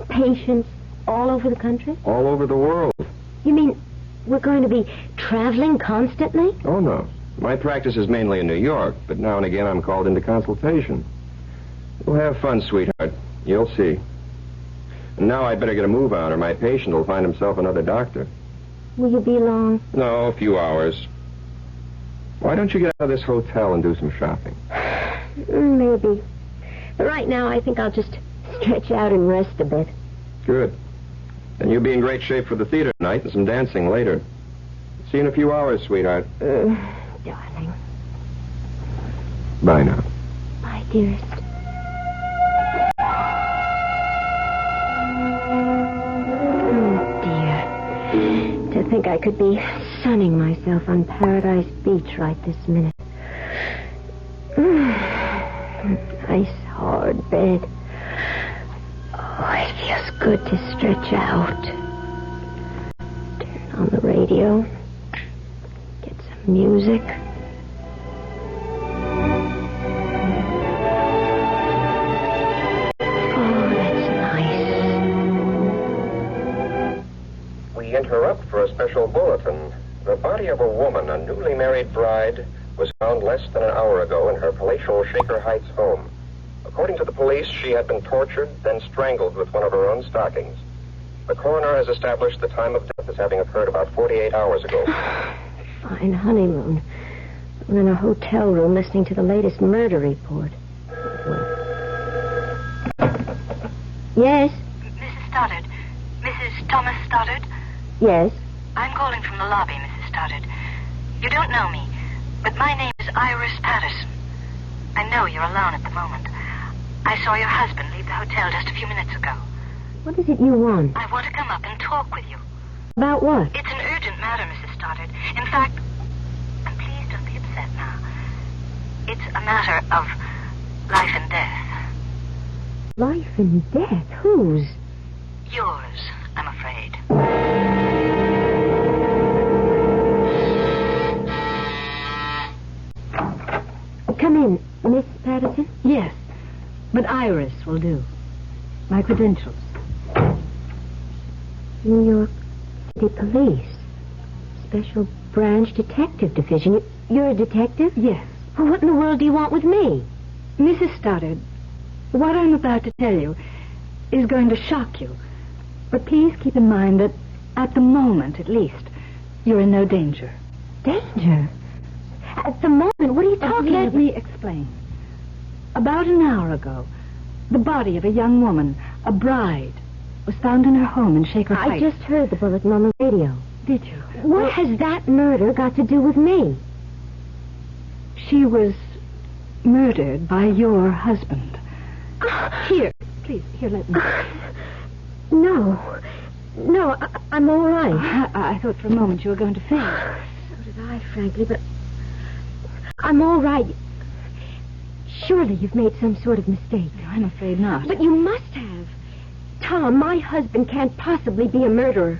patients all over the country? All over the world. You mean we're going to be traveling constantly? Oh, no. My practice is mainly in New York, but now and again I'm called into consultation. We'll have fun, sweetheart. You'll see. And now I'd better get a move on, or my patient will find himself another doctor. Will you be long? No, a few hours. Why don't you get out of this hotel and do some shopping? Maybe. But right now I think I'll just stretch out and rest a bit. Good. Then you'll be in great shape for the theater tonight and some dancing later. See you in a few hours, sweetheart. Darling. Bye now. Bye, dearest. Oh, dear. To think I could be sunning myself on Paradise Beach right this minute. Nice hard bed. Oh, Oh, it feels good to stretch out. Turn on the radio. Get some music. Oh, that's nice. We interrupt for a special bulletin. The body of a woman, a newly married bride, was found less than an hour ago in her palatial Shaker Heights home. According to the police, she had been tortured, then strangled with one of her own stockings. The coroner has established the time of death as having occurred about 48 hours ago. Fine honeymoon. I'm in a hotel room listening to the latest murder report. Yes? Mrs. Stoddard. Mrs. Thomas Stoddard? Yes? I'm calling from the lobby, Mrs. Stoddard. You don't know me, but my name is Iris Patterson. I know you're alone at the moment. I saw your husband leave the hotel just a few minutes ago. What is it you want? I want to come up and talk with you. About what? It's an urgent matter, Mrs. Stoddard. In fact, and please don't be upset now. It's a matter of life and death. Life and death? Whose? Yours, I'm afraid. Come in, Miss Patterson. Yes, but Iris will do. My credentials. New York City Police. Special Branch Detective Division. You're a detective? Yes. Well, what in the world do you want with me? Mrs. Stoddard, what I'm about to tell you is going to shock you. But please keep in mind that, at the moment at least, you're in no danger. Danger? At the moment? What are you talking about? Let me explain. About an hour ago, the body of a young woman, a bride, was found in her home in Shaker Heights. I just heard the bulletin on the radio. Did you? What has that murder got to do with me? She was murdered by your husband. Here, please, let me. No. No, I'm all right. I thought for a moment you were going to faint. So did I, frankly, but I'm all right. Surely you've made some sort of mistake. I'm afraid not. But you must have. Tom, my husband can't possibly be a murderer.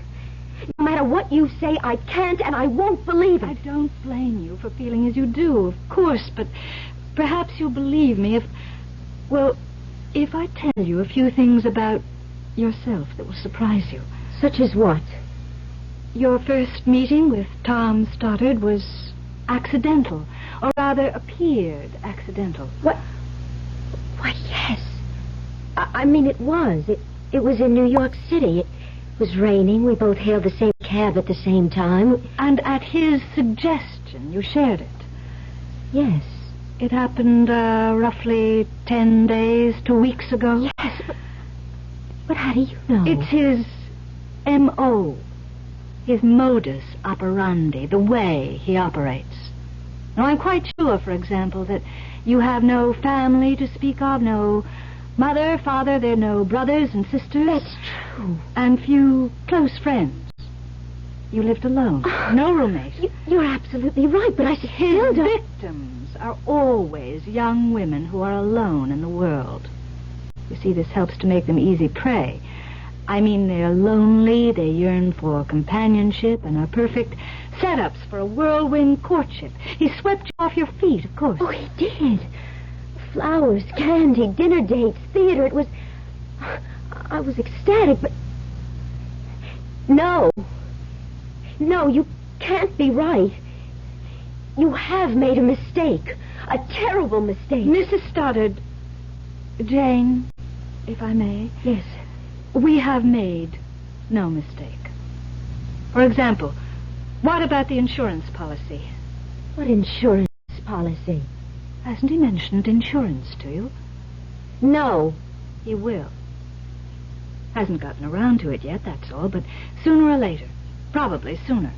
No matter what you say, I can't and I won't believe it. I don't blame you for feeling as you do, of course, but perhaps you'll believe me if I tell you a few things about yourself that will surprise you. Such as what? Your first meeting with Tom Stoddard was accidental, or rather appeared accidental. What? Why, yes. I mean, it was. It was in New York City. It was raining. We both hailed the same cab at the same time. And at his suggestion, you shared it. Yes. It happened roughly 10 days, 2 weeks ago. Yes, but how do you know? It's his M.O., his modus operandi, the way he operates. Now, I'm quite sure, for example, that you have no family to speak of, no mother, father, there are no brothers and sisters. That's true. And few close friends. You lived alone, no roommate. You're absolutely right, but I still His don't... victims are always young women who are alone in the world. You see, this helps to make them easy prey. I mean, they're lonely, they yearn for companionship, and are perfect setups for a whirlwind courtship. He swept you off your feet, of course. Oh, he did. Flowers, candy, dinner dates, theater. It was... I was ecstatic, but... No. No, you can't be right. You have made a mistake. A terrible mistake. Mrs. Stoddard, Jane, if I may. Yes. We have made no mistake. For example, what about the insurance policy? What insurance policy? Hasn't he mentioned insurance to you? No. He will. Hasn't gotten around to it yet, that's all, but sooner or later, probably sooner,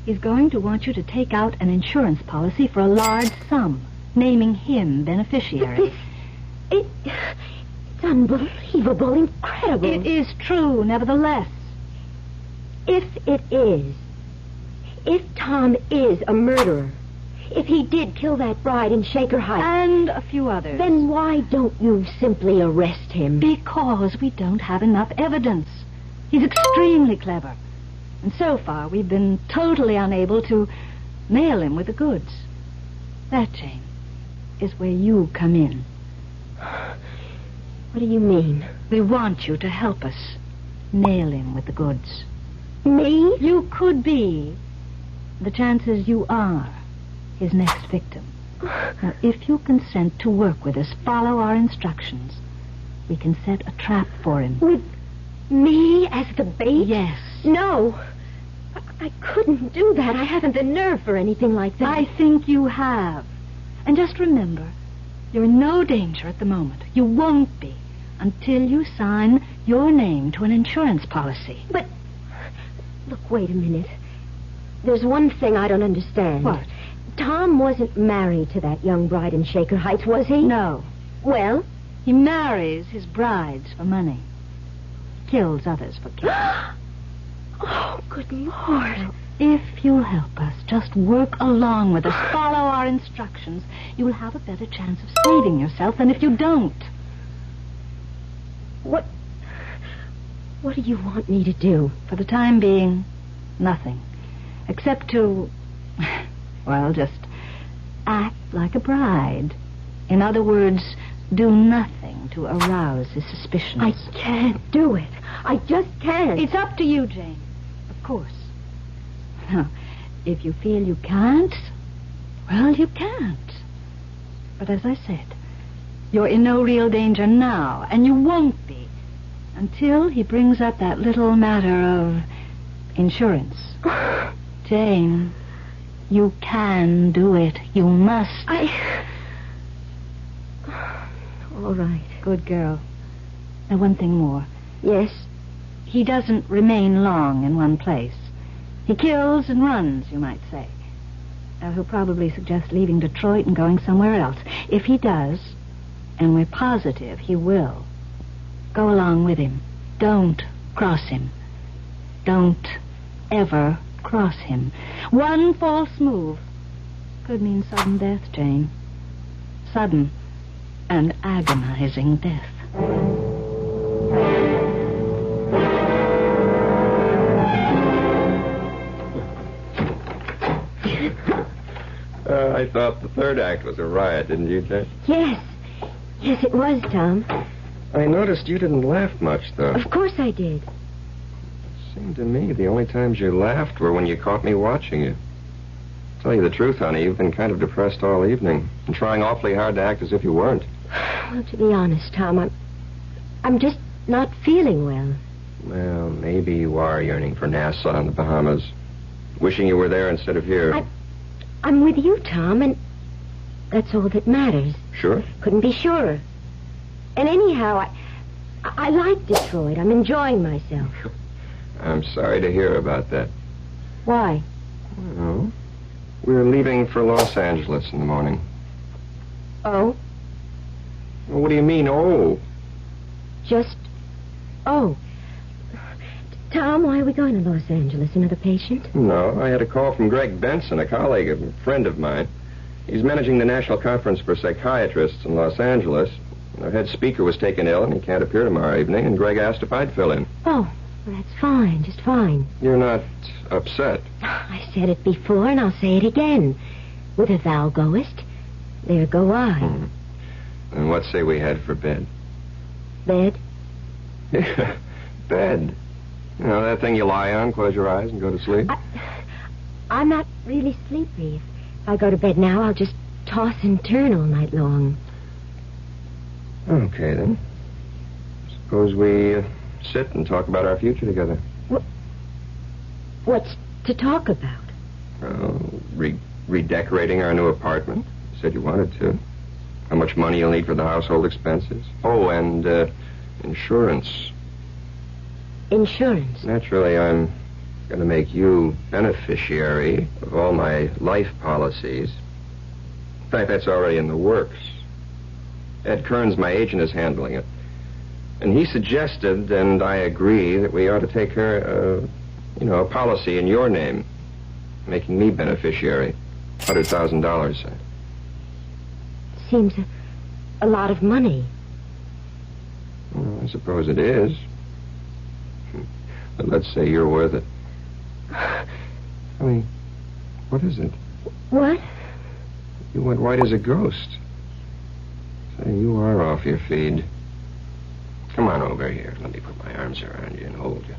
he's going to want you to take out an insurance policy for a large sum, naming him beneficiary. It's unbelievable, incredible. It is true, nevertheless. If it is, if Tom is a murderer, if he did kill that bride in Shaker Heights... And a few others. Then why don't you simply arrest him? Because we don't have enough evidence. He's extremely clever. And so far, we've been totally unable to nail him with the goods. That, Jane, is where you come in. What do you mean? We want you to help us nail him with the goods. Me? You could be. The chances you are his next victim. Now, if you consent to work with us, follow our instructions, we can set a trap for him. With me as the bait? Yes. No. I couldn't do that. I haven't the nerve for anything like that. I think you have. And just remember, you're in no danger at the moment. You won't be until you sign your name to an insurance policy. But, look, wait a minute. There's one thing I don't understand. What? Tom wasn't married to that young bride in Shaker Heights, was he? No. Well? He marries his brides for money. Kills others for killing. Oh, good Lord. Now, if you'll help us, just work along with us, follow our instructions, you'll have a better chance of saving yourself than if you don't. What do you want me to do? For the time being, nothing. Except to, well, just act like a bride. In other words, do nothing to arouse his suspicions. I can't do it. I just can't. It's up to you, Jane. Of course. Now, if you feel you can't, well, you can't. But as I said, you're in no real danger now, and you won't be until he brings up that little matter of insurance. Jane, you can do it. You must. All right. Good girl. Now, one thing more. Yes? He doesn't remain long in one place. He kills and runs, you might say. Now, he'll probably suggest leaving Detroit and going somewhere else. If he does, and we're positive he will, go along with him. Don't cross him. Don't ever cross him. One false move could mean sudden death, Jane. Sudden and agonizing death. I thought the third act was a riot, didn't you, Jane? Yes. Yes, it was, Tom. I noticed you didn't laugh much, though. Of course I did. Seemed to me the only times you laughed were when you caught me watching you. Tell you the truth, honey, you've been kind of depressed all evening and trying awfully hard to act as if you weren't. Well, to be honest, Tom, I'm just not feeling well. Well, maybe you are yearning for Nassau in the Bahamas. Wishing you were there instead of here. I'm with you, Tom, and that's all that matters. Sure? Couldn't be surer. And anyhow, I like Detroit. I'm enjoying myself. I'm sorry to hear about that. Why? Oh. We're leaving for Los Angeles in the morning. Oh? Well, what do you mean, oh? Just, oh. Tom, why are we going to Los Angeles? Another patient? No, I had a call from Greg Benson, a colleague, a friend of mine. He's managing the National Conference for Psychiatrists in Los Angeles. Our head speaker was taken ill, and he can't appear tomorrow evening, and Greg asked if I'd fill in. Oh, well, that's fine, just fine. You're not upset? I said it before, and I'll say it again. Whither thou goest, there go I. Hmm. And what say we head for bed? Bed? Bed. You know, that thing you lie on, close your eyes, and go to sleep? I'm not really sleepy. If I go to bed now, I'll just toss and turn all night long. Okay, then. Suppose we sit and talk about our future together. What's to talk about? Redecorating our new apartment. You said you wanted to. How much money you'll need for the household expenses. Oh, and insurance. Insurance? Naturally, I'm going to make you beneficiary of all my life policies. In fact, that's already in the works. Ed Kearns, my agent, is handling it. And he suggested, and I agree, that we ought to take her, a policy in your name, making me beneficiary. $100,000, say. Seems a lot of money. Well, I suppose it is. But let's say you're worth it. I mean, what is it? What? You went white as a ghost. Say, you are off your feed. Come on over here. Let me put my arms around you and hold you.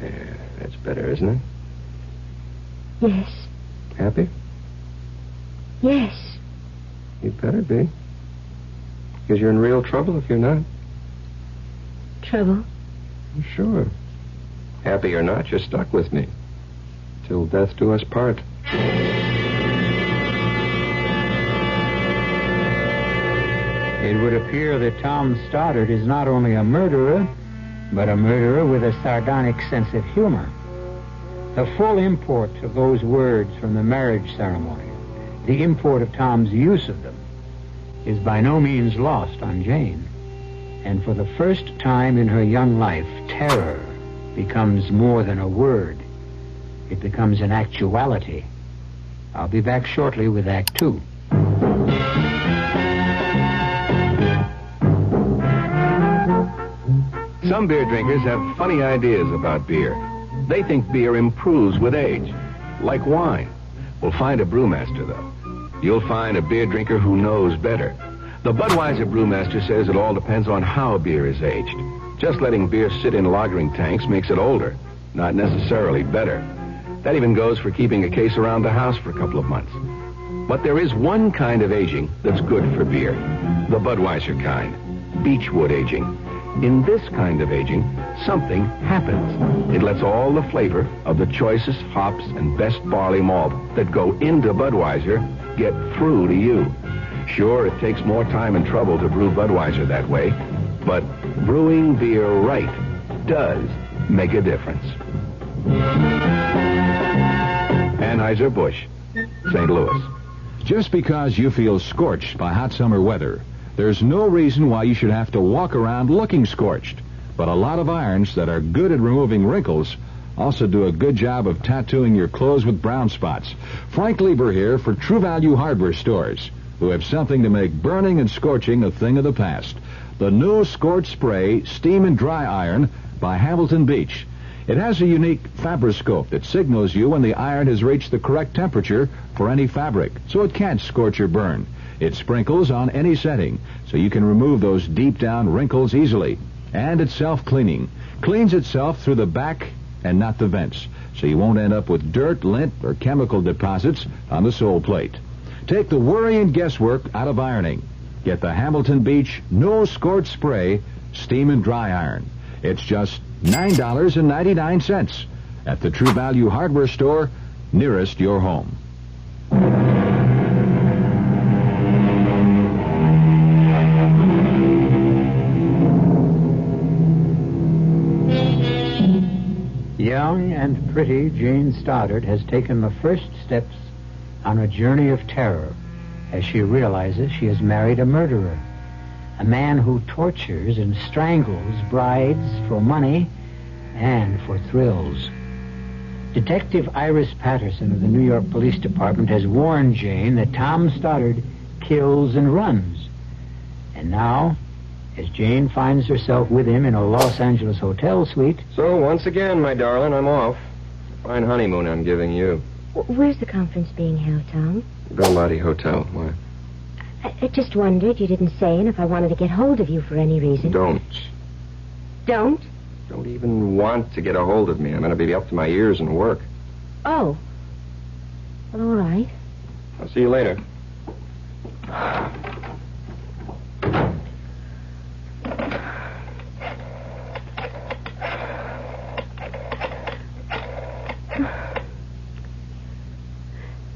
Yeah, that's better, isn't it? Yes. Happy? Yes. You'd better be. Because you're in real trouble if you're not. Trouble? Sure. Happy or not, you're stuck with me. Till death do us part. It would appear that Tom Stoddard is not only a murderer, but a murderer with a sardonic sense of humor. The full import of those words from the marriage ceremony, the import of Tom's use of them, is by no means lost on Jane. And for the first time in her young life, terror becomes more than a word. It becomes an actuality. I'll be back shortly with Act 2. Some beer drinkers have funny ideas about beer. They think beer improves with age, like wine. Well, find a brewmaster, though. You'll find a beer drinker who knows better. The Budweiser brewmaster says it all depends on how beer is aged. Just letting beer sit in lagering tanks makes it older, not necessarily better. That even goes for keeping a case around the house for a couple of months. But there is one kind of aging that's good for beer, the Budweiser kind, beechwood aging. In this kind of aging, something happens. It lets all the flavor of the choicest hops and best barley malt that go into Budweiser get through to you. Sure, it takes more time and trouble to brew Budweiser that way, but brewing beer right does make a difference. Anheuser-Busch, St. Louis. Just because you feel scorched by hot summer weather, there's no reason why you should have to walk around looking scorched. But a lot of irons that are good at removing wrinkles also do a good job of tattooing your clothes with brown spots. Frank Lieber here for True Value Hardware Stores, who have something to make burning and scorching a thing of the past. The new Scorch Spray Steam and Dry Iron by Hamilton Beach. It has a unique fabroscope that signals you when the iron has reached the correct temperature for any fabric, so it can't scorch or burn. It sprinkles on any setting, so you can remove those deep-down wrinkles easily. And it's self-cleaning. Cleans itself through the back and not the vents, so you won't end up with dirt, lint, or chemical deposits on the sole plate. Take the worry and guesswork out of ironing. Get the Hamilton Beach No Scorch Spray Steam and Dry Iron. It's just $9.99 at the True Value Hardware Store nearest your home. Young and pretty Jane Stoddard has taken the first steps on a journey of terror as she realizes she has married a murderer, a man who tortures and strangles brides for money and for thrills. Detective Iris Patterson of the New York Police Department has warned Jane that Tom Stoddard kills and runs. And now, as Jane finds herself with him in a Los Angeles hotel suite... So, once again, my darling, I'm off. Fine honeymoon I'm giving you. Where's the conference being held, Tom? Belmonte Hotel. Why? I just wondered. You didn't say, and if I wanted to get hold of you for any reason. Don't. Don't? Don't even want to get a hold of me. I'm going to be up to my ears in work. Oh. Well, all right. I'll see you later.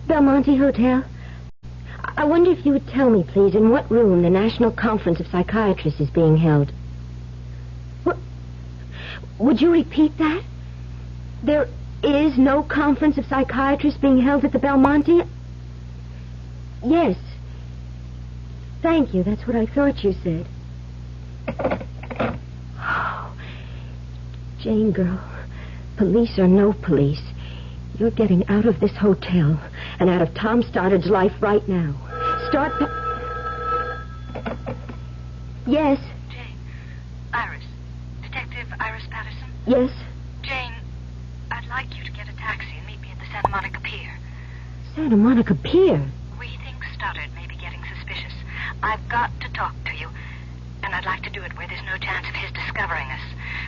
Belmonte Hotel? I wonder if you would tell me, please, in what room the National Conference of Psychiatrists is being held. What? Would you repeat that? There is no Conference of Psychiatrists being held at the Belmonte? Yes. Thank you. That's what I thought you said. Oh, Jane, girl, police or no police, you're getting out of this hotel and out of Tom Stoddard's life right now. Yes? Jane. Iris. Detective Iris Patterson? Yes? Jane, I'd like you to get a taxi and meet me at the Santa Monica Pier. Santa Monica Pier? We think Stoddard may be getting suspicious. I've got to talk to you, and I'd like to do it where there's no chance of his discovering us.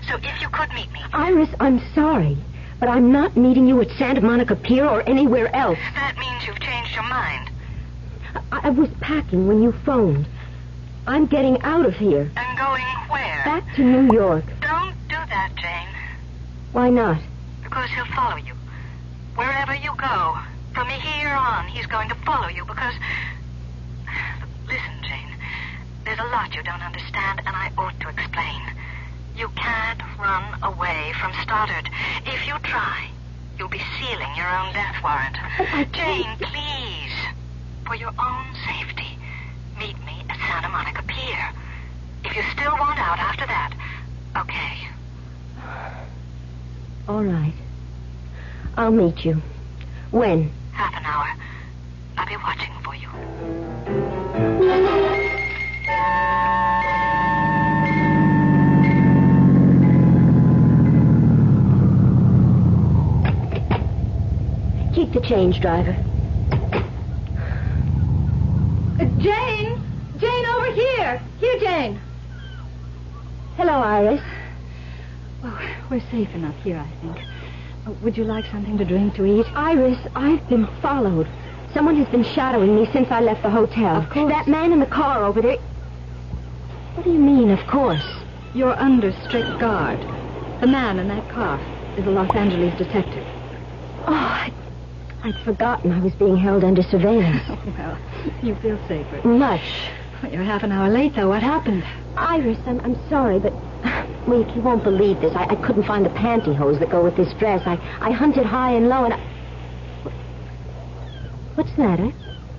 So if you could meet me... Iris, I'm sorry, but I'm not meeting you at Santa Monica Pier or anywhere else. That means you've changed your mind. I was packing when you phoned. I'm getting out of here. And going where? Back to New York. Don't do that, Jane. Why not? Because he'll follow you. Wherever you go, from here on, he's going to follow you because... Listen, Jane, there's a lot you don't understand, and I ought to explain. You can't run away from Stoddard. If you try, you'll be sealing your own death warrant. Jane, please, for your own safety, meet me at Santa Monica Pier. If you still want out after that, okay. All right. I'll meet you. When? Half an hour. I'll be watching for you. Keep the change, driver. Jane! Jane, over here! Here, Jane! Hello, Iris. Oh, we're safe enough here, I think. Would you like something to drink, to eat? Iris, I've been followed. Someone has been shadowing me since I left the hotel. Of course. That man in the car over there... What do you mean, of course? You're under strict guard. The man in that car is a Los Angeles detective. Oh, I'd forgotten I was being held under surveillance. Well, you feel safer. Much. Well, you're half an hour late, though. What happened? Iris, I'm sorry, but... Well, you won't believe this. I couldn't find the pantyhose that go with this dress. I hunted high and low, and What's the matter?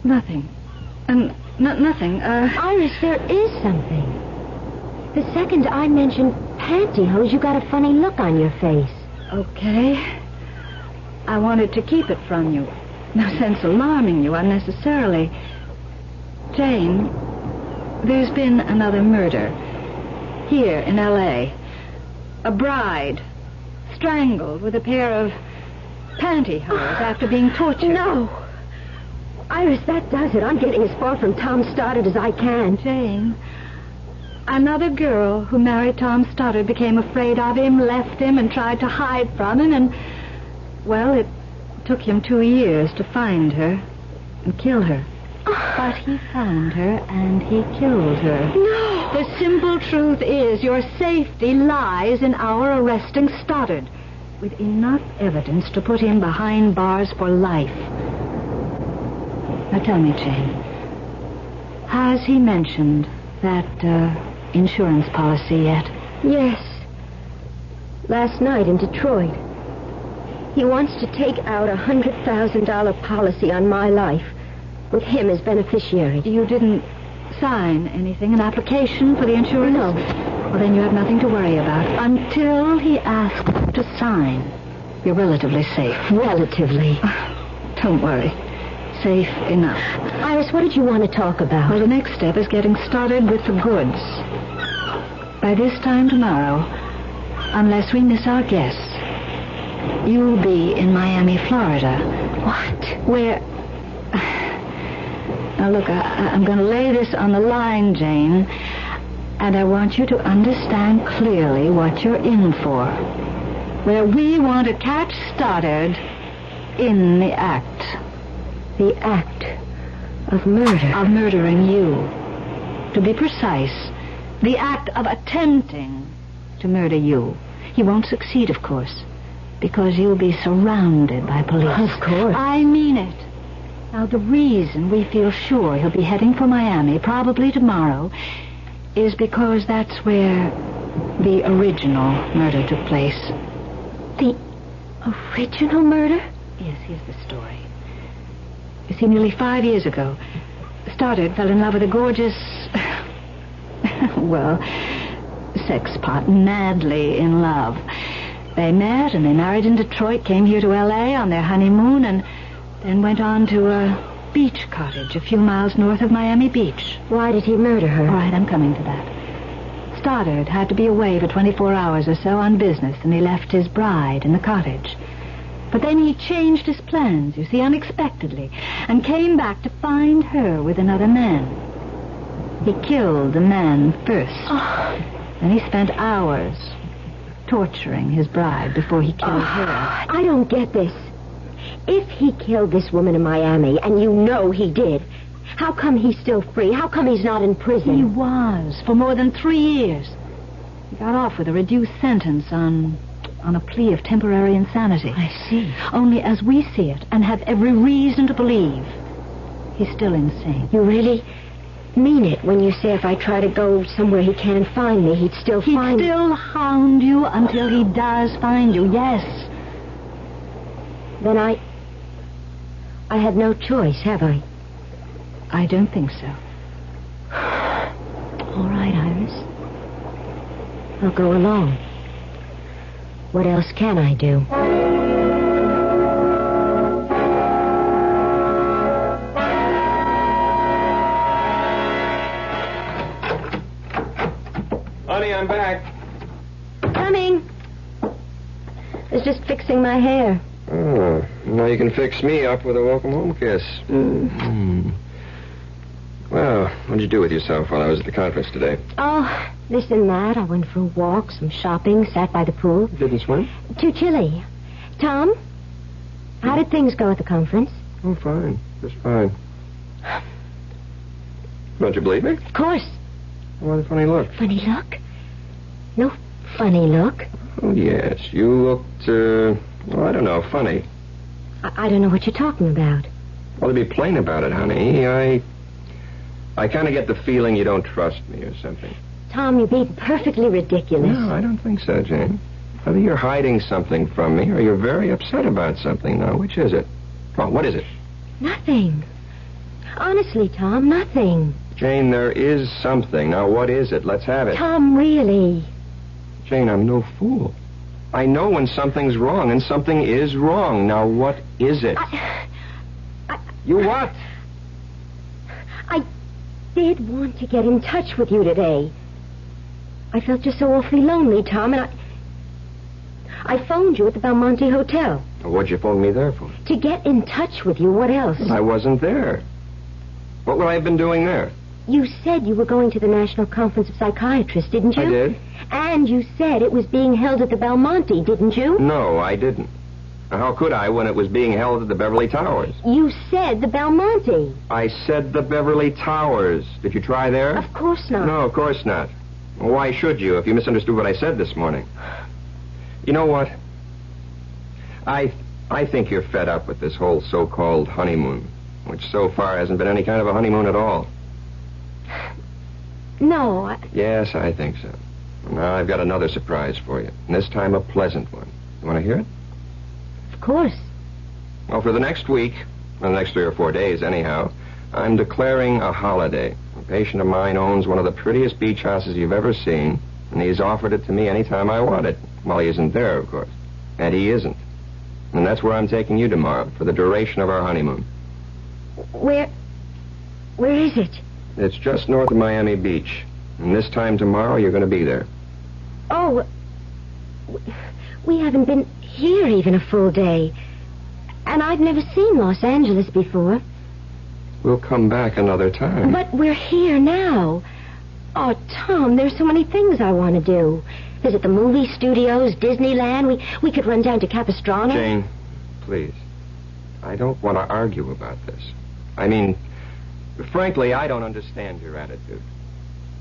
Nothing. Nothing. Iris, there is something. The second I mentioned pantyhose, you got a funny look on your face. Okay. I wanted to keep it from you. No sense alarming you unnecessarily. Jane, there's been another murder. Here in L.A. A bride strangled with a pair of pantyhose after being tortured. No. Iris, that does it. I'm getting as far from Tom Stoddard as I can. Jane, another girl who married Tom Stoddard became afraid of him, left him, and tried to hide from him, and... Well, it took him 2 years to find her and kill her. But he found her, and he killed her. No! The simple truth is your safety lies in our arresting Stoddard with enough evidence to put him behind bars for life. Now tell me, Jane, has he mentioned that insurance policy yet? Yes. Last night in Detroit. He wants to take out a $100,000 policy on my life with him as beneficiary. You didn't sign anything, an application for the insurance? No. Well, then you have nothing to worry about. Until he asks you to sign, you're relatively safe. Relatively. Don't worry. Safe enough. Iris, what did you want to talk about? Well, the next step is getting started with the goods. By this time tomorrow, unless we miss our guests, you'll be in Miami, Florida. What? Where... Now, look, I'm going to lay this on the line, Jane, and I want you to understand clearly what you're in for. Where we want to catch Stoddard in the act. The act of murder? Of murdering you. To be precise, the act of attempting to murder you. He won't succeed, of course, because you'll be surrounded by police. Of course. I mean it. Now, the reason we feel sure he'll be heading for Miami, probably tomorrow, is because that's where the original murder took place. The original murder? Yes, here's the story. You see, nearly 5 years ago, Stoddard fell in love with a gorgeous... well, sex pot, madly in love. They met and they married in Detroit, came here to L.A. on their honeymoon, and Then went on to a beach cottage a few miles north of Miami Beach. Why did he murder her? All right, I'm coming to that. Stoddard had to be away for 24 hours or so on business, and he left his bride in the cottage. But then he changed his plans, you see, unexpectedly, and came back to find her with another man. He killed the man first. Then he spent hours torturing his bride before he killed her. I don't get this. If he killed this woman in Miami, and you know he did, how come he's still free? How come he's not in prison? He was, for more than 3 years. He got off with a reduced sentence on a plea of temporary insanity. I see. Only as we see it, and have every reason to believe, he's still insane. You really mean it when you say if I try to go somewhere he can't find me, he'd still find me? He'd still hound you until he does find you, yes. Then I have no choice, have I? I don't think so. All right, Iris. I'll go along. What else can I do? Honey, I'm back. Coming. I was just fixing my hair. Oh, now you can fix me up with a welcome home kiss. Well, what'd you do with yourself while I was at the conference today? Oh, this and that. I went for a walk, some shopping, sat by the pool. Didn't swim? Too chilly. Tom, how did things go at the conference? Oh, fine. Just fine. Don't you believe me? Of course. Why the funny look? Funny look? No funny look. Oh, yes. You looked, well, I don't know, funny. I don't know what you're talking about. Well, to be plain about it, honey, I kind of get the feeling you don't trust me or something. Tom, you're being perfectly ridiculous. No, I don't think so, Jane. Either you're hiding something from me or you're very upset about something. Now, which is it? Come on, what is it? Nothing. Honestly, Tom, nothing. Jane, there is something. Now, what is it? Let's have it. Tom, really. Jane, I'm no fool. I know when something's wrong, and something is wrong. Now, what is it? You what? I did want to get in touch with you today. I felt just so awfully lonely, Tom, and I phoned you at the Belmonte Hotel. What'd you phone me there for? To get in touch with you. What else? I wasn't there. What would I have been doing there? You said you were going to the National Conference of Psychiatrists, didn't you? I did. And you said it was being held at the Belmonte, didn't you? No, I didn't. Now, how could I when it was being held at the Beverly Towers? You said the Belmonte. I said the Beverly Towers. Did you try there? Of course not. No, of course not. Well, why should you if you misunderstood what I said this morning? You know what? I think you're fed up with this whole so-called honeymoon, which so far hasn't been any kind of a honeymoon at all. No, Yes, I think so. Now I've got another surprise for you, and this time a pleasant one. You want to hear it? Of course. Well, for the next week, or the next 3 or 4 days anyhow, I'm declaring a holiday. A patient of mine owns one of the prettiest beach houses you've ever seen, and he's offered it to me any time I want it. Well, he isn't there, of course. And he isn't. And that's where I'm taking you tomorrow, for the duration of our honeymoon. Where is it? It's just north of Miami Beach. And this time tomorrow, you're going to be there. Oh, we haven't been here even a full day. And I've never seen Los Angeles before. We'll come back another time. But we're here now. Oh, Tom, there's so many things I want to do. Visit the movie studios, Disneyland. We could run down to Capistrano. Jane, please. I don't want to argue about this. I mean, frankly, I don't understand your attitude.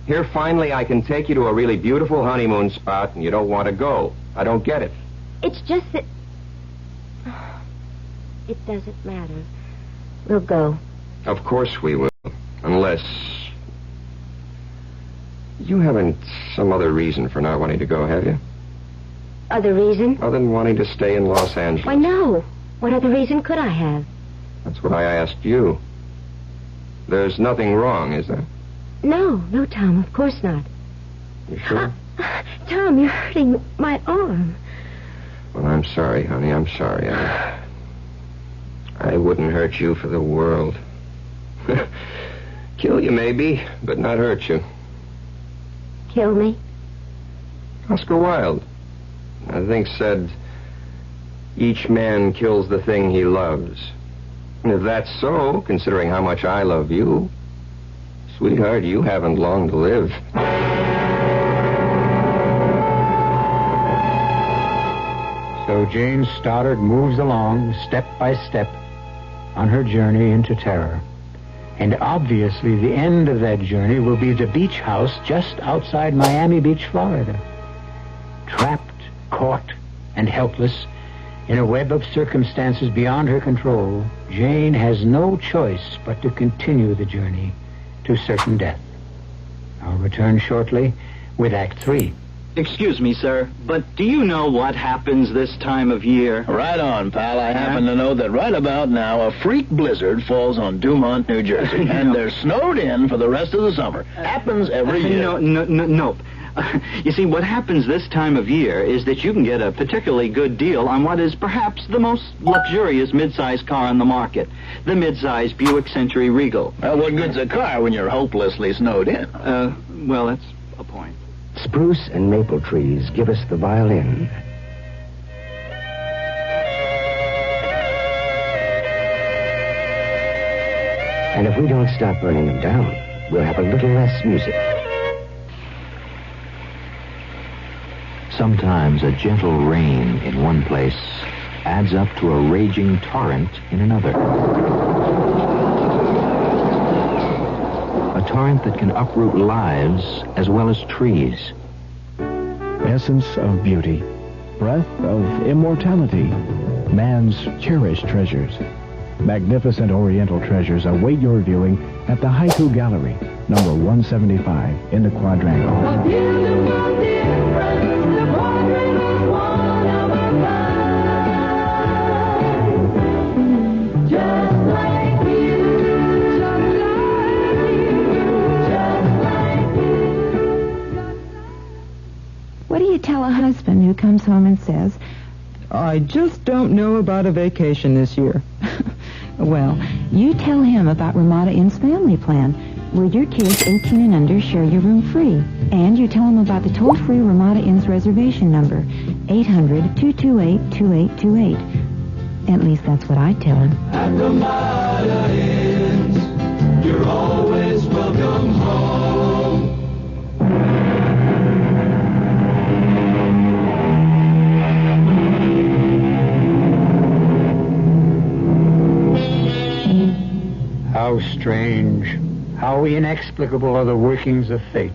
Here, finally, I can take you to a really beautiful honeymoon spot, and you don't want to go. I don't get it. It's just that... It doesn't matter. We'll go. Of course we will. Unless... You haven't some other reason for not wanting to go, have you? Other reason? Other than wanting to stay in Los Angeles. Why, no. What other reason could I have? That's what I asked you. There's nothing wrong, is there? No, Tom, of course not. You sure? Tom, you're hurting my arm. Well, I'm sorry, honey. I'm sorry. I wouldn't hurt you for the world. Kill you, maybe, but not hurt you. Kill me? Oscar Wilde, I think, said, each man kills the thing he loves. And if that's so, considering how much I love you, sweetheart, you haven't long to live. So Jane Stoddard moves along, step by step, on her journey into terror. And obviously the end of that journey will be the beach house just outside Miami Beach, Florida. Trapped, caught, and helpless in a web of circumstances beyond her control, Jane has no choice but to continue the journey to certain death. I'll return shortly with Act 3. Excuse me, sir, but do you know what happens this time of year? Right on, pal. I happen to know that right about now a freak blizzard falls on Dumont, New Jersey, and they're snowed in for the rest of the summer. Happens every year. Nope. You see, what happens this time of year is that you can get a particularly good deal on what is perhaps the most luxurious mid-size car on the market, the mid-size Buick Century Regal. Well, what good's a car when you're hopelessly snowed in? Well, that's a point. Spruce and maple trees give us the violin. And if we don't stop burning them down, we'll have a little less music. Sometimes a gentle rain in one place adds up to a raging torrent in another. A torrent that can uproot lives as well as trees. Essence of beauty, breath of immortality, man's cherished treasures. Magnificent Oriental treasures await your viewing at the Haiku Gallery, number 175 in the Quadrangle. What do you tell a husband who comes home and says, I just don't know about a vacation this year? Well, you tell him about Ramada Inn's family plan, where your kids 18 and under share your room free. And you tell him about the toll-free Ramada Inn's reservation number, 800-228-2828. At least that's what I tell him. At Ramada Inns, you're always welcome home. How strange, how inexplicable are the workings of fate.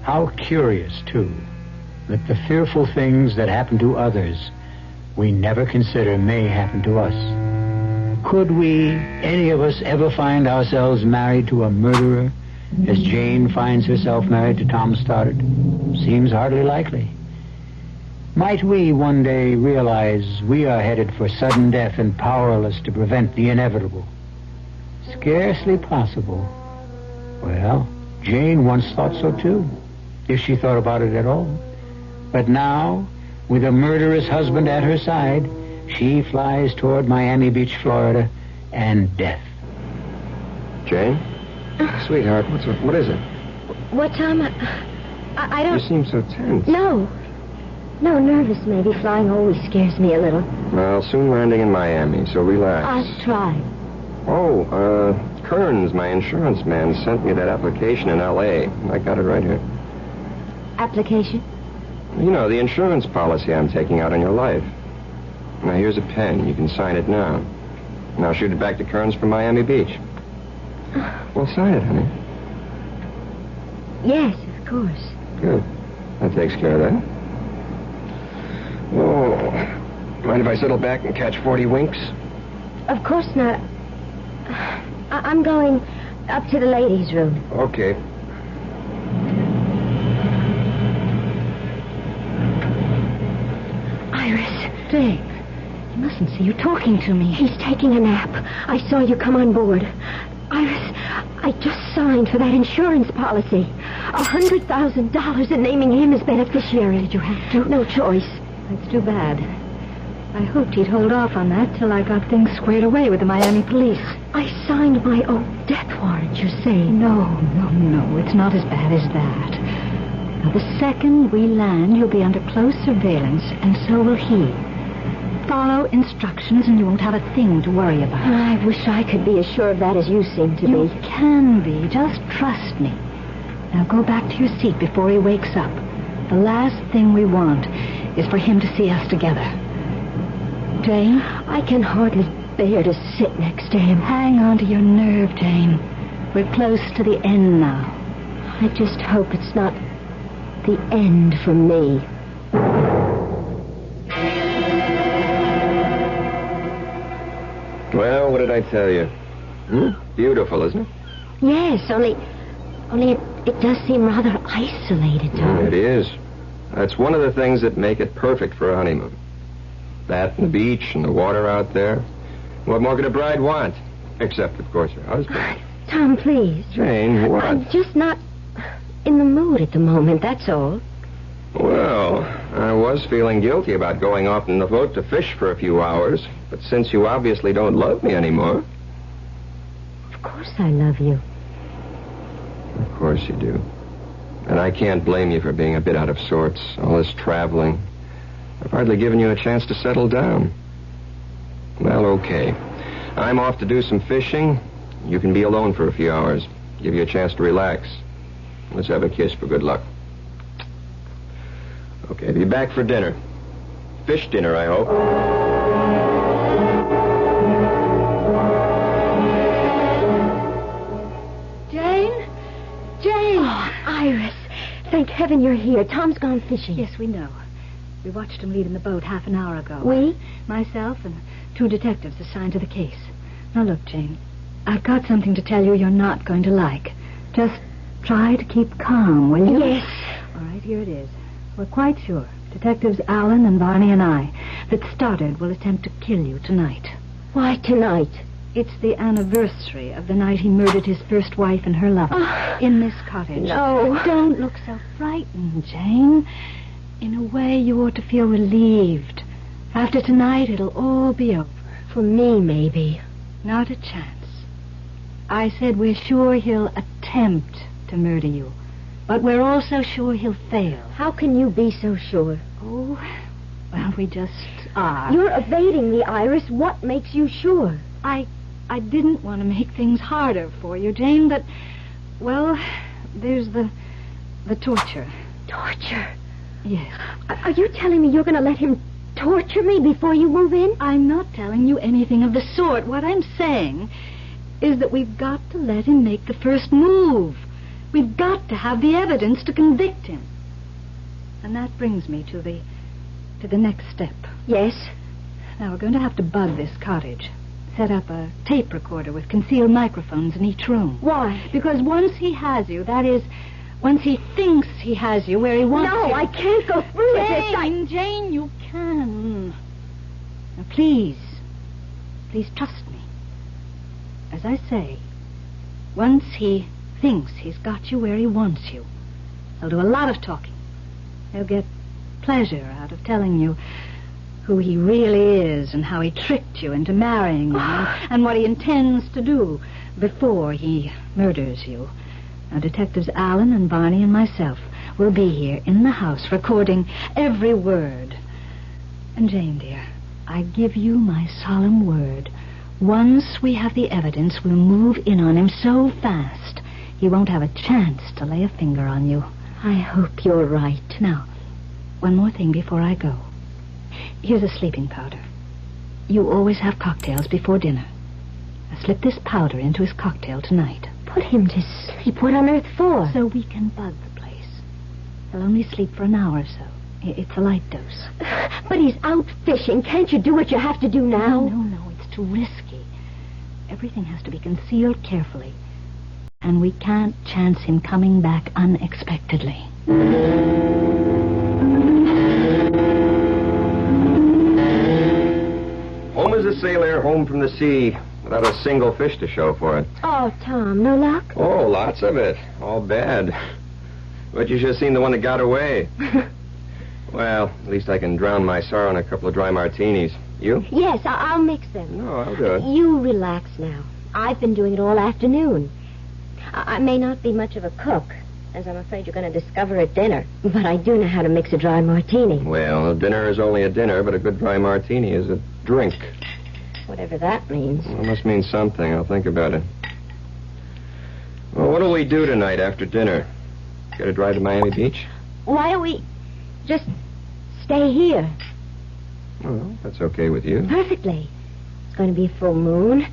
How curious, too, that the fearful things that happen to others we never consider may happen to us. Could we, any of us, ever find ourselves married to a murderer, as Jane finds herself married to Tom Stoddard? Seems hardly likely. Might we one day realize we are headed for sudden death and powerless to prevent the inevitable? Scarcely possible. Well, Jane once thought so too, if she thought about it at all. But now, with a murderous husband at her side, she flies toward Miami Beach, Florida, and death. Jane? Sweetheart, what is it? What, Tom? I don't... You seem so tense. No, nervous maybe. Flying always scares me a little. Well, soon landing in Miami, so relax. I'll try. Oh, Kearns, my insurance man, sent me that application in L.A. I got it right here. Application? You know, the insurance policy I'm taking out on your life. Now, here's a pen. You can sign it now. Now shoot it back to Kearns from Miami Beach. Well, sign it, honey. Yes, of course. Good. That takes care of that. Oh, mind if I settle back and catch 40 winks? Of course not. I'm going up to the ladies' room. Okay. Iris. Dave, you mustn't see you talking to me. He's taking a nap. I saw you come on board. Iris, I just signed for that insurance policy. $100,000 and naming him as beneficiary. Did you have to? No choice. That's too bad. I hoped he'd hold off on that till I got things squared away with the Miami police. I signed my own death warrant, you're saying? No. It's not as bad as that. Now, the second we land, you'll be under close surveillance, and so will he. Follow instructions, and you won't have a thing to worry about. I wish I could be as sure of that as you seem to You be. can be. Just trust me. Now go back to your seat before he wakes up. The last thing we want is for him to see us together. Jane? I can hardly bear to sit next to him. Hang on to your nerve, Jane. We're close to the end now. I just hope it's not the end for me. Well, what did I tell you? Beautiful, isn't it? Yes, only it does seem rather isolated, Tom. It is. That's one of the things that make it perfect for a honeymoon. That and the beach and the water out there. What more could a bride want? Except, of course, her husband. Tom, please. Jane, what? I'm just not in the mood at the moment, that's all. Well, I was feeling guilty about going off in the boat to fish for a few hours. But since you obviously don't love me anymore... Of course I love you. Of course you do. And I can't blame you for being a bit out of sorts. All this traveling. I've hardly given you a chance to settle down. Well, okay. I'm off to do some fishing. You can be alone for a few hours. Give you a chance to relax. Let's have a kiss for good luck. Okay, be back for dinner. Fish dinner, I hope. Jane! Oh, Iris. Thank heaven you're here. Tom's gone fishing. Yes, we know. We watched him leave in the boat half an hour ago. We? Myself and 2 detectives assigned to the case. Now, look, Jane. I've got something to tell you you're not going to like. Just try to keep calm, will you? Yes. All right, here it is. We're quite sure, Detectives Allen and Barney and I, that Stoddard will attempt to kill you tonight. Why tonight? It's the anniversary of the night he murdered his first wife and her lover in this cottage. No. Don't look so frightened, Jane. In a way, you ought to feel relieved. After tonight, it'll all be over. For me, maybe. Not a chance. I said we're sure he'll attempt to murder you. But we're also sure he'll fail. How can you be so sure? Oh, well, we just are. You're evading me, Iris. What makes you sure? I didn't want to make things harder for you, Jane, but, well, there's the torture. Torture? Yes. Are you telling me you're going to let him torture me before you move in? I'm not telling you anything of the sort. What I'm saying is that we've got to let him make the first move. We've got to have the evidence to convict him. And that brings me to the next step. Yes? Now, we're going to have to bug this cottage. Set up a tape recorder with concealed microphones in each room. Why? Because once he has you, that is, once he thinks he has you where he wants you... No, I can't go through with this. Jane, you can. Now, please trust me. As I say, once he thinks he's got you where he wants you, he'll do a lot of talking. He'll get pleasure out of telling you who he really is and how he tricked you into marrying him and what he intends to do before he murders you. Now, Detectives Allen and Barney and myself will be here in the house recording every word. And Jane, dear, I give you my solemn word. Once we have the evidence, we'll move in on him so fast he won't have a chance to lay a finger on you. I hope you're right. Now, one more thing before I go. Here's a sleeping powder. You always have cocktails before dinner. Now slip this powder into his cocktail tonight. Put him to sleep? What on earth for? So we can bug the place. He'll only sleep for an hour or so. It's a light dose. But he's out fishing. Can't you do what you have to do now? No, it's too risky. Everything has to be concealed carefully. And we can't chance him coming back unexpectedly. Home as a sailor, home from the sea, without a single fish to show for it. Oh, Tom, no luck? Oh, lots of it. All bad. But you should have seen the one that got away. Well, at least I can drown my sorrow in a couple of dry martinis. You? Yes, I'll mix them. No, I'll do it. You relax now. I've been doing it all afternoon. I may not be much of a cook, as I'm afraid you're going to discover at dinner, but I do know how to mix a dry martini. Well, a dinner is only a dinner, but a good dry martini is a drink. Whatever that means. Well, it must mean something. I'll think about it. Well, what'll we do tonight after dinner? Get a drive to Miami Beach? Why don't we just stay here? Well, that's okay with you. Perfectly. It's going to be a full moon.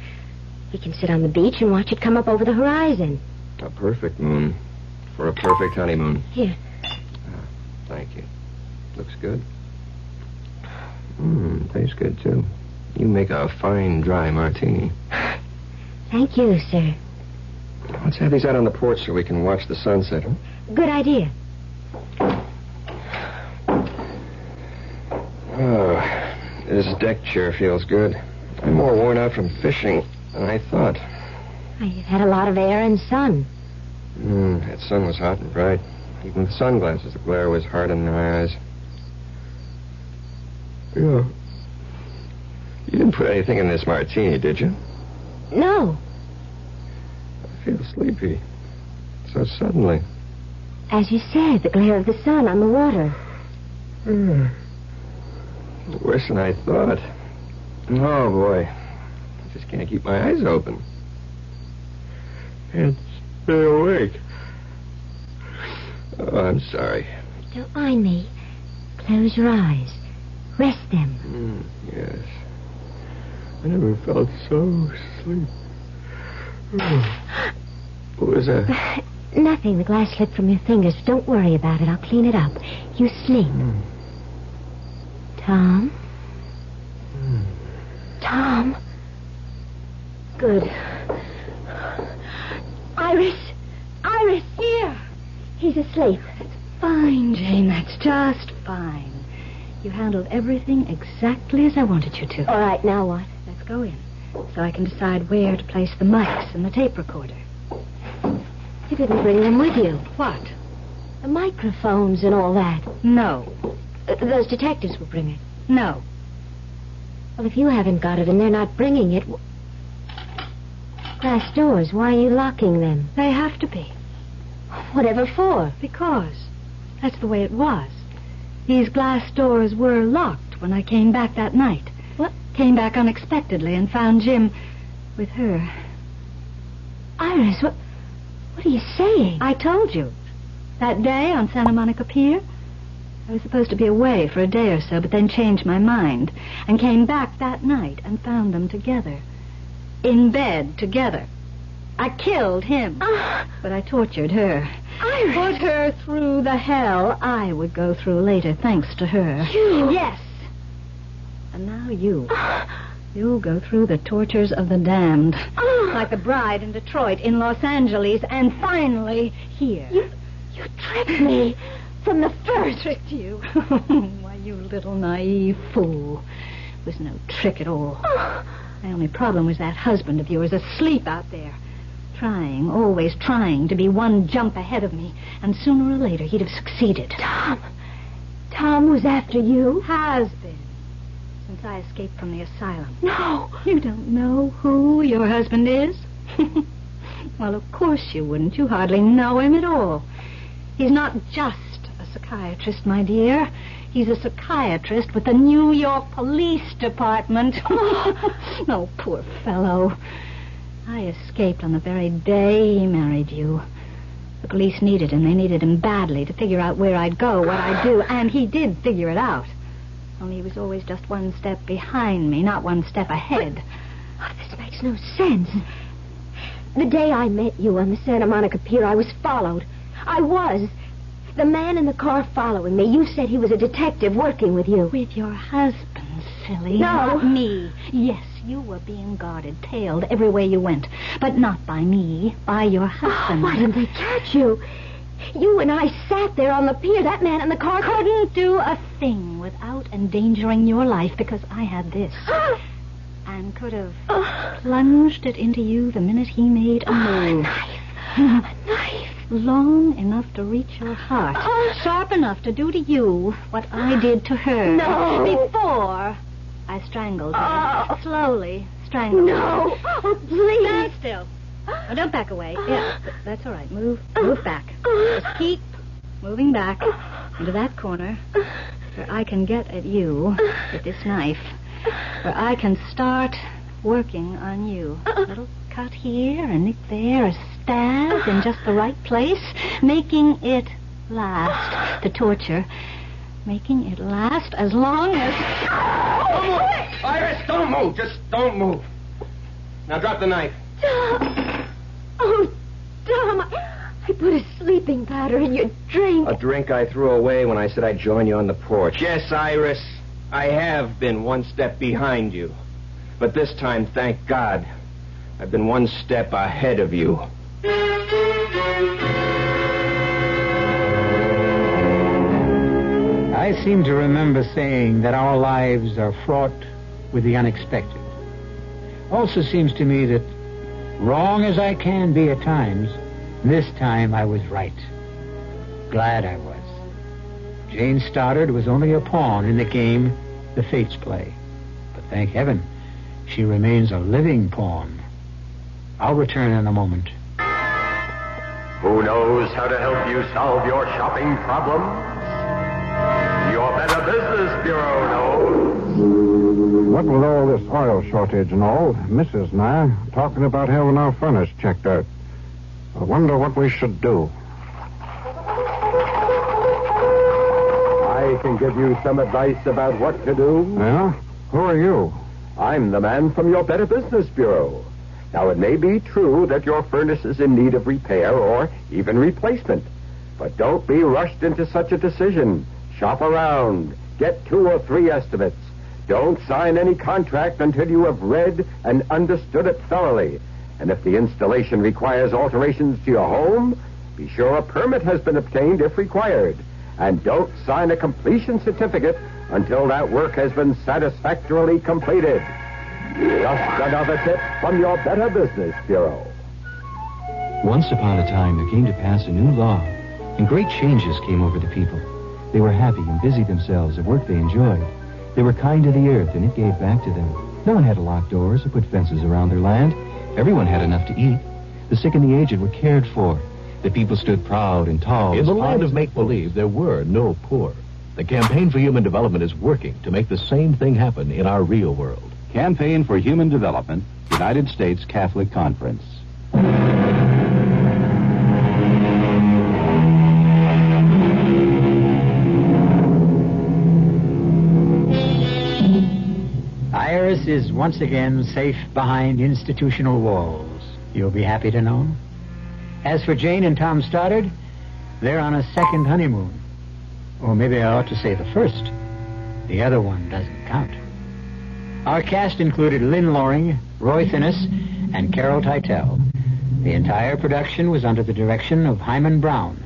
We can sit on the beach and watch it come up over the horizon. A perfect moon. For a perfect honeymoon. Here. Thank you. Looks good. Tastes good, too. You make a fine dry martini. Thank you, sir. Let's have these out on the porch so we can watch the sunset. Huh? Good idea. Oh, this deck chair feels good. I'm more worn out from fishing than I thought. You've had a lot of air and sun. That sun was hot and bright. Even with sunglasses, the glare was hard in my eyes. Yeah. You didn't put anything in this martini, did you? No. I feel sleepy. So suddenly. As you said, the glare of the sun on the water. Worse than I thought. Oh, boy. I just can't keep my eyes open. Can't stay awake. Oh, I'm sorry. Don't mind me. Close your eyes. Rest them. Yes. I never felt so asleep. What was that? Nothing. The glass slipped from your fingers. Don't worry about it. I'll clean it up. You sleep. Tom? Tom? Good. Iris! Iris! Here! He's asleep. Fine, Jane. That's just fine. You handled everything exactly as I wanted you to. All right, now what? Let's go in, so I can decide where to place the mics and the tape recorder. You didn't bring them with you. What? The microphones and all that. No. Those detectives will bring it. No. Well, if you haven't got it and they're not bringing it... Glass doors, why are you locking them? They have to be. Whatever for? Because that's the way it was. These glass doors were locked when I came back that night. What? Came back unexpectedly and found Jim with her. Iris, what are you saying? I told you. That day on Santa Monica Pier, I was supposed to be away for a day or so, but then changed my mind and came back that night and found them together. In bed together. I killed him, but I tortured her. Iris! Put her through the hell I would go through later, thanks to her. You? Yes. And now you. You'll go through the tortures of the damned. Like the bride in Detroit, in Los Angeles, and finally here. You tricked me from the first. Tricked you? Why, you little naive fool. It was no trick at all. My only problem was that husband of yours asleep out there. Trying, always trying to be one jump ahead of me. And sooner or later he'd have succeeded. Tom was after you? Has been. Since I escaped from the asylum. No. You don't know who your husband is? Well, of course you wouldn't. You hardly know him at all. He's not just a psychiatrist, my dear. He's a psychiatrist with the New York Police Department. Oh, poor fellow. I escaped on the very day he married you. The police needed him. They needed him badly to figure out where I'd go, what I'd do, and he did figure it out. Only he was always just one step behind me, not one step ahead. This makes no sense. The day I met you on the Santa Monica Pier, I was followed. I was. The man in the car following me, you said he was a detective working with you. With your husband, silly. No. Not me. Yes, you were being guarded, tailed every way you went. But not by me, by your husband. Why didn't they catch you? You and I sat there on the pier. That man in the car couldn't do a thing without endangering your life because I had this. And could have plunged it into you the minute he made a move. A knife. Long enough to reach your heart. Sharp enough to do to you what I did to her. No. Before I strangled her. Slowly strangled her. No! Oh, please! Stand still. Oh, don't back away. Yeah, that's all right. Move back. Just keep moving back into that corner where I can get at you with this knife. Where I can start working on you. A little cut here, a nick there, a stab in just the right place, making it last. The torture, making it last as long as... Don't move! Iris, don't move! Just don't move. Now drop the knife. Oh, Tom, I put a sleeping powder in your drink. A drink I threw away when I said I'd join you on the porch. Yes, Iris, I have been one step behind you. But this time, thank God, I've been one step ahead of you. I seem to remember saying that our lives are fraught with the unexpected. Also seems to me that, wrong as I can be at times, this time I was right. Glad I was. Jane Stoddard was only a pawn in the game the fates play. But thank heaven, she remains a living pawn. I'll return in a moment. Who knows how to help you solve your shopping problems? Your Better Business Bureau knows. What with all this oil shortage and all, Mrs. and I are talking about having our furnace checked out. I wonder what we should do. I can give you some advice about what to do. Yeah? Who are you? I'm the man from your Better Business Bureau. Now, it may be true that your furnace is in need of repair or even replacement. But don't be rushed into such a decision. Shop around. Get 2 or 3 estimates. Don't sign any contract until you have read and understood it thoroughly. And if the installation requires alterations to your home, be sure a permit has been obtained if required. And don't sign a completion certificate until that work has been satisfactorily completed. Just another tip from your Better Business Bureau. Once upon a time, there came to pass a new law, and great changes came over the people. They were happy and busied themselves at work they enjoyed. They were kind to the earth, and it gave back to them. No one had to lock doors or put fences around their land. Everyone had enough to eat. The sick and the aged were cared for. The people stood proud and tall. In the land of make-believe, there were no poor. The Campaign for Human Development is working to make the same thing happen in our real world. Campaign for Human Development, United States Catholic Conference. Iris is once again safe behind institutional walls. You'll be happy to know. As for Jane and Tom Stoddard, they're on a second honeymoon. Or maybe I ought to say the first. The other one doesn't count. Our cast included Lynn Loring, Roy Finnis, and Carol Teitel. The entire production was under the direction of Hyman Brown.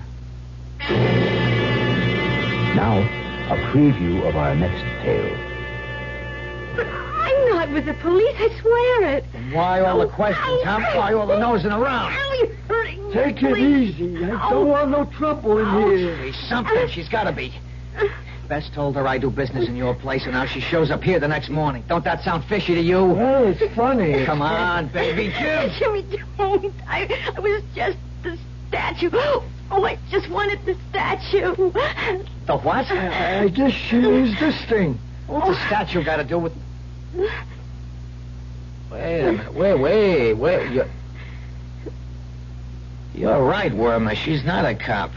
Now, a preview of our next tale. But I'm not with the police, I swear it. Why all the questions, huh? Why all the nosing around? You're hurting me. Take it easy. I don't want no trouble in here. Hey, Something. She's got to be. Bess told her I do business in your place, and now she shows up here the next morning. Don't that sound fishy to you? Well, it's funny. Come on, baby. Jimmy, don't. I was just the statue. Oh, I just wanted the statue. The what? I just used this thing. What's the statue got to do with... Wait a minute. Wait. You're right, Wormer. She's not a cop.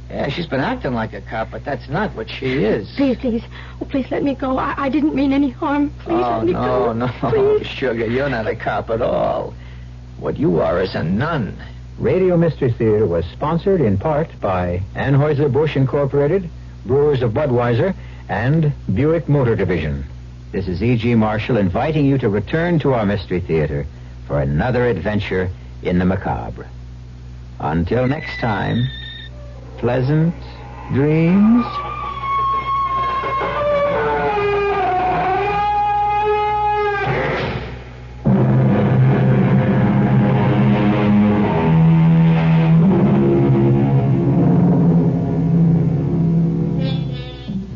Yeah, she's been acting like a cop, but that's not what she is. Please. Oh, please let me go. I didn't mean any harm. Please let me go. No, Please. Sugar, you're not a cop at all. What you are is a nun. Radio Mystery Theater was sponsored in part by Anheuser-Busch Incorporated, Brewers of Budweiser, and Buick Motor Division. This is E.G. Marshall inviting you to return to our Mystery Theater for another adventure in the macabre. Until next time, pleasant dreams.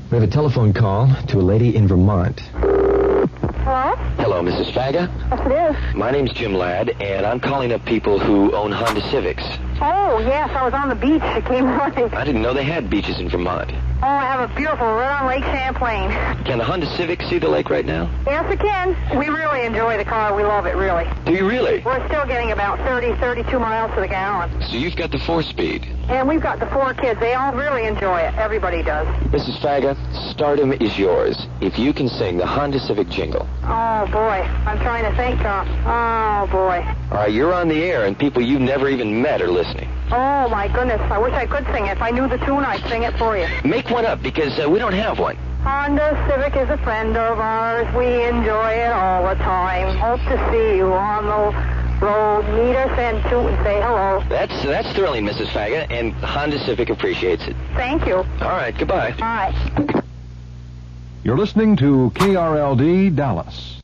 We have a telephone call to a lady in Vermont. Hello? Hello, Mrs. Faga. Yes, it is. My name's Jim Ladd, and I'm calling up people who own Honda Civics. Oh, yes, I was on the beach. It came running. I didn't know they had beaches in Vermont. Oh, I have a beautiful right on Lake Champlain. Can the Honda Civic see the lake right now? Yes, it can. We really enjoy the car. We love it, really. Do you really? We're still getting about 32 miles to the gallon. So you've got the 4-speed. And we've got the 4 kids. They all really enjoy it. Everybody does. Mrs. Faga, stardom is yours if you can sing the Honda Civic jingle. Oh, boy. I'm trying to think, Tom. Oh, boy. All right, you're on the air, and people you've never even met are listening. Oh, my goodness. I wish I could sing it. If I knew the tune, I'd sing it for you. Make one up, because we don't have one. Honda Civic is a friend of ours. We enjoy it all the time. Hope to see you on the road. Meet us and toot and say hello. That's thrilling, Mrs. Faga, and Honda Civic appreciates it. Thank you. All right, goodbye. Bye. You're listening to KRLD Dallas.